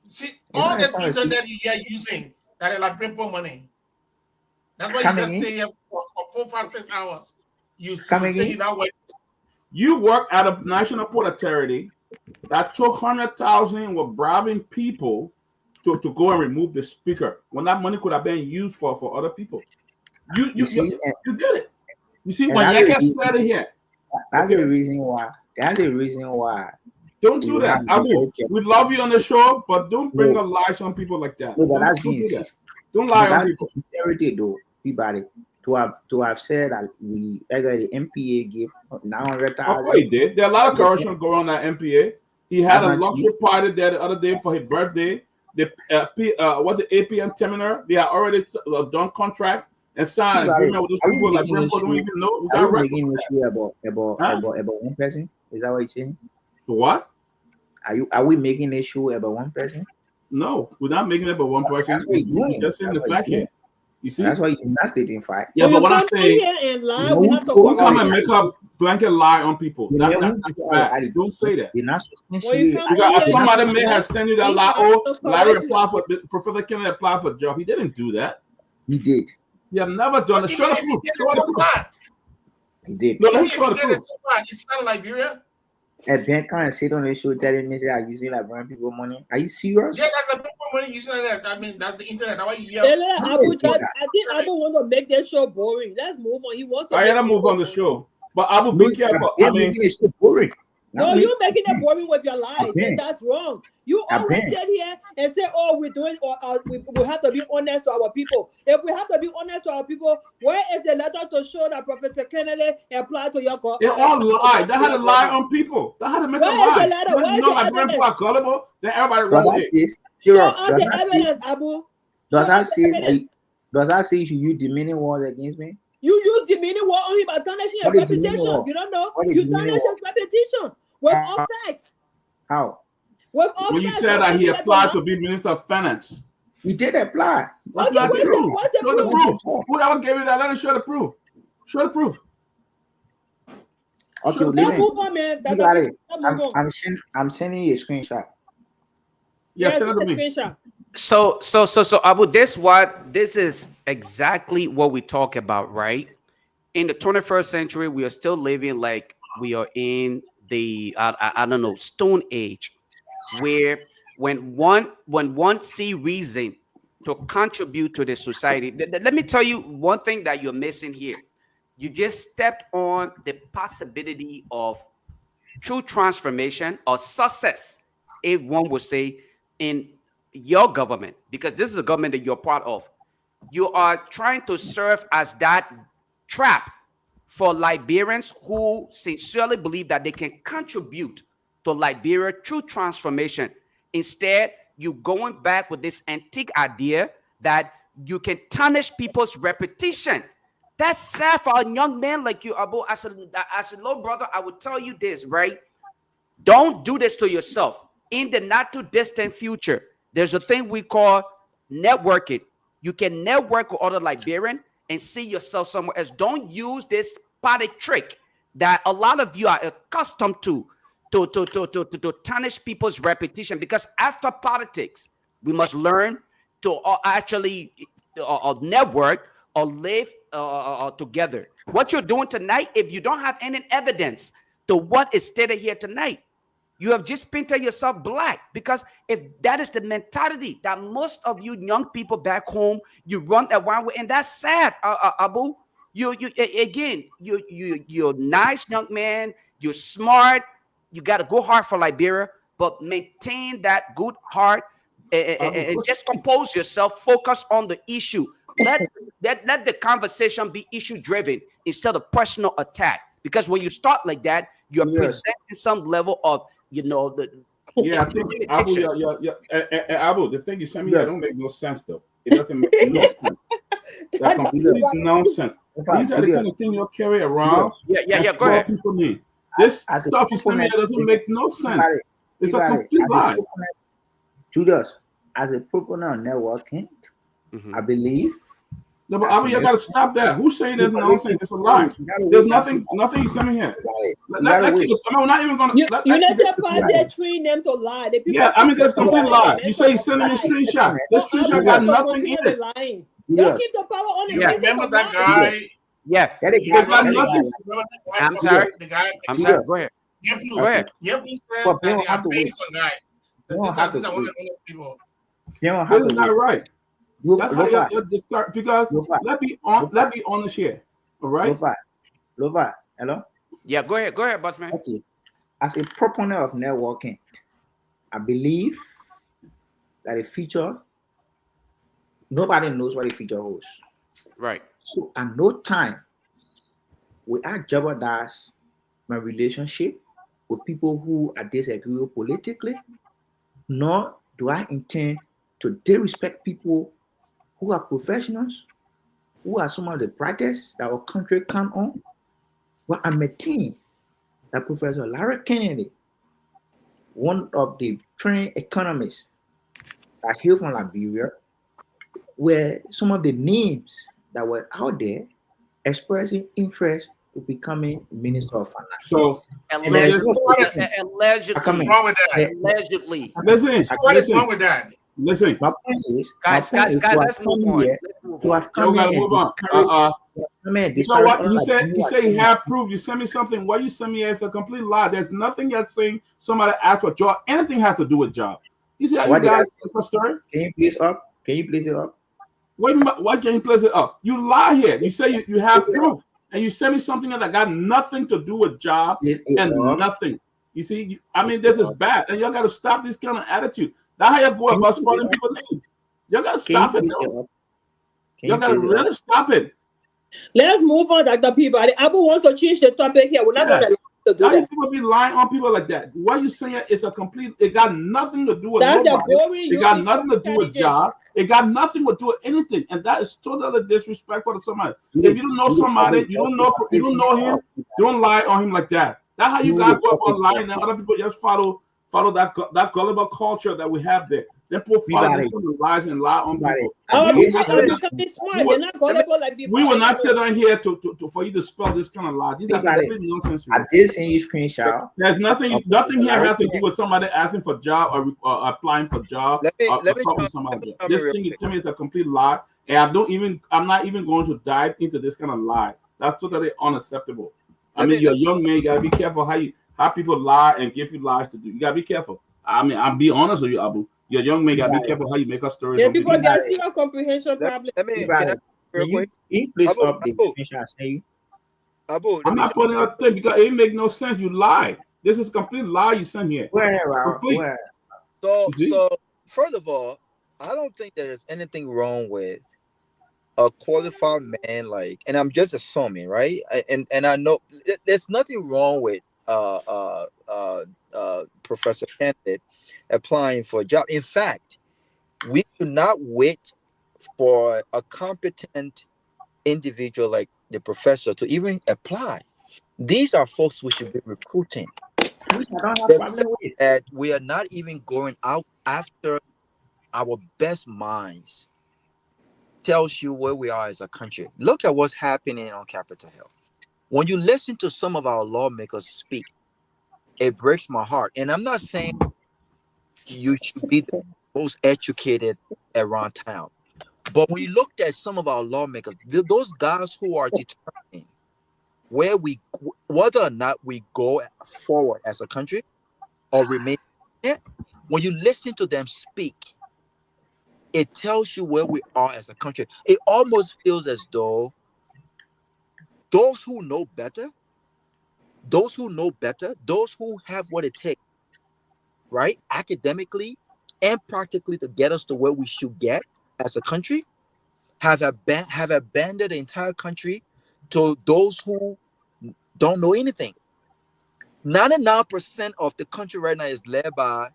See, all this internet you are using that is like people money. That's why you just stay here for 4, 5, 6 hours. You say that way. You work at a national port authority that took 100,000 were bribing people to go and remove the speaker when that money could have been used for other people. You did it. You see, when you can said it here. That's the reason why. That's the reason why. Don't do that. We love you on the show, but don't bring a lie on people like that. No, but that's being don't lie on people. Sincerity, though, Peabody, to have said that the MPA gave 900,000. Oh, he did. There are a lot of corruption going on at MPA. He had a luxury party there the other day for his birthday. The APN terminal, they are already done contract and signed agreement with those people. Like people don't even know. Are we making an issue about one person? Is that what you're saying? What? Are we making an issue about one person? No, we're not making it about one person. We're just saying the fact here. You see, that's why you're not stating fact. Yeah, but what I'm saying, don't come and make a blanket lie on people. That's bad. Don't say that. You're not somebody may have sent you that lie. Oh, Larry applied for Professor Kennedy applied for a job. He didn't do that. He did. You have never done it. Show the proof. He did. No, let's show the proof. It's not Liberia. A bank can't sit on the show telling me that I'm using like brown people money. Are you serious? Yeah, that's the people money using that. I mean, that's the internet. How are you? I think Abu want to make that show boring. Let's move on. He wants to. I gotta move on the show, but Abu, be careful. I mean, it's still boring. No, you're making it boring with your lies, been. and that's wrong. You I've always been. sit here and say, "Oh, we're doing, or we have to be honest to our people." If we have to be honest to our people, where is the letter to show that Professor Kennedy applied to your government? They all lie. They had to lie on people. They had to make a Where is lie. the letter? Where is You know, the like when people are evidence? gullible, then everybody Does wrong that with it. say? Show Europe, us the evidence, Abu. Does Show that us the say? evidence. Does that say you should use demeaning words against me? You use demeaning word on him by tarnishing his What is demeaning reputation. word? You don't know. What is You demeaning tarnish word? his reputation with all facts. How? With all When you facts. said that he Don't applied you to be Minister of Finance. You did apply. That's Okay, not what's true. what's the Show the proof? proof. Whoever gave you that letter, show the proof. Show the proof. Okay, Show the Let's listen. move on, man. You got it. Let's move on. I'm sending you a screenshot. Yeah, send it Send to the me. screenshot. So Abu, this is exactly what we talk about, right? In the 21st century, we are still living like we are in the I don't know, Stone Age, where when one see reason to contribute to the society. Let me tell you one thing that you're missing here. You just stepped on the possibility of true transformation or success, if one would say, in your government, because this is a government that you're part of. You are trying to serve as that trap for Liberians who sincerely believe that they can contribute to Liberia through transformation. Instead, you going back with this antique idea that you can tarnish people's reputation. That's sad for a young man like you, Abu. As a little brother, I would tell you this, right? Don't do this to yourself. In the not too distant future, there's a thing we call networking. You can network with other Liberians and see yourself somewhere else. Don't use this party trick that a lot of you are accustomed to tarnish people's reputation. Because after politics, we must learn to actually network or live together. What you're doing tonight, if you don't have any evidence to what is stated here tonight, you have just painted yourself black. Because if that is the mentality that most of you young people back home, you run that one way, and that's sad, Abu. You're nice young man. You're smart. You got to go hard for Liberia, but maintain that good heart and just compose yourself. Focus on the issue. Let the conversation be issue driven instead of personal attack. Because when you start like that, you're presenting some level of the. Yeah, I think Abu, Abu, the thing you sent me, that don't make no sense though. It doesn't make no sense. That's completely nonsense. These are the kind of things you carry around. Yeah. Go ahead. People need. This stuff you send me doesn't make no sense. It's a complete lie. Julius, as a proponent of networking, I believe. No, but Abu, you gotta stop that. Who's saying there's nonsense? It's a lie. There's nothing you send me here. We're not even gonna. United Party train them to lie. Yeah, I mean that's complete lie. You say he's sending me a screenshot. This screenshot got nothing in it. Don't keep the power on the Remember that guy? Yeah. There's got nothing. I'm sorry. The guy. I'm sorry. Go ahead. Go ahead. Yep, he said that they are based on guy. These are one of the people. This is not right. That's how you start, because let's be honest here. All right. Lofa, hello. Yeah, go ahead, bossman. Okay. As a proponent of networking, I believe that the future, nobody knows what the future holds. Right. So at no time will I jeopardize my relationship with people who are disagreeable politically, nor do I intend to disrespect people who are professionals, who are some of the brightest that our country count on. But I'm a team that Professor Larry Kennedy, one of the trained economists that hail from Liberia, were some of the names that were out there expressing interest to becoming Minister of Finance. So allegedly. Listen, what is wrong with that? Listen, my point is, guys, let's move on. To have come in and you know what? You say you have proof. You send me something. What you send me is a complete lie. There's nothing that's saying somebody asked for job. Anything has to do with job. You see how you guys story? Can you please up? Can you please it up? Why can't you place it up? You lie here. You say you have proof, and you send me something that got nothing to do with job and nothing. You see, I mean, this is bad, and y'all got to stop this kind of attitude. That's how you go about spoiling people's name. Y'all got to stop it, though. Y'all got to really stop it. Let's move on, Dr. Peabody. Abu wants to change the topic here. We're not going to do How that. you people be lying on people like that? What you saying is a complete. It got nothing to do with That's nobody. the boring. It got nothing to do with job. It got nothing to do with anything, and that is totally disrespectful to somebody. If you don't know somebody, you don't know him. Don't lie on him like that. That's how you guys go about lying, and other people just follow that gullible culture that we have there. They put follow these lies and lie on people. Our people are becoming smart. They're not gullible like before. We will not sit down here for you to spell this kind of lie. These are complete nonsense. I did send you screenshot. There's nothing here has to do with somebody asking for job or applying for job. Let me somebody. This thing to me is a complete lie, and I'm not even going to dive into this kind of lie. That's totally unacceptable. I mean, you're a young man. You gotta be careful how people lie and give you lies to do. You gotta be careful. I mean, I'll be honest with you, Abu. You're a young man. You gotta be careful how you make a story. Yeah, people got zero comprehension problem. Let me real quick. Please update the screenshot. Say Abu, I'm not putting a thing because it make no sense. You lie. This is a complete lie you sent here. Where? So first of all, I don't think there's anything wrong with a qualified man, and I'm just assuming, right? And I know there's nothing wrong with professor candidate applying for a job. In fact, we do not wait for a competent individual like the professor to even apply. These are folks we should be recruiting. That we are not even going out after our best minds tells you where we are as a country. Look at what's happening on Capitol Hill. When you listen to some of our lawmakers speak, it breaks my heart. And I'm not saying you should be the most educated around town. But when you look at some of our lawmakers, those guys who are determining whether or not we go forward as a country or remain there, when you listen to them speak, it tells you where we are as a country. It almost feels as though those who know better, those who have what it takes, right, academically and practically to get us to where we should get as a country, have abandoned the entire country to those who don't know anything. 99% of the country right now is led by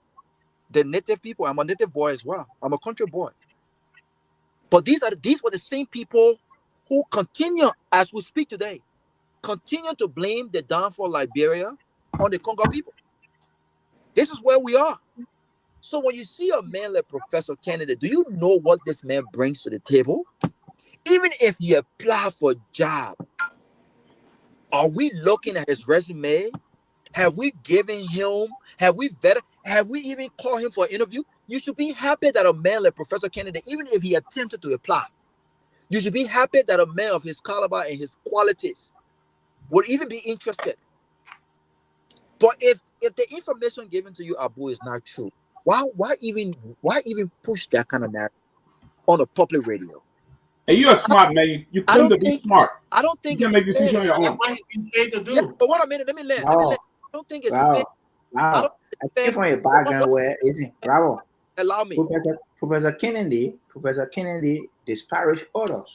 the native people. I'm a native boy as well. I'm a country boy. But these were the same people who continue, as we speak today, continue to blame the downfall of Liberia on the Congo people. This is where we are. So when you see a man like Professor Kennedy, do you know what this man brings to the table? Even if he applied for a job, are we looking at his resume? Have we given him, have we vetted, have we even called him for an interview? You should be happy that a man like Professor Kennedy, even if he attempted to apply, you should be happy that a man of his caliber and his qualities would even be interested. But if the information given to you, Abu, is not true, why even push that kind of narrative on a public radio? And you're a smart man. You claim to be smart. I don't think you can make decisions on your own. That's what he's paid to do. Yeah, but what a minute, let me land. I don't think it's fair. I came from a background where isn't Bravo. Allow me. Professor Kennedy disparaged others.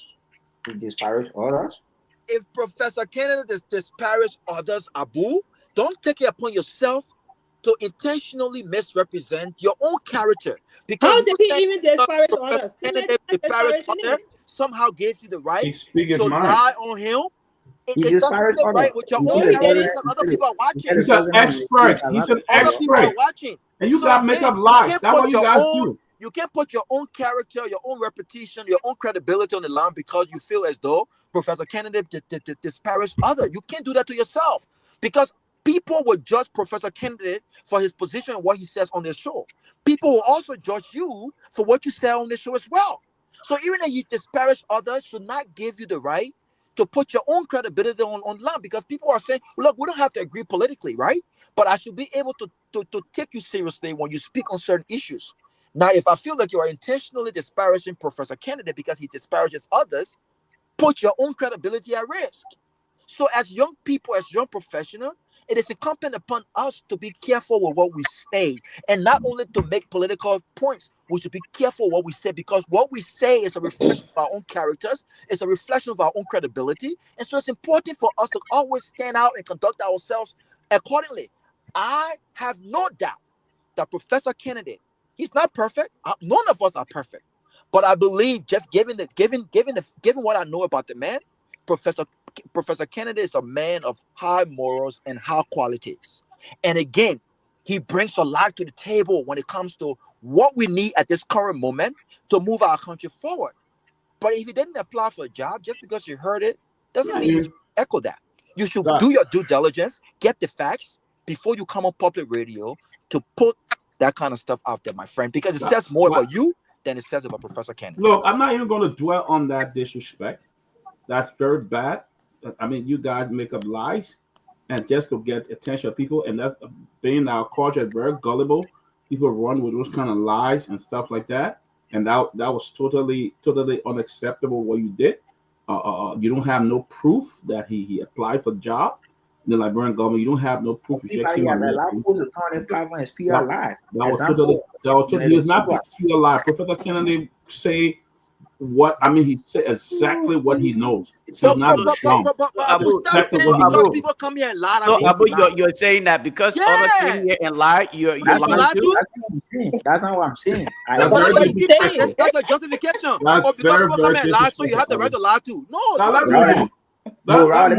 He disparaged others. If Professor Kennedy disparaged others, Abu, don't take it upon yourself to intentionally misrepresent your own character. Because how did he even disparage others? Kennedy disparaged others, somehow gave you the right to lie on him. He disparaged others. Right with your own other people are watching. He's an expert. He's an expert. Watching. And you got to make up lies. That's what you guys do. You can't put your own character, your own reputation, your own credibility on the line because you feel as though Professor Kennedy disparaged others. You can't do that to yourself because people will judge Professor Kennedy for his position and what he says on their show. People will also judge you for what you say on the show as well. So even if you disparage others, should not give you the right to put your own credibility online because people are saying, look, we don't have to agree politically, right? But I should be able to take you seriously when you speak on certain issues. Now, if I feel like you are intentionally disparaging Professor Kennedy because he disparages others, put your own credibility at risk. So as young people, as young professionals, it is incumbent upon us to be careful with what we say, and not only to make political points. We should be careful what we say, because what we say is a reflection of our own characters, it's a reflection of our own credibility, and so it's important for us to always stand out and conduct ourselves accordingly. I have no doubt that Professor Kennedy, he's not perfect. None of us are perfect, but I believe, just given what I know about the man, Professor Kennedy is a man of high morals and high qualities. And again, he brings a lot to the table when it comes to what we need at this current moment to move our country forward. But if you didn't apply for a job, just because you heard it, doesn't mean you should echo that. You should do your due diligence, get the facts before you come on public radio to put that kind of stuff out there, my friend, because it says more about you than it says about Professor Kennedy. Look, I'm not even going to dwell on that disrespect. That's very bad. I mean, you guys make up lies and just to get attention of people, and that's being our culture very gullible. People run with those kind of lies and stuff like that, and that was totally unacceptable what you did. You don't have no proof that he applied for the job. The Liberian government, you don't have no proof. He was not pure lie. Professor Kennedy say what I mean. He said exactly what he knows. So because people come here and lie. So Abu, you're saying that because others came here and lie, you're lying too? That's not what I'm saying. That's a justification. Because people come here and lie, so you have the right to lie too. No, I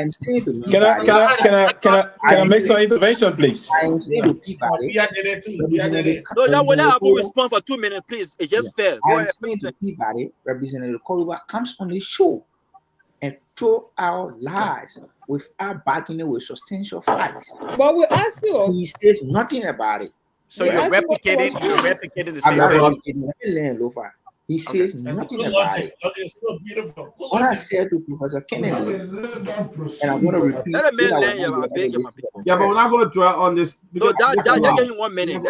am saying to can I make some intervention, please? I am saying to Peabody. No, y'all will not respond for 2 minutes, please. It's just fair. I am saying to Peabody, Representative Koruba comes on the show and throw out lies without backing it with substantial facts. But we ask you. He says nothing about it. So you're replicating the same thing. He says nothing about it. What I said to Professor Kennedy, and I'm going to repeat. Let a man learn, I beg you. Yeah, but we're not going to dwell on this. No, just give him 1 minute.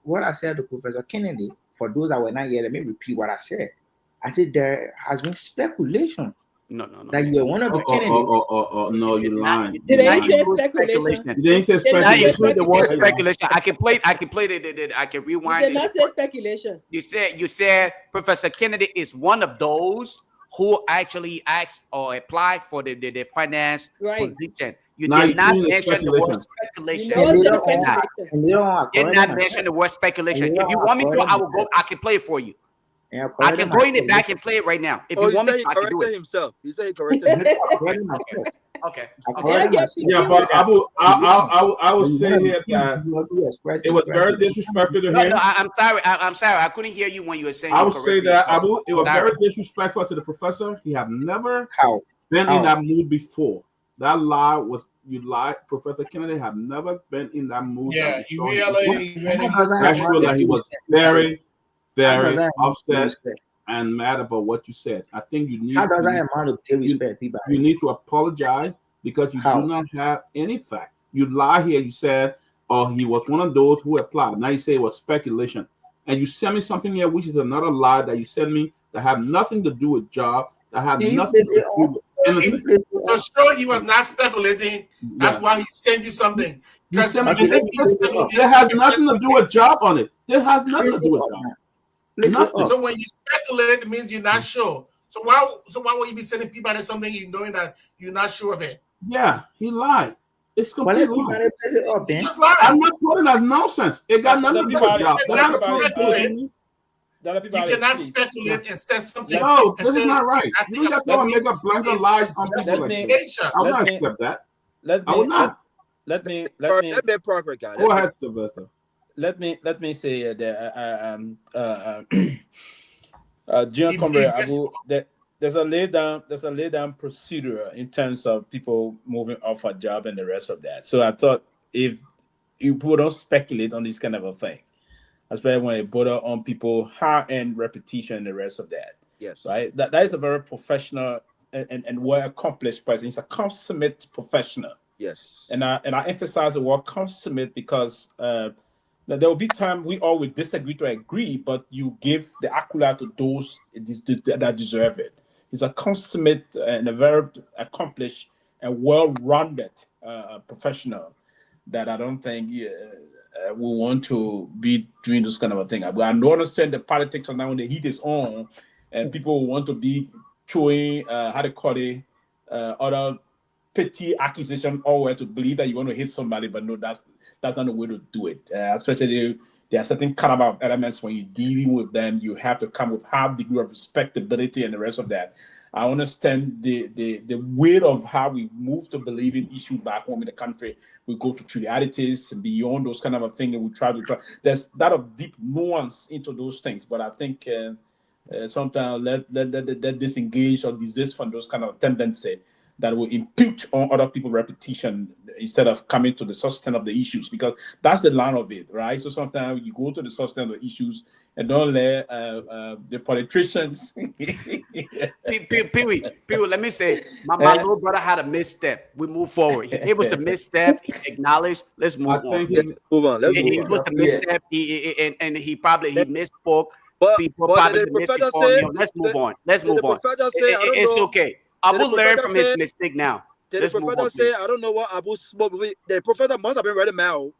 What I said to Professor Kennedy, for those that were not here, let me repeat what I said. I said there has been speculation. No. That you were one of the Kennedys. No, you're lying. Did they say speculation? You didn't say speculation. Include the word speculation. I can play it. I can rewind. You did not say speculation. You said Professor Kennedy is one of those who actually asked or applied for the finance position. You did not mention the word speculation. You did not mention the word speculation. If you want me to, I will go. I can play it for you. Yeah, I can go in it back and play it right now. If you want me, I can do it himself. He said he corrected himself. Okay. Yeah, but I will say here that it was very disrespectful to him. No, I'm sorry. I couldn't hear you when you were saying. I would say that it was very disrespectful to the professor. He have never been in that mood before. That lie was you lied. Professor Kennedy have never been in that mood. Yeah, he really. That he was very upset and mad about what you said. I think you need. How does that amount of disrespect, people? You need to apologize because you do not have any fact. You lie here. You said, "Oh, he was one of those who applied." Now you say it was speculation, and you send me something here, which is another lie that you send me that have nothing to do with job. That have nothing to do with. To show he was not speculating, that's why he sent you something. Because there has nothing to do with job on it. There has nothing to do with job. So when you speculate, it means you're not sure. So why would you be sending people to something you knowing that you're not sure of it? Yeah, he lied. It's complete lie. I'm not calling that nonsense. It got nothing to do with job. You cannot speculate and say something. No, this is not right. You just want to make a blanket lies on people like that. I will not accept that. I will not. Let me progress, guys. Go ahead, Sylvester. Let me say that John Comber, there's a lay down procedure in terms of people moving off a job and the rest of that. So I thought if people don't speculate on this kind of a thing, especially when it border on people high-end reputation and the rest of that. Yes. Right? That is a very professional and well-accomplished person. He's a consummate professional. Yes. And I emphasize the word consummate because there will be time we all will disagree to agree, but you give the accolade to those that deserve it. He's a consummate and a very accomplished and well-rounded professional that I don't think we want to be doing this kind of a thing. I don't understand the politics on that when the heat is on and people want to be showing how to call it other petty accusation or to believe that you want to hit somebody, but no, that's not the way to do it. Especially there are certain caliber of elements when you're dealing with them, you have to come with high degree of respectability and the rest of that. I understand the weight of how we move to believing issues back home in the country. We go to trivialities beyond those kind of a thing, and we try. There's a lot of deep nuance into those things, but I think sometimes let disengage or desist from those kind of tendencies that will impute on other people's reputation instead of coming to the substance of the issues, because that's the line of it, right? So sometimes you go to the substance of the issues and don't let the politicians. Pewee, let me say, my little brother had a misstep. We move forward. It was a misstep. He acknowledged. Let's move on. Let's move on. It was a misstep. He misspoke. But probably the professor said, let's move on. Let's move on. It's okay. I will learn from his mistake now. Did the professor say, I don't know what Abu smoked? The professor must have been ready now. What?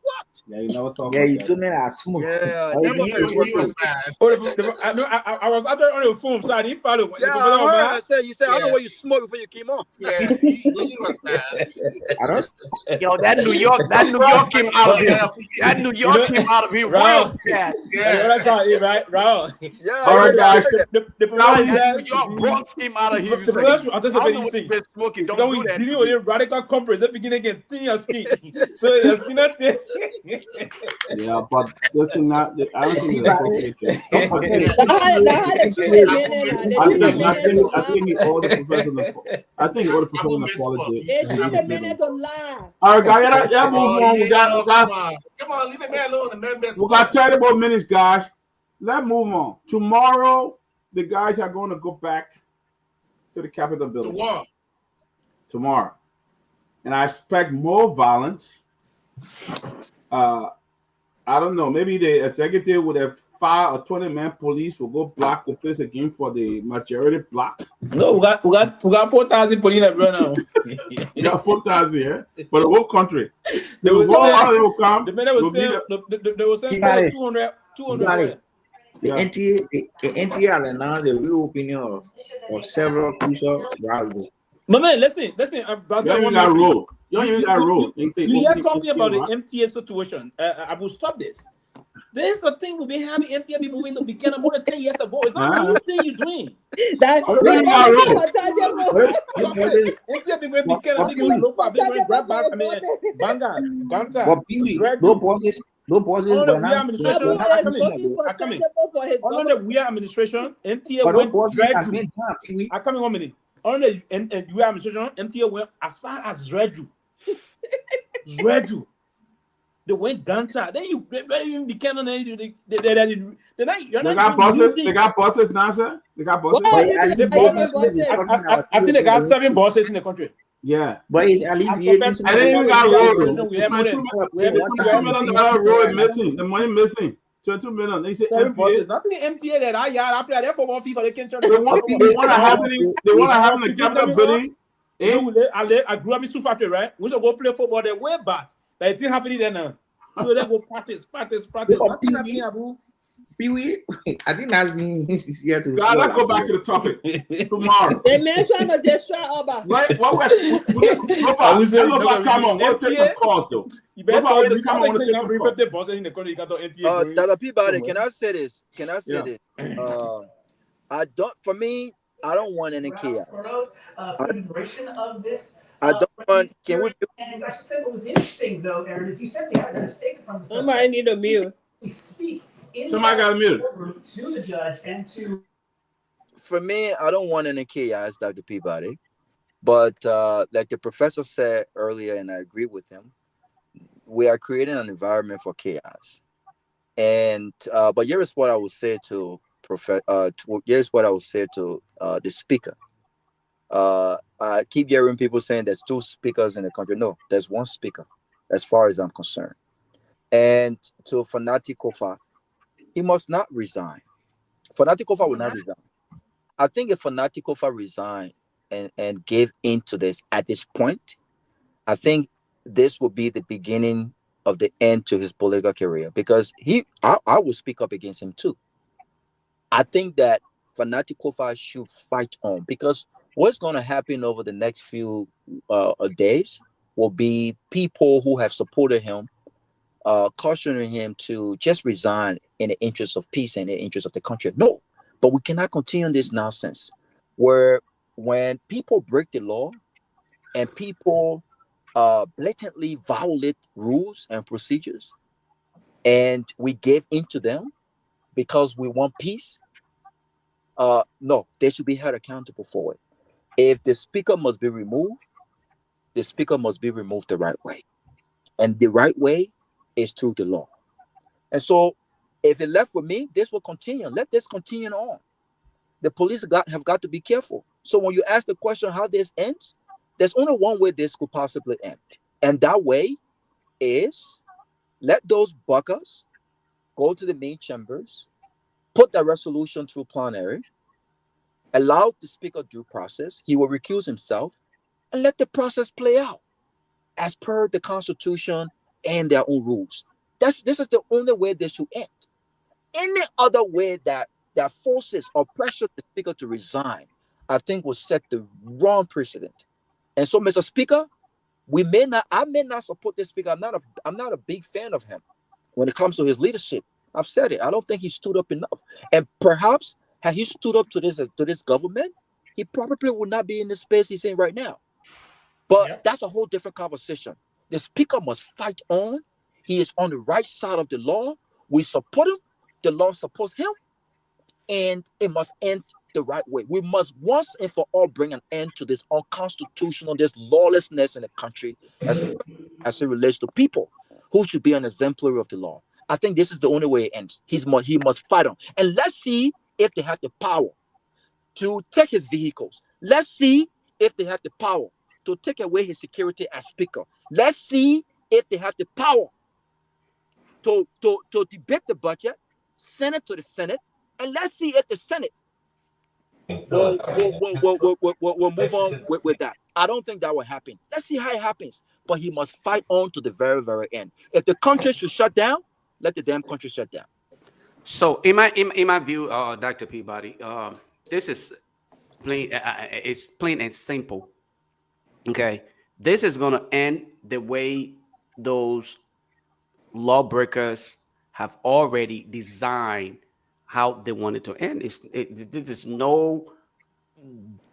Yeah, you know what? Yeah, you told me that I smoked. Yeah, I was out there on the phone, so I didn't follow. Yeah, I said, you said, I don't know what you smoked before you came on. Yeah, he was bad. I don't. Yo, that New York came out of here. That New York came out of here real bad. Yeah, that's how it, right, Raul? Yeah. All right, guys. The New York Bronx came out of here. The professor anticipated these things. Smoking. Don't do that. Dealing with radical corporate, they begin again, thin your skin. So your skin not there. Yeah, but that's not. I don't think that's okay. I think he owed the professional. I think he owed the professional apology. It's in a minute to lie. All right, guys, yeah, move on. Come on, leave the man alone. We got 30 more minutes, guys. Let's move on. Tomorrow, the guys are going to go back to the Capitol building. Tomorrow. And I expect more violence. I don't know. Maybe the executive with a 5 or 20-man police will go block the place again for the majority block. No, we got 4,000 police right now. We got 4,000 here for the whole country. They were saying 200. The NTA has announced the reopening of several crucial routes. But man, listen. You don't even got road. You are talking about the MTA situation. I will stop this. There's a thing we've been having MTA be moving to begin more than 10 years ago. It's not a new thing you're doing. That's MTA be going Buchanan, Lofa, Banga, Ganta. But no bosses. Under the Weir administration, MTA went. I come in 1 minute. Under the Weir administration, MTA went as far as Zreju. They went Ganta. Then you Buchanan. They got buses. They got buses now, sir. They got buses. I think they got 7 buses in the country. Yeah, but it's alleviating. I didn't even got road. We have road missing. The money missing. 22 million. They say buses. Nothing MTA that I play there for more FIFA. They can't charge. They want to have the capital building. I grew up in Sioux Factory, right? We should go play football. They way back. Like it didn't happen there now. So they go practice. Nothing happening, Abu. Pewee, I think that's been here to. God, let's go back to the topic tomorrow. They may trying to destroy Oba. Right? What was come on. We'll take some calls though. You better come on. Peabody, can I say this? I don't want any chaos. I don't want. Can we? And I should say what was interesting though, Aaron, is you said we had a mistake from the system. Somebody need a mute. We speak. Somebody got a mute. To the judge and to. For me, I don't want any chaos, Dr. Peabody. But like the professor said earlier, and I agree with him, we are creating an environment for chaos. And but here's what I would say to the speaker. I keep hearing people saying there's 2 speakers in the country. No, there's 1 speaker, as far as I'm concerned. And to Fanati Kofa, he must not resign. Fanati Kofa will not resign. I think if Fanatikofa resigned and gave in to this at this point, I think this will be the beginning of the end to his political career, because I will speak up against him too. I think that Fanatikofa should fight on, because what's going to happen over the next few days will be people who have supported him cautioning him to just resign in the interest of peace and the interest of the country. No, but we cannot continue this nonsense where when people break the law and people blatantly violate rules and procedures, and we give into them because we want peace. No, they should be held accountable for it. If the speaker must be removed, the speaker must be removed the right way. And the right way is through the law. And so if it left with me, this will continue. Let this continue on. The police have got to be careful. So when you ask the question how this ends, there's only one way this could possibly end. And that way is let those buckers go to the main chambers, put the resolution through plenary, allow the speaker due process. He will recuse himself and let the process play out as per the Constitution and their own rules. This is the only way they should end. Any other way that forces or pressure the speaker to resign, I think will set the wrong precedent. And so, Mr. Speaker, I may not support this speaker. I'm not a big fan of him when it comes to his leadership. I've said it. I don't think he stood up enough. And perhaps had he stood up to this government, he probably would not be in the space he's in right now. But that's a whole different conversation. The speaker must fight on. He is on the right side of the law. We support him. The law supports him. And it must end the right way. We must once and for all bring an end to this unconstitutional, this lawlessness in the country as it relates to people who should be an exemplary of the law. I think this is the only way it ends. He must fight on. And let's see if they have the power to take his vehicles. Let's see if they have the power to take away his security as speaker. Let's see if they have the power to debate the budget, send it to the Senate, and let's see if the Senate will move on with that. I don't think that will happen. Let's see how it happens. But he must fight on to the very, very end. If the country should shut down, let the damn country shut down. So in my view, Dr. Peabody, this is plain. It's plain and simple. Okay, this is going to end the way those lawbreakers have already designed how they want it to end. This is no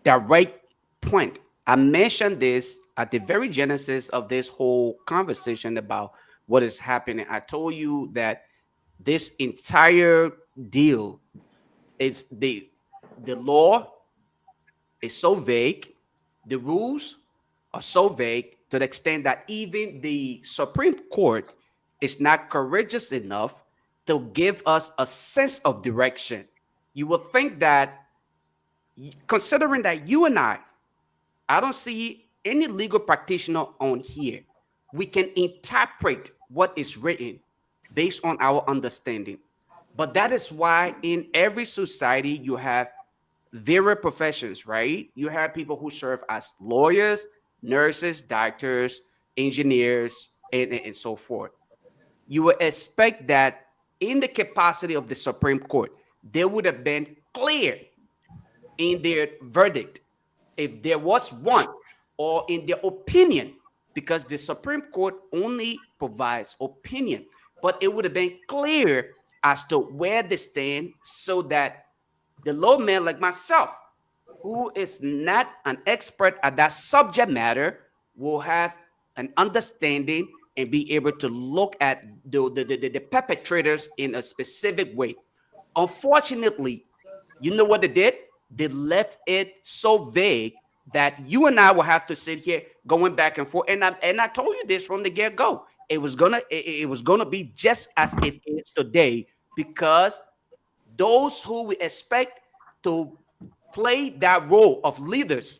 direct point. I mentioned this at the very genesis of this whole conversation about what is happening. I told you that this entire deal is the law is so vague, the rules are so vague to the extent that even the Supreme Court is not courageous enough to give us a sense of direction. You would think that, considering that you and I don't see any legal practitioner on here, we can interpret what is written based on our understanding. But that is why in every society you have various professions, right? You have people who serve as lawyers, nurses, doctors, engineers, and so forth. You would expect that in the capacity of the Supreme Court, they would have been clear in their verdict if there was one, or in their opinion, because the Supreme Court only provides opinion, but it would have been clear as to where they stand so that the lawman like myself, who is not an expert at that subject matter, will have an understanding and be able to look at the perpetrators in a specific way. Unfortunately, you know what they did? They left it so vague that you and I will have to sit here going back and forth. And I told you this from the get-go. It was gonna be just as it is today, because those who we expect to play that role of leaders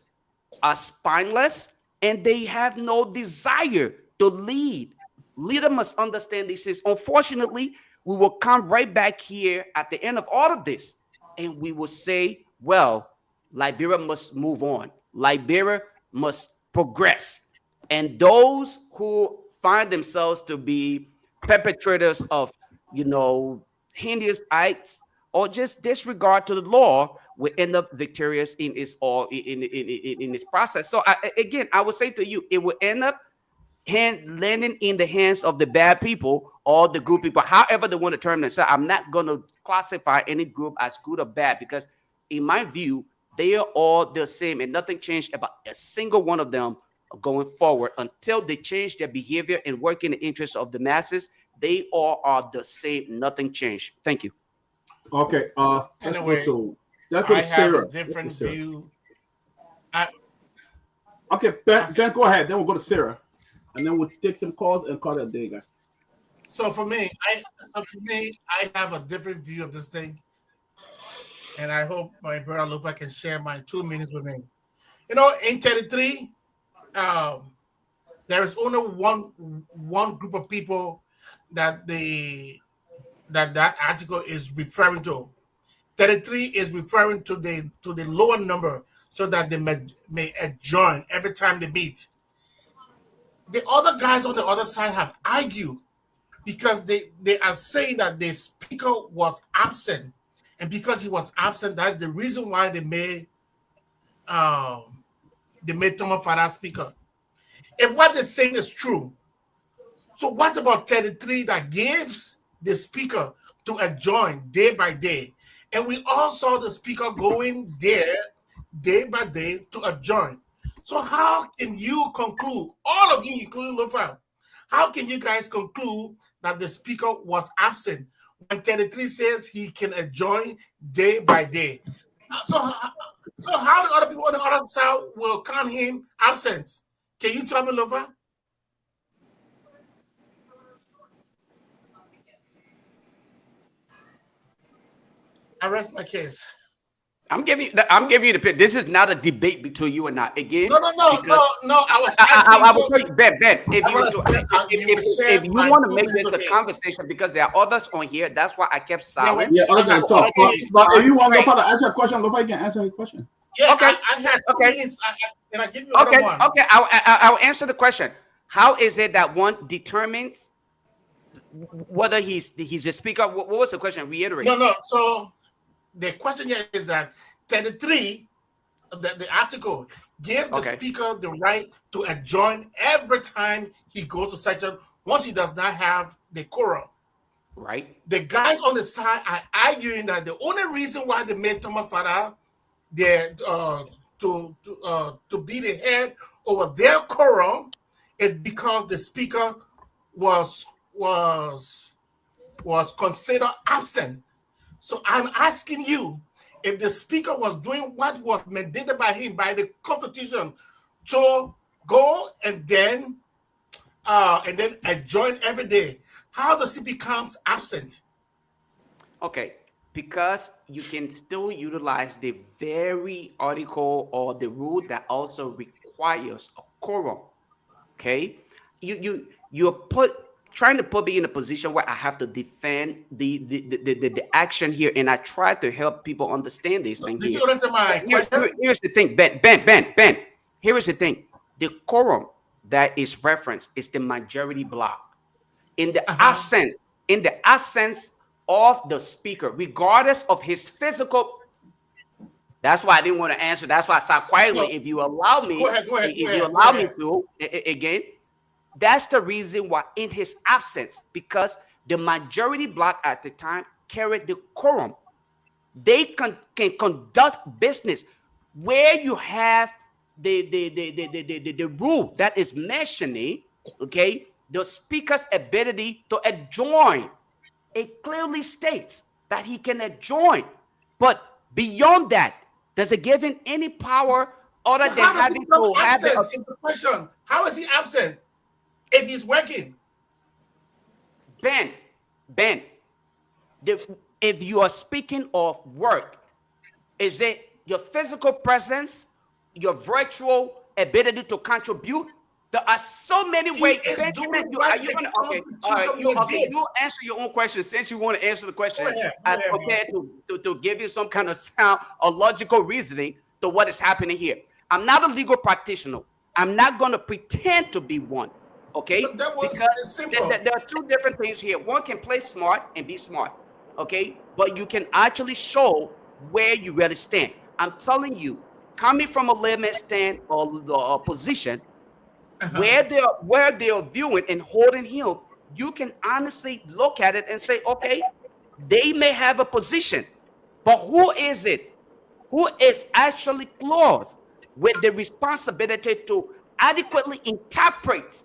are spineless and they have no desire to lead. Leader must understand this is, unfortunately, we will come right back here at the end of all of this and we will say, well, Liberia must move on. Liberia must progress. And those who find themselves to be perpetrators of, heinous acts or just disregard to the law will end up victorious in its process. So again, I would say to you, it will end up landing in the hands of the bad people or the good people, however they want to term themselves. I'm not going to classify any group as good or bad because, in my view, they are all the same and nothing changed about a single one of them going forward until they change their behavior and work in the interest of the masses. They all are the same. Nothing changed. Thank you. Okay. Anyway, let's I go to have Sarah. a different Sarah. view. Okay, Ben, go ahead. Then we'll go to Sarah. And then we'll take some calls and call that day, guys. So for me, I have a different view of this thing. And I hope my brother Lofa can share my 2 minutes with me. In 33, there is only one group of people that that article is referring to. 33 is referring to the lower number so that they may adjourn every time they meet. The other guys on the other side have argued because they are saying that the speaker was absent. And because he was absent, that's the reason why they made Thomas Farah speaker. If what they're saying is true, so what's about 33 that gives the speaker to adjourn day by day? And we all saw the speaker going there day by day to adjourn. So how can you conclude, all of you, including Lofa, how can you guys conclude that the speaker was absent when 33 says he can adjourn day by day? So how the other people on the other side will count him absent? Can you tell me, Lofa? I rest my case. I'm giving you the pick. This is not a debate between you and I. Again, No. I was asking. I will tell you, Ben. If you want to make this a conversation, because there are others on here, that's why I kept silent. Yeah, other than talk. But if you want Lofa to answer a question, Lofa can answer his question. Yeah, okay. I had 2 minutes. And I give you Okay, one. okay. I'll answer the question. How is it that one determines whether he's a speaker? What was the question? Reiterate. No. So the question here is that 33, the article, gives the speaker the right to adjourn every time he goes to section once he does not have the quorum. Right. The guys on the side are arguing that the only reason why they made Thomas Farah to be the head over their quorum is because the speaker was considered absent. So I'm asking you, if the speaker was doing what was mandated by him, by the Constitution, to go and then adjourn every day, how does he become absent? Okay, because you can still utilize the very article or the rule that also requires a quorum. Okay, you're trying to put me in a position where I have to defend the action here, and I try to help people understand this thing here. Here's the thing, Ben. Here is the thing: the quorum that is referenced is the majority block. In the absence of the speaker, regardless of his physical. That's why I didn't want to answer. That's why I sat quietly. If you allow me, again, that's the reason why in his absence, because the majority bloc at the time carried the quorum. They can conduct business where you have the rule that is mentioning, okay, the speaker's ability to adjourn. It clearly states that he can adjourn, but beyond that, does it give him any power other than having to have the question? How is he absent if he's working? Ben, if you are speaking of work, is it your physical presence, your virtual ability to contribute? There are so many ways. Benjamin, you answer your own question since you want to answer the question as compared to give you some kind of sound or logical reasoning. to what is happening here. I'm not a legal practitioner. I'm not going to pretend to be one. Okay? Because there are two different things here. One can play smart and be smart. Okay? But you can actually show where you really stand. I'm telling you, coming from a layman stand or position, where they are viewing and holding him, you can honestly look at it and say, okay, they may have a position, but who is it? Who is actually clothed with the responsibility to adequately interpret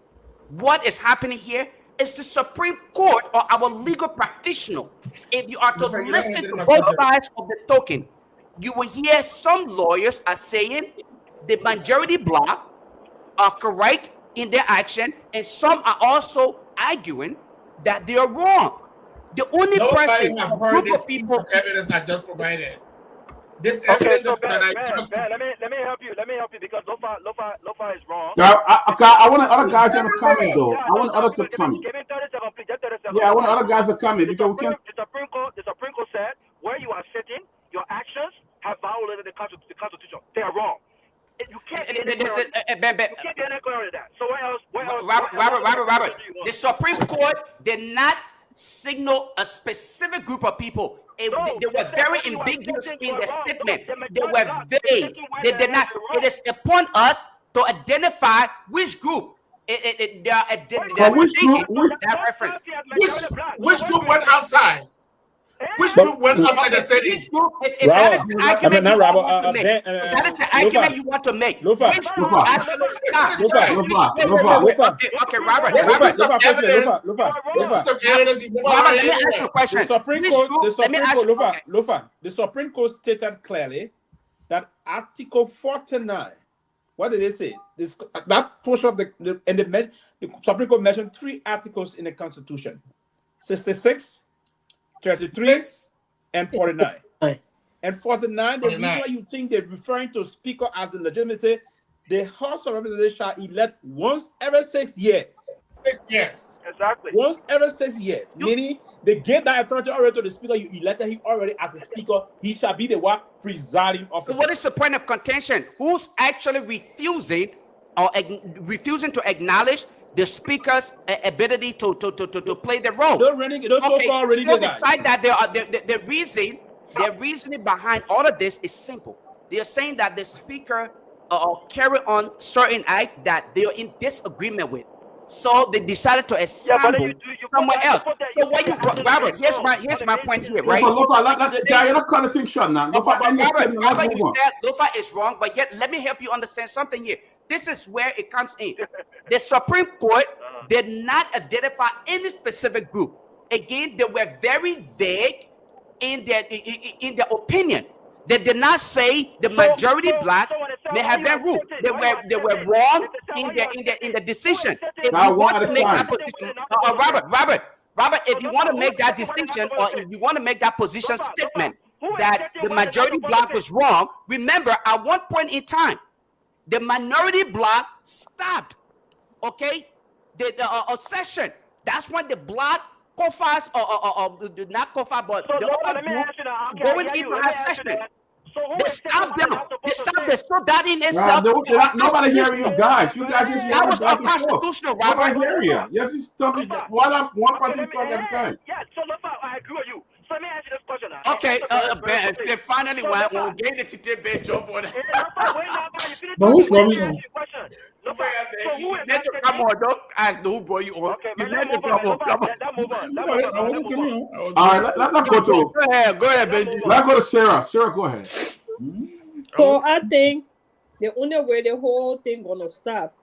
what is happening here? It's the Supreme Court or our legal practitioner. If you are to listen to both sides of the token, you will hear some lawyers are saying the majority bloc are correct in their action, and some are also arguing that they are wrong. The only person, have heard this piece of evidence I just provided. This evidence so that I Ben, just let me help you. Let me help you because Lofa is wrong. I want other guys to comment though. I want others to comment. Give me 30 seconds, please. Just 30 seconds. Yeah, I want other guys to comment because we can. The Supreme Court said where you are sitting, your actions have violated the Constitution. They are wrong. You can't get any clearer than that. So where else? Robert. The Supreme Court did not signal a specific group of people. They were very ambiguous in their statement. They were vague. They did not. It is upon us to identify which group. Which group went outside? Which group went outside the city? If that is the argument you want to make, that is the argument you want to make. Which group actually stopped? Okay, Robert. Let me ask you a question. The Supreme Court stated clearly that Article 49. What did they say? That portion of the Supreme Court mentioned 3 articles in the Constitution: 66, 33, and 49. And 49, the reason why you think they're referring to Speaker as the legitimacy, the House of Representatives shall elect once every 6 years. 6 years. Exactly. Once every 6 years. Meaning they gave that authority already to the Speaker. You elected him already as a Speaker. He shall be the one presiding officer. So what is the point of contention? Who's actually refusing to acknowledge the Speaker's ability to play the role? Despite that, the reasoning behind all of this is simple. They are saying that the Speaker carry on certain act that they are in disagreement with. So they decided to assemble somewhere else. So what you, Robert? Here's my point here, right? You're not calling things short now. Robert, you said Lofa is wrong, but yet let me help you understand something here. This is where it comes in. The Supreme Court did not identify any specific group. Again, they were very vague in their opinion. They did not say the majority black may have been ruled. They were wrong in the decision. If you want to make that position, Robert, if you want to make that distinction or if you want to make that position statement that the majority black was wrong, remember at one point in time, the minority bloc stopped. Okay, the session. That's when the bloc COFAs or not COFA, but the other group going into our session. They stopped them. They stopped them. So that in itself. Nobody hearing you guys. You guys just that was unconstitutional, Robert. Nobody hear you. You just talking one person talk at a time. Yeah. So I agree with you. So let me ask you this question. Okay, Ben, they finally went. We'll get the city Ben jump on it. But who brought me on? Come on, don't ask who brought you on. You let me come on. All right, let's go to. Go ahead, Benji. Let's go to Sarah. Sarah, go ahead. So I think the only way the whole thing gonna stop.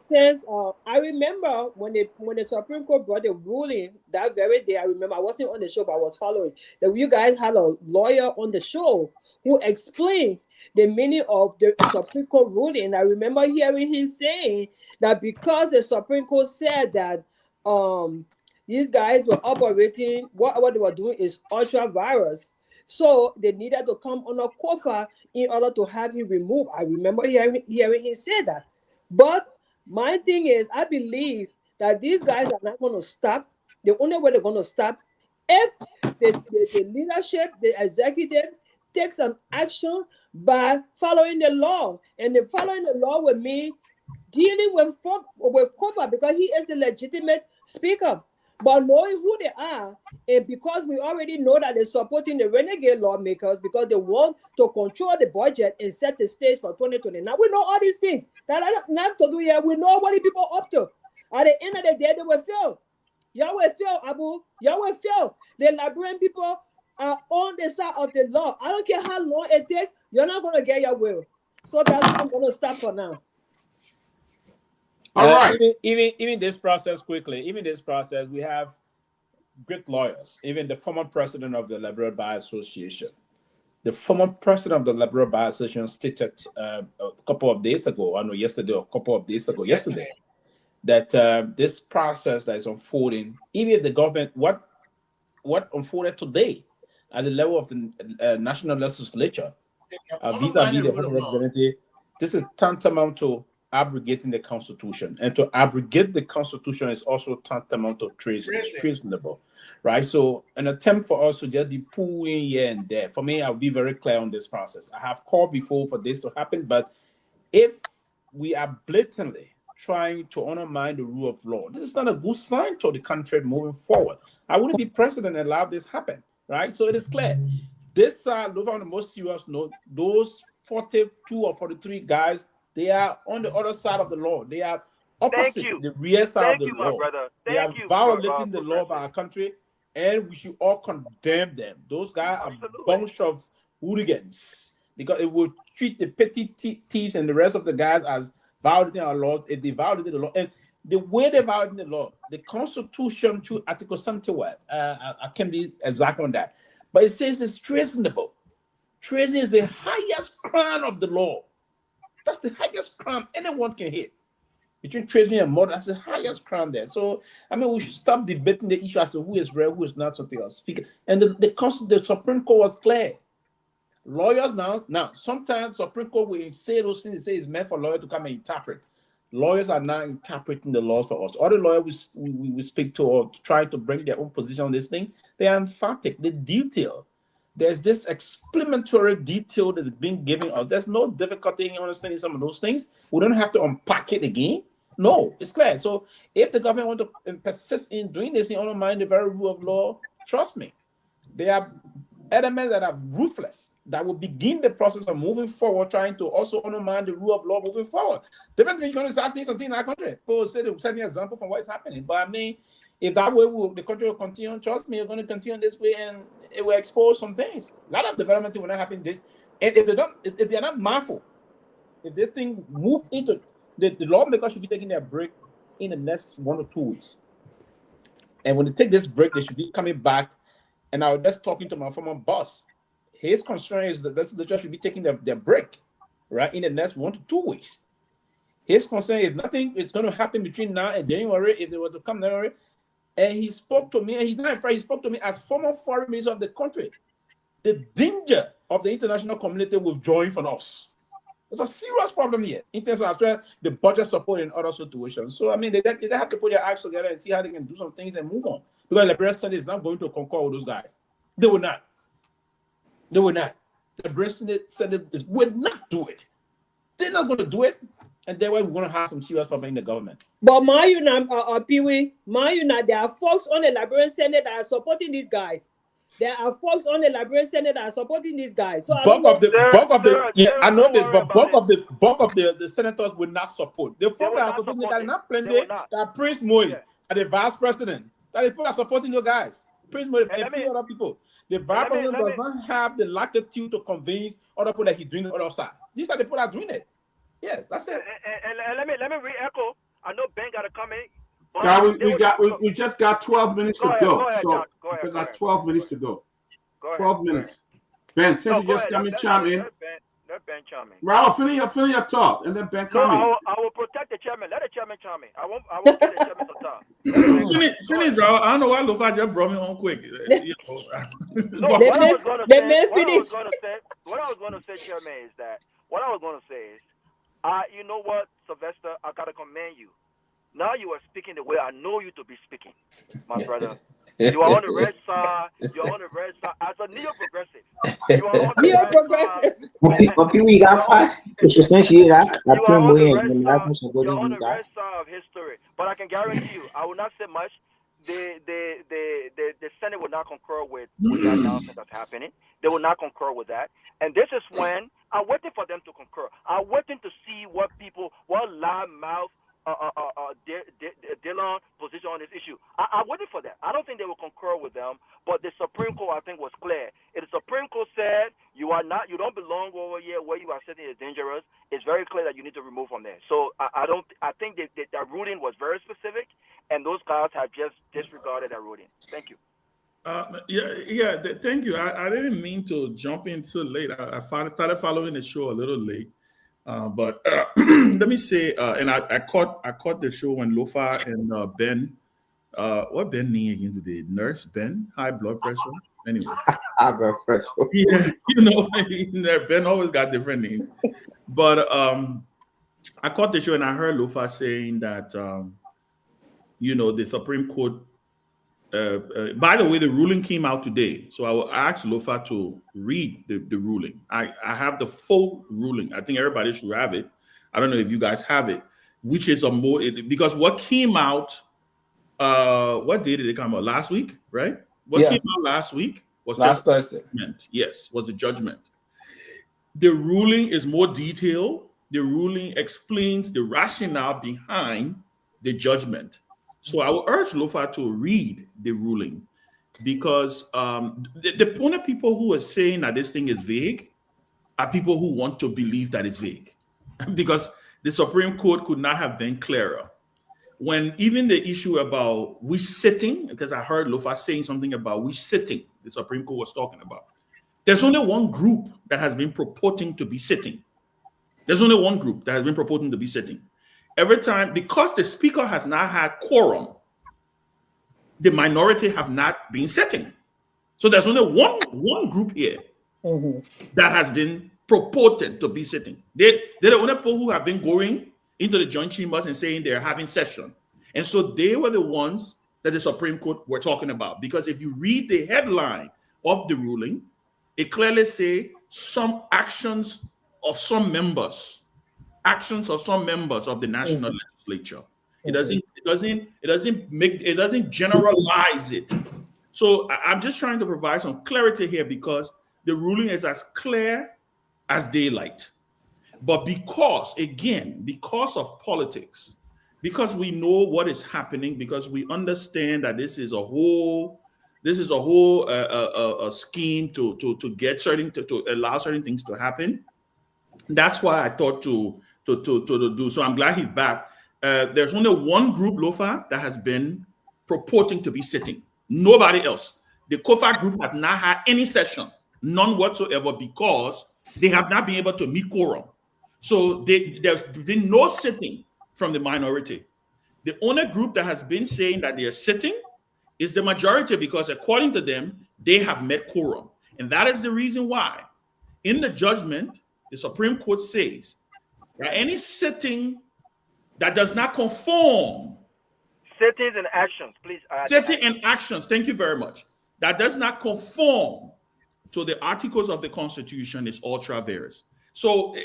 Since I remember when the Supreme Court brought the ruling that very day, I remember I wasn't on the show, but I was following. That you guys had a lawyer on the show who explained the meaning of the Supreme Court ruling. I remember hearing him saying that because the Supreme Court said that these guys were operating, what they were doing is ultra virus. So they needed to come on a COFA in order to have him removed. I remember hearing him say that. But my thing is, I believe that these guys are not going to stop. The only way they're going to stop if the leadership, the executive, take some action by following the law. And the following the law with me dealing with Kofa because he is the legitimate speaker. But knowing who they are, and because we already know that they're supporting the renegade lawmakers because they want to control the budget and set the stage for 2020. Now we know all these things that are not to do here. We know what the people up to. At the end of the day, they will fail. Y'all will fail, Abu. Y'all will fail. The Liberian people are on the side of the law. I don't care how long it takes. You're not going to get your will. So that's what I'm going to stop for now. All right. Even this process quickly. Even this process, we have great lawyers. Even the former president of the Liberia Bar Association, the former president of the Liberia Bar Association stated a couple of days ago, I know yesterday or a couple of days ago, yesterday, that this process that is unfolding, even if the government, what unfolded today at the level of the national legislature, vis-a-vis the representative, this is tantamount to abrogating the Constitution, and to abrogate the Constitution is also tantamount to treasonable, right? So an attempt for us to just be pulling here and there. For me, I'll be very clear on this process. I have called before for this to happen, but if we are blatantly trying to undermine the rule of law, this is not a good sign to the country moving forward. I wouldn't be president and allow this happen, right? So it is clear. This Lofa, on the most serious note, those 42 or 43 guys, they are on the other side of the law. They are opposite the rear side of the law. They are violating the law of our country, and we should all condemn them. Those guys are a bunch of hooligans because it will treat the petty thieves and the rest of the guys as violating our laws if they violated the law. And the way they violated the law, the Constitution through Article 71, I can't be exact on that, but it says it's treasonable. Treason is the highest crime of the law. That's the highest crime anyone can hit. Between treason and murder, that's the highest crime there. So, I mean, we should stop debating the issue as to who is real, who is not, something else. And the Supreme Court was clear. Lawyers now, sometimes Supreme Court will say those things, say it's meant for lawyers to come and interpret. Lawyers are now interpreting the laws for us. Other lawyers we speak to or try to bring their own position on this thing, they are emphatic, they detail. There's this explanatory detail that's being given us. There's no difficulty in understanding some of those things. We don't have to unpack it again. No, it's clear. So if the government want to persist in doing this in undermining the very rule of law, trust me, there are elements that are ruthless that will begin the process of moving forward, trying to also undermine the rule of law moving forward. Definitely, you're going to start seeing something in our country. People say they'll send me an example from what is happening. But I mean, if that way the country will continue, trust me, you're going to continue this way, and it will expose some things. A lot of development will not happen. This, and if they're not mindful, if they think move into the lawmakers should be taking their break in the next 1 or 2 weeks. And when they take this break, they should be coming back. And I was just talking to my former boss. His concern is that the judge should be taking their break, right, in the next 1 to 2 weeks. His concern is nothing is going to happen between now and January if they were to come January. And he spoke to me, and he's not afraid. He spoke to me as former foreign minister of the country. The danger of the international community withdrawing from us. There's a serious problem here in terms of as well the budget support in other situations. So I mean, they have to put their acts together and see how they can do some things and move on. Because the Liberia Senate is not going to concur with those guys. They will not. They will not. The Liberia Senate will not do it. They're not going to do it. And that's why we're going to have some serious problem in the government. But Myean, Pewee, Myean, there are folks on the Liberian Senate that are supporting these guys. There are folks on the Liberian Senate that are supporting these guys. So bulk of the I know this, but bulk of the senators will not support. The folks that are supporting the guys, not plenty. That Prince Moy, the vice president, that the people are supporting your guys. Prince Moy and a few other people. The vice president does not have the latitude to convince other people that he's doing the other side. These are the people that are doing it. Yes, that's it. And let me re-echo. I know Ben got to come in. We just got 12 minutes to go. So we got 12 minutes to go. 12 minutes. Ben, since you just come and chime in. Let Ben chime in. Well, finish your talk, and then Ben come in. I will protect the chairman. Let the chairman chime in. I won't get the chairman to talk. Finish, y'all. I don't know why Lofa just brought me home quick. No, what I was going to say, chairman, is that you know what, Sylvester, I gotta commend you. Now you are speaking the way I know you to be speaking, my brother. You are on the red side. You are on the red side as a neo-progressive. You are on the Neo-progressive. But Pewee got five. Substantiate that. You are on the red side of history. But I can guarantee you, I will not say much. The Senate will not concur with the announcement that's happening. They will not concur with that. And this is when I'm waiting for them to concur. I'm waiting to see what loudmouth Dylan position on this issue. I'm waiting for that. I don't think they will concur with them, but the Supreme Court, I think, was clear. If the Supreme Court said you don't belong over here where you are sitting is dangerous, it's very clear that you need to remove from there. So I think that ruling was very specific, and those guys have just disregarded that ruling. Thank you. Thank you. I didn't mean to jump in too late. I started following the show a little late. But let me say, and I caught the show when Lofa and Ben, what Ben name again today? Nurse Ben, high blood pressure. Anyway, high blood pressure. Yeah, Ben always got different names. But I caught the show and I heard Lofa saying that, the Supreme Court. By the way, the ruling came out today, so I will ask Lofa to read the ruling. I have the full ruling. I think everybody should have it. I don't know if you guys have it, which is because what came out, what day did it come out? Last week, right? What came out last week was last Thursday. Yes, was the judgment. The ruling is more detailed. The ruling explains the rationale behind the judgment. So I will urge Lofa to read the ruling because the only people who are saying that this thing is vague are people who want to believe that it's vague because the Supreme Court could not have been clearer. When even the issue about we sitting, because I heard Lofa saying something about we sitting, the Supreme Court was talking about. There's only one group that has been purporting to be sitting. There's only one group that has been purporting to be sitting. Every time, because the speaker has not had quorum, the minority have not been sitting. So there's only one group here that has been purported to be sitting. They're the only people who have been going into the joint chambers and saying they're having session. And so they were the ones that the Supreme Court were talking about. Because if you read the headline of the ruling, it clearly says some actions of some members of the national legislature. It doesn't generalize it. So I'm just trying to provide some clarity here because the ruling is as clear as daylight. But because of politics, because we know what is happening, because we understand that this is a whole scheme to get to allow certain things to happen. That's why I thought to do. So I'm glad he's back. There's only one group, Lofa, that has been purporting to be sitting. Nobody else. The COFA group has not had any session, none whatsoever, because they have not been able to meet quorum. So there's been no sitting from the minority. The only group that has been saying that they are sitting is the majority, because according to them, they have met quorum. And that is the reason why in the judgment, the Supreme Court says that any sitting that does not conform. Sittings and actions, please. Sitting and actions, thank you very much. That does not conform to the articles of the Constitution is ultra vires. So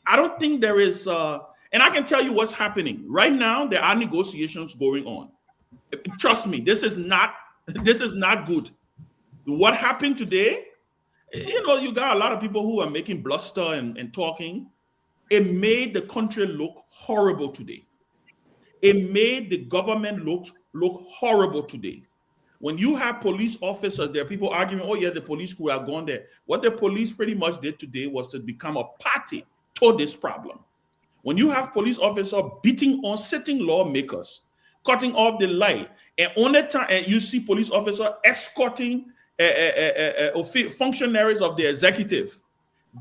I don't think there is, and I can tell you what's happening. Right now, there are negotiations going on. Trust me, this is not good. What happened today, you got a lot of people who are making bluster and talking. It made the country look horrible today. It made the government look horrible today. When you have police officers, there are people arguing, oh yeah, the police could have gone there. What the police pretty much did today was to become a party to this problem. When you have police officers beating on sitting lawmakers, cutting off the light, and only time you see police officers escorting functionaries of the executive,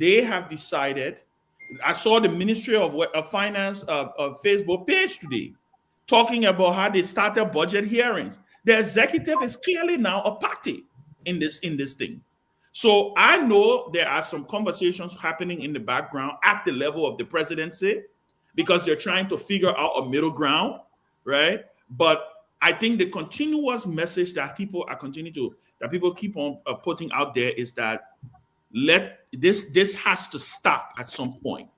they have decided. I saw the Ministry of Finance Facebook page today talking about how they started budget hearings. The executive is clearly now a party in this thing. So I know there are some conversations happening in the background at the level of the presidency because they're trying to figure out a middle ground. right? But I think the continuous message that people keep on putting out there is that this has to stop at some point.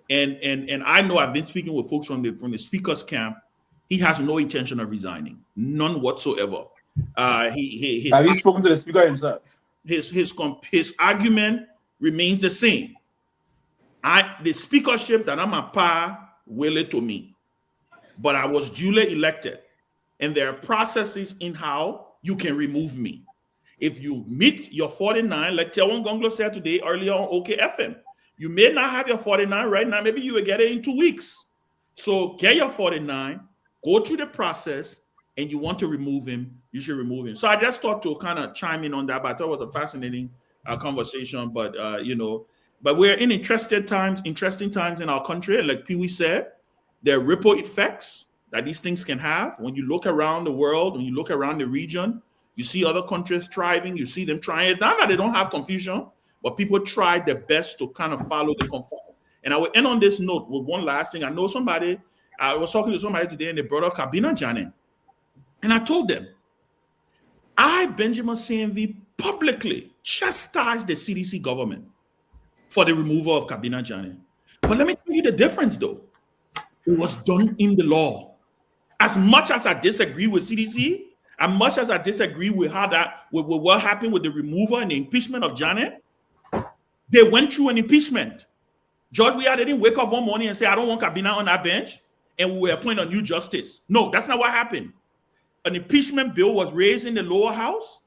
And I know I've been speaking with folks from the speaker's camp. He has no intention of resigning, none whatsoever. Have you spoken to the speaker himself? His argument remains the same. The speakership that I'm a pa will it to me, but I was duly elected, and there are processes in how you can remove me. If you meet your 49, like Kehleboe Gongloe said today earlier on OKFM, you may not have your 49 right now. Maybe you will get it in 2 weeks. So get your 49, go through the process, and you want to remove him, you should remove him. So I just thought to kind of chime in on that, but I thought it was a fascinating conversation. But but we're in interesting times in our country. And like Pewee said, there are ripple effects that these things can have. When you look around the world, when you look around the region, you see other countries thriving. You see them trying. Not that they don't have confusion, but people try their best to kind of follow the conform. And I will end on this note with one last thing. I was talking to somebody today, and they brought up Kabina Janin. And I told them, Benjamin Sanvee, publicly chastised the CDC government for the removal of Kabina Janin. But let me tell you the difference, though. It was done in the law. As much as I disagree with CDC, as much as I disagree with with what happened with the removal and the impeachment of Janet, they went through an impeachment. George Weah didn't wake up one morning and say, I don't want Kabina on that bench, and we appoint a new justice. No, that's not what happened. An impeachment bill was raised in the lower house.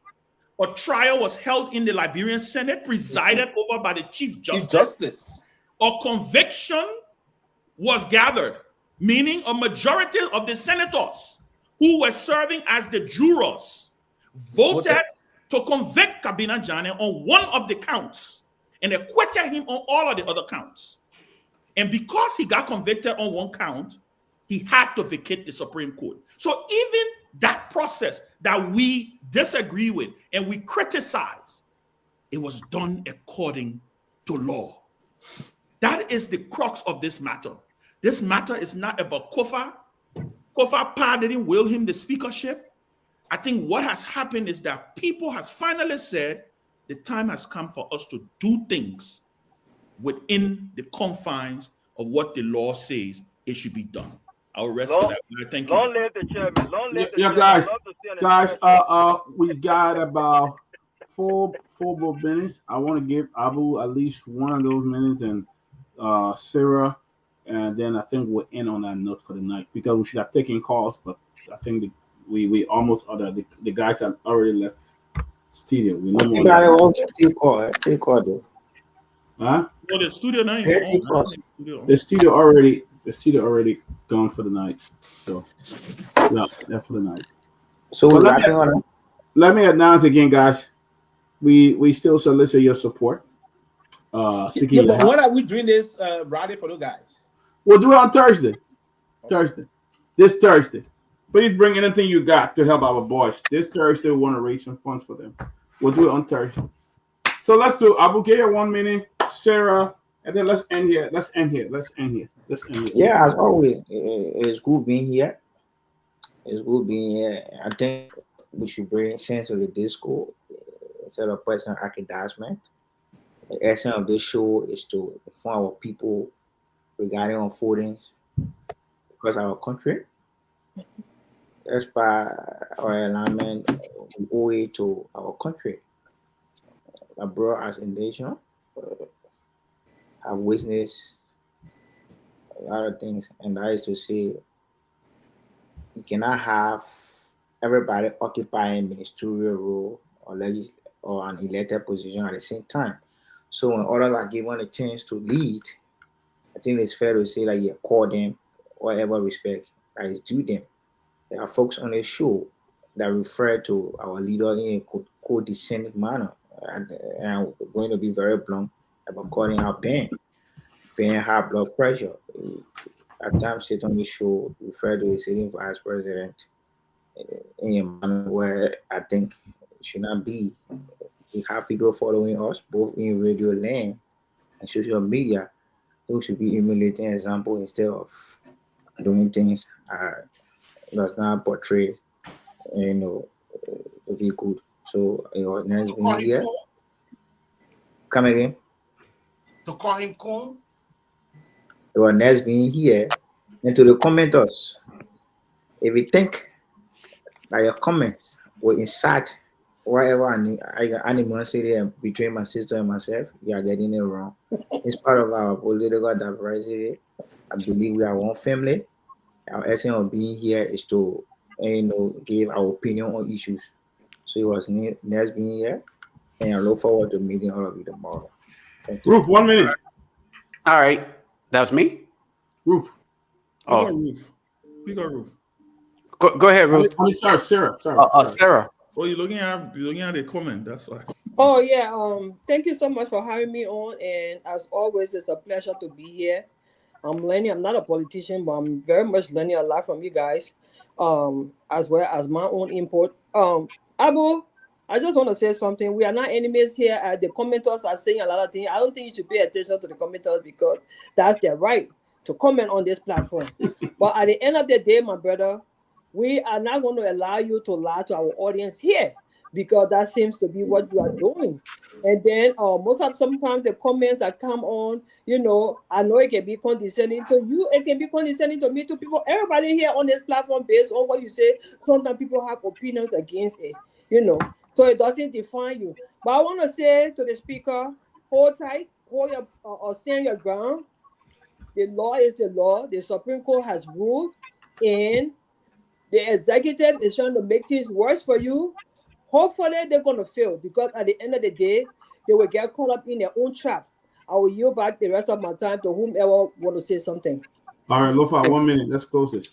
A trial was held in the Liberian Senate, presided over by the Chief Justice. A conviction was gathered, meaning a majority of the senators who were serving as the jurors voted to convict Kabina Janin on one of the counts and acquitted him on all of the other counts. And because he got convicted on one count, he had to vacate the Supreme Court. So even that process that we disagree with and we criticize, it was done according to law. That is the crux of this matter. This matter is not about Kofa. Kofa Pa didn't will him the speakership. I think what has happened is that people has finally said the time has come for us to do things within the confines of what the law says it should be done. I'll rest for that. Thank you. Long live the chairman. Long live the chairman. Guys, we got about four more minutes. I want to give Abu at least one of those minutes, and Sarah, and then I think we'll end on that note for the night, because we should have taken calls, but I think we almost are. The guys have already left studio. We no more. Take call though. Huh? No, the studio night. The studio already gone for the night. So yeah, that's for the night. So let me announce again, guys. We still solicit your support. But when are we doing this rally for those guys? We'll do it on Thursday. This Thursday. Please bring anything you got to help our boys. This Thursday, we want to raise some funds for them. We'll do it on Thursday. So let's do Abu Gaya 1 minute, Sarah, and then let's end here. Yeah, as always, it's good being here. I think we should bring sense to the disco instead of personal aggrandizement. The essence of this show is to inform our people regarding unfoldings across our country. That's by our alignment, we owe it to our country. Abroad as a nation, have witnessed a lot of things, and that is to say, you cannot have everybody occupying ministerial role or an elected position at the same time. So when others are given a chance to lead, I think it's fair to say that you call them whatever respect that is due them. There are folks on this show that refer to our leader in a condescending manner. And I'm going to be very blunt about calling out Ben. Ben high blood pressure. At times, sit on the show, refer to the sitting vice president in a manner where I think it should not be. We have people following us, both in radio land and social media. Those should be emulating example instead of doing things does not portray, to be good. So it was nice being here. Come again. To call him cool. It was nice being here. And to the commenters, if you think that your comments will incite whatever animosity between my sister and myself, you are getting it wrong. It's part of our political diversity. I believe we are one family. Our essence of being here is to, give our opinion on issues. So it was nice being here, and I look forward to meeting all of you tomorrow. Thank you. Roof, 1 minute. All right, that was me. Roof. Oh, Roof. We got Roof. Go ahead, Ruth. Sorry, Sarah. Sarah. Oh, you're looking at the comment. That's why. Oh yeah. Thank you so much for having me on, and as always, it's a pleasure to be here. I'm learning. I'm not a politician, but I'm very much learning a lot from you guys, as well as my own input. Abu, I just want to say something. We are not enemies here. The commenters are saying a lot of things. I don't think you should pay attention to the commenters because that's their right to comment on this platform. But at the end of the day, my brother, we are not going to allow you to lie to our audience here because that seems to be what you are doing. And then sometimes the comments that come on, I know it can be condescending to you. It can be condescending to me, to people. Everybody here on this platform, based on what you say, sometimes people have opinions against it, So it doesn't define you. But I want to say to the speaker, hold tight, stand your ground. The law is the law. The Supreme Court has ruled, and the executive is trying to make things worse for you. Hopefully, they're going to fail because at the end of the day, they will get caught up in their own trap. I will yield back the rest of my time to whomever want to say something. All right, Lofa, 1 minute. Let's close this.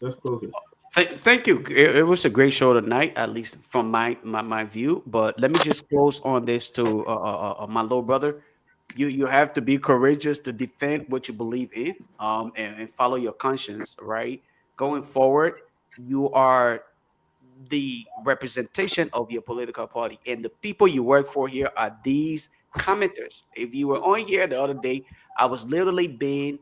Thank you. It was a great show tonight, at least from my view. But let me just close on this to my little brother. You have to be courageous to defend what you believe in, and follow your conscience. Right, going forward, you are the representation of your political party, and the people you work for here are these commenters. If you were on here the other day, I was literally being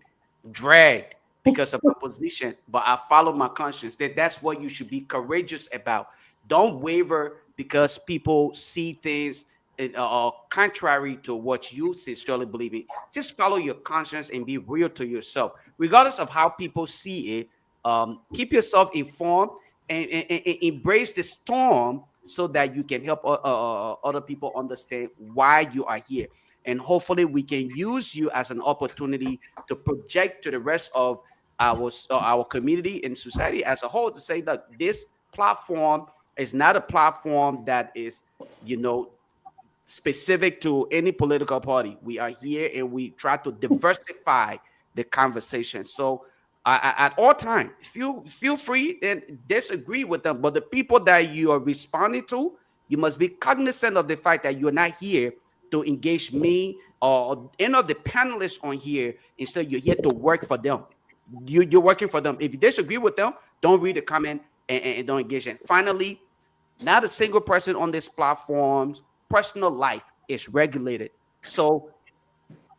dragged because of my position, but I followed my conscience. That's what you should be courageous about. Don't waver because people see things contrary to what you sincerely believe in. Just follow your conscience and be real to yourself, regardless of how people see it. Keep yourself informed and embrace the storm so that you can help other people understand why you are here. And hopefully we can use you as an opportunity to project to the rest of our community and society as a whole to say that this platform is not a platform that is, specific to any political party. We are here and we try to diversify the conversation. So at all time, feel free and disagree with them. But the people that you are responding to, you must be cognizant of the fact that you're not here to engage me or any of the panelists on here. Instead, you're here to work for them. You're working for them. If you disagree with them, don't read the comment and don't engage. And finally, not a single person on this platform's personal life is regulated. So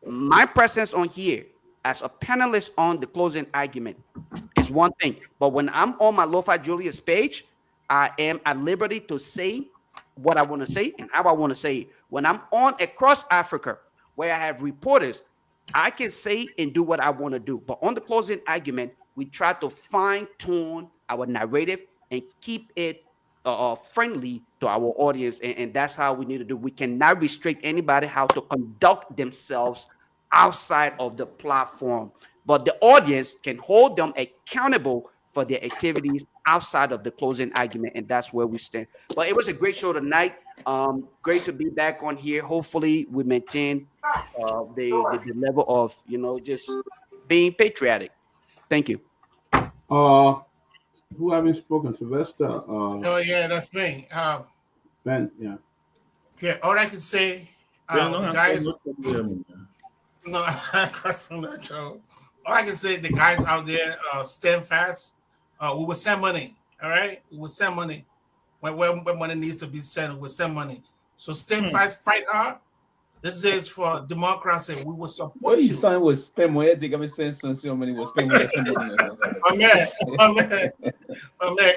my presence on here as a panelist on the closing argument is one thing. But when I'm on my Lofa Julius page, I am at liberty to say what I want to say and how I want to say it. When I'm on across Africa, where I have reporters, I can say and do what I want to do. But on the closing argument, we try to fine-tune our narrative and keep it friendly to our audience, and that's how we need to do. We cannot restrict anybody how to conduct themselves outside of the platform, but the audience can hold them accountable for their activities outside of the closing argument, and that's where we stand. But it was a great show tonight. Great to be back on here. Hopefully we maintain the level of just being patriotic. Thank you. Who haven't spoken? Sylvester. Oh yeah, that's me. Ben. Yeah. Yeah. All I can say, the guys. No, all I can say, the guys out there stand fast. We will send money. All right, we will send money when money needs to be sent. We will send money. So stand fast, fight hard. This is for democracy. We will support you. What you saying was spend money? I think I'm saying some money. Was spend money. My man. Oh, man,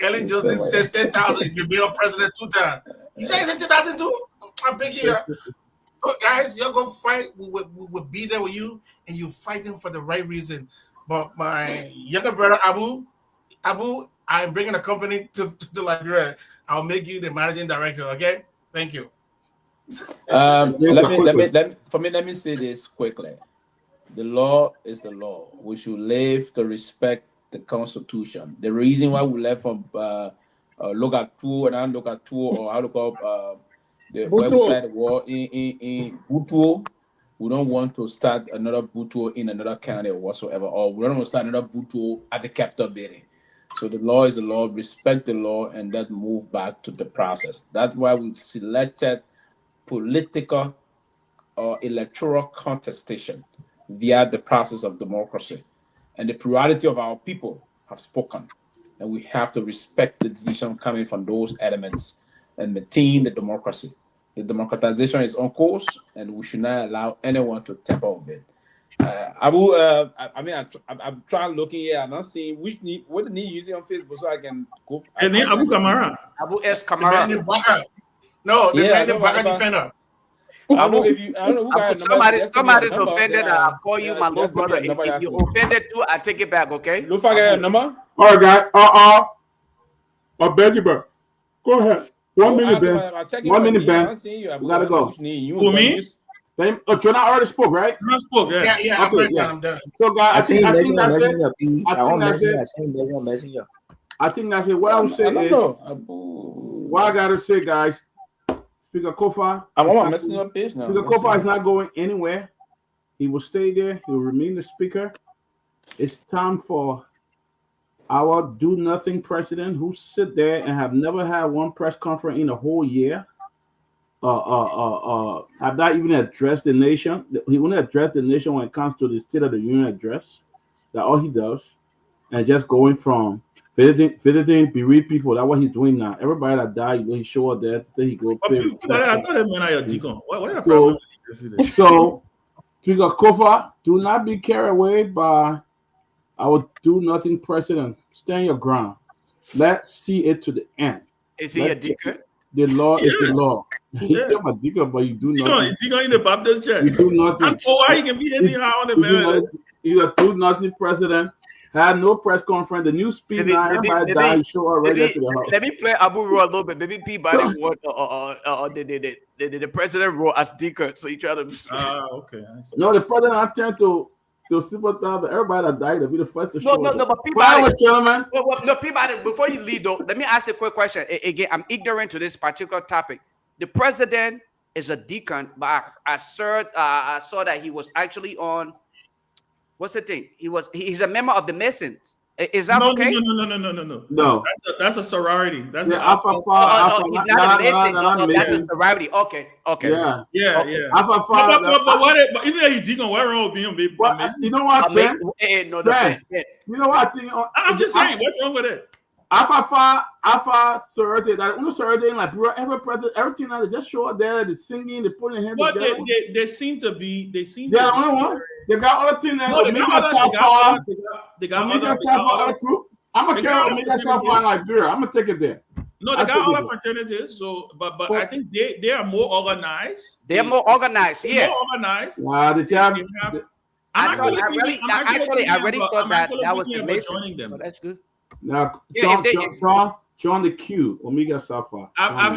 Ellen Johnson said 10,000. You be a president 2 times. You say 10,000 too? I'm big here. So guys, you're gonna fight. We will be there with you, and you're fighting for the right reason. But my younger brother Abu, I'm bringing a company to Liberia. I'll make you the managing director. Okay? Thank you. Let me say this quickly. The law is the law. We should live to respect the Constitution. The reason why we left from look at two and then look at two, or how to call the website war in Butuo. We don't want to start another Butuo in another county or whatsoever, or we don't want to start another Butuo at the capital building. So the law is the law. Respect the law, and then move back to the process. That's why we selected political or electoral contestation via the process of democracy. And the plurality of our people have spoken. And we have to respect the decision coming from those elements and maintain the democracy. The democratization is on course, and we should not allow anyone to tap off it. Abu, I'm trying looking here. I'm not seeing what need using on Facebook so I can go. And then Abu Kamara. Abu S. Kamara. No, the man in Baga defender. I don't know if you. I don't know who got somebody's offended. I'll call you my little brother. If you offended too, I take it back. Okay. Look for a number. All right, guys. I beg you, bro. Go ahead. 1 minute, Ben. 1 minute, Ben. We gotta go. Who, me? Jonah already spoke, right? Jonah spoke, yeah. Yeah, okay, I'm done. So, guys, I think that's it. I think that's it. What I would say is, what I gotta say, guys, Speaker Kofa. I want my messing up page now. Speaker Kofa is not going anywhere. He will stay there. He will remain the speaker. It's time for our do-nothing president who sit there and have never had one press conference in a whole year. Have not even addressed the nation. He won't address the nation when it comes to the State of the Union address. That's all he does. And just going from visiting bereaved people. That's what he's doing now. Everybody that died, he show up there. He go pay. I thought that meant I had deacon. So, Speaker Kofa, do not be carried away by our do-nothing president. Stand your ground. Let's see it to the end. Is he a deacon? The law is the law. He's still a deacon, but you do nothing. Deacon in the Baptist church. You do nothing. I'm sure why he can be anything high on the man. He's a do-nothing president. Had no press conference. The new speed now, everybody died. Show already to the house. Let me play Abu Roa a little bit. Maybe Peabody won the president role as deacon. So he tried to. Okay. No, the president I turned to sympathize. Everybody that died to be the first to show. No, but Peabody. Gentlemen. No, Peabody. Before you leave, though, let me ask a quick question. Again, I'm ignorant to this particular topic. The president is a deacon, but I saw that he was actually on. What's the thing? He's a member of the Masons. Is that okay? No. That's a sorority. That's Alpha Phi. He's not a Mason. No, that's a sorority. Okay. Yeah. Alpha Phi. But isn't he deacon? What's wrong with being? You know what, Ben? Ben. You know what I think? I'm just saying, what's wrong with it? Alpha Phi, Alpha sorority. That sorority in Liberia, everything that they just show up there, the singing, they put their hands together. But they seem to be. They're the only one. They got other things. No, they got other group. I'm gonna carry Omega Sapphire in Liberia. I'm gonna take it there. No, they got other fraternities. So, but I think they are more organized. They're more organized. Yeah. More organized. Wow, the job. I already thought that was the Masons. So that's good. Now, John the Q, Omega Sapphire. I've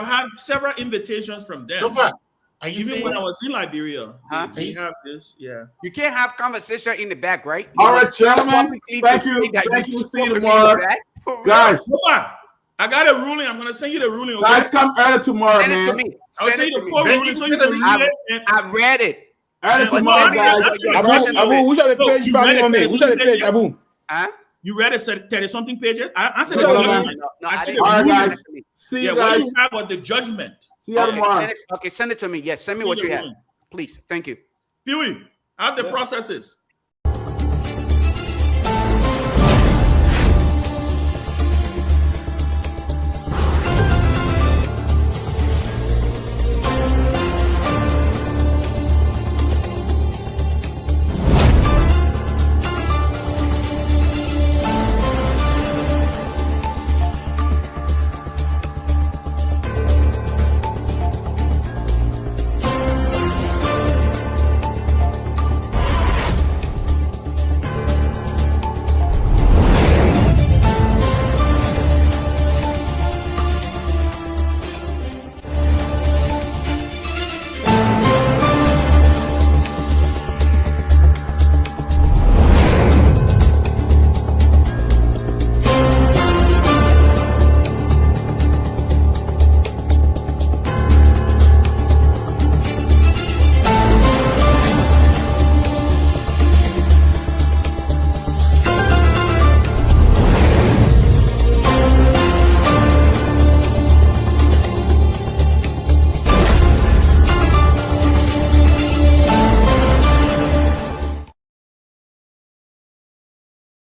had several invitations from them. Even when I was in Liberia, they have this. Yeah. You can't have conversation in the back, right? All right, gentlemen. Thank you. See you tomorrow, guys. I got a ruling. I'm gonna send you the ruling. Guys, come early tomorrow, man. Send it to me. I'll send you the full ruling so you can read it. I read it. Early tomorrow, guys. Abu, who shall the page you found on me? Who shall the page, Abu? You read it, 30-something pages? I said I said guys. See you guys. What you have was the judgment. See you tomorrow. Okay, send it to me. Yes, send me what you have. Please. Thank you. Pewee, how the process is.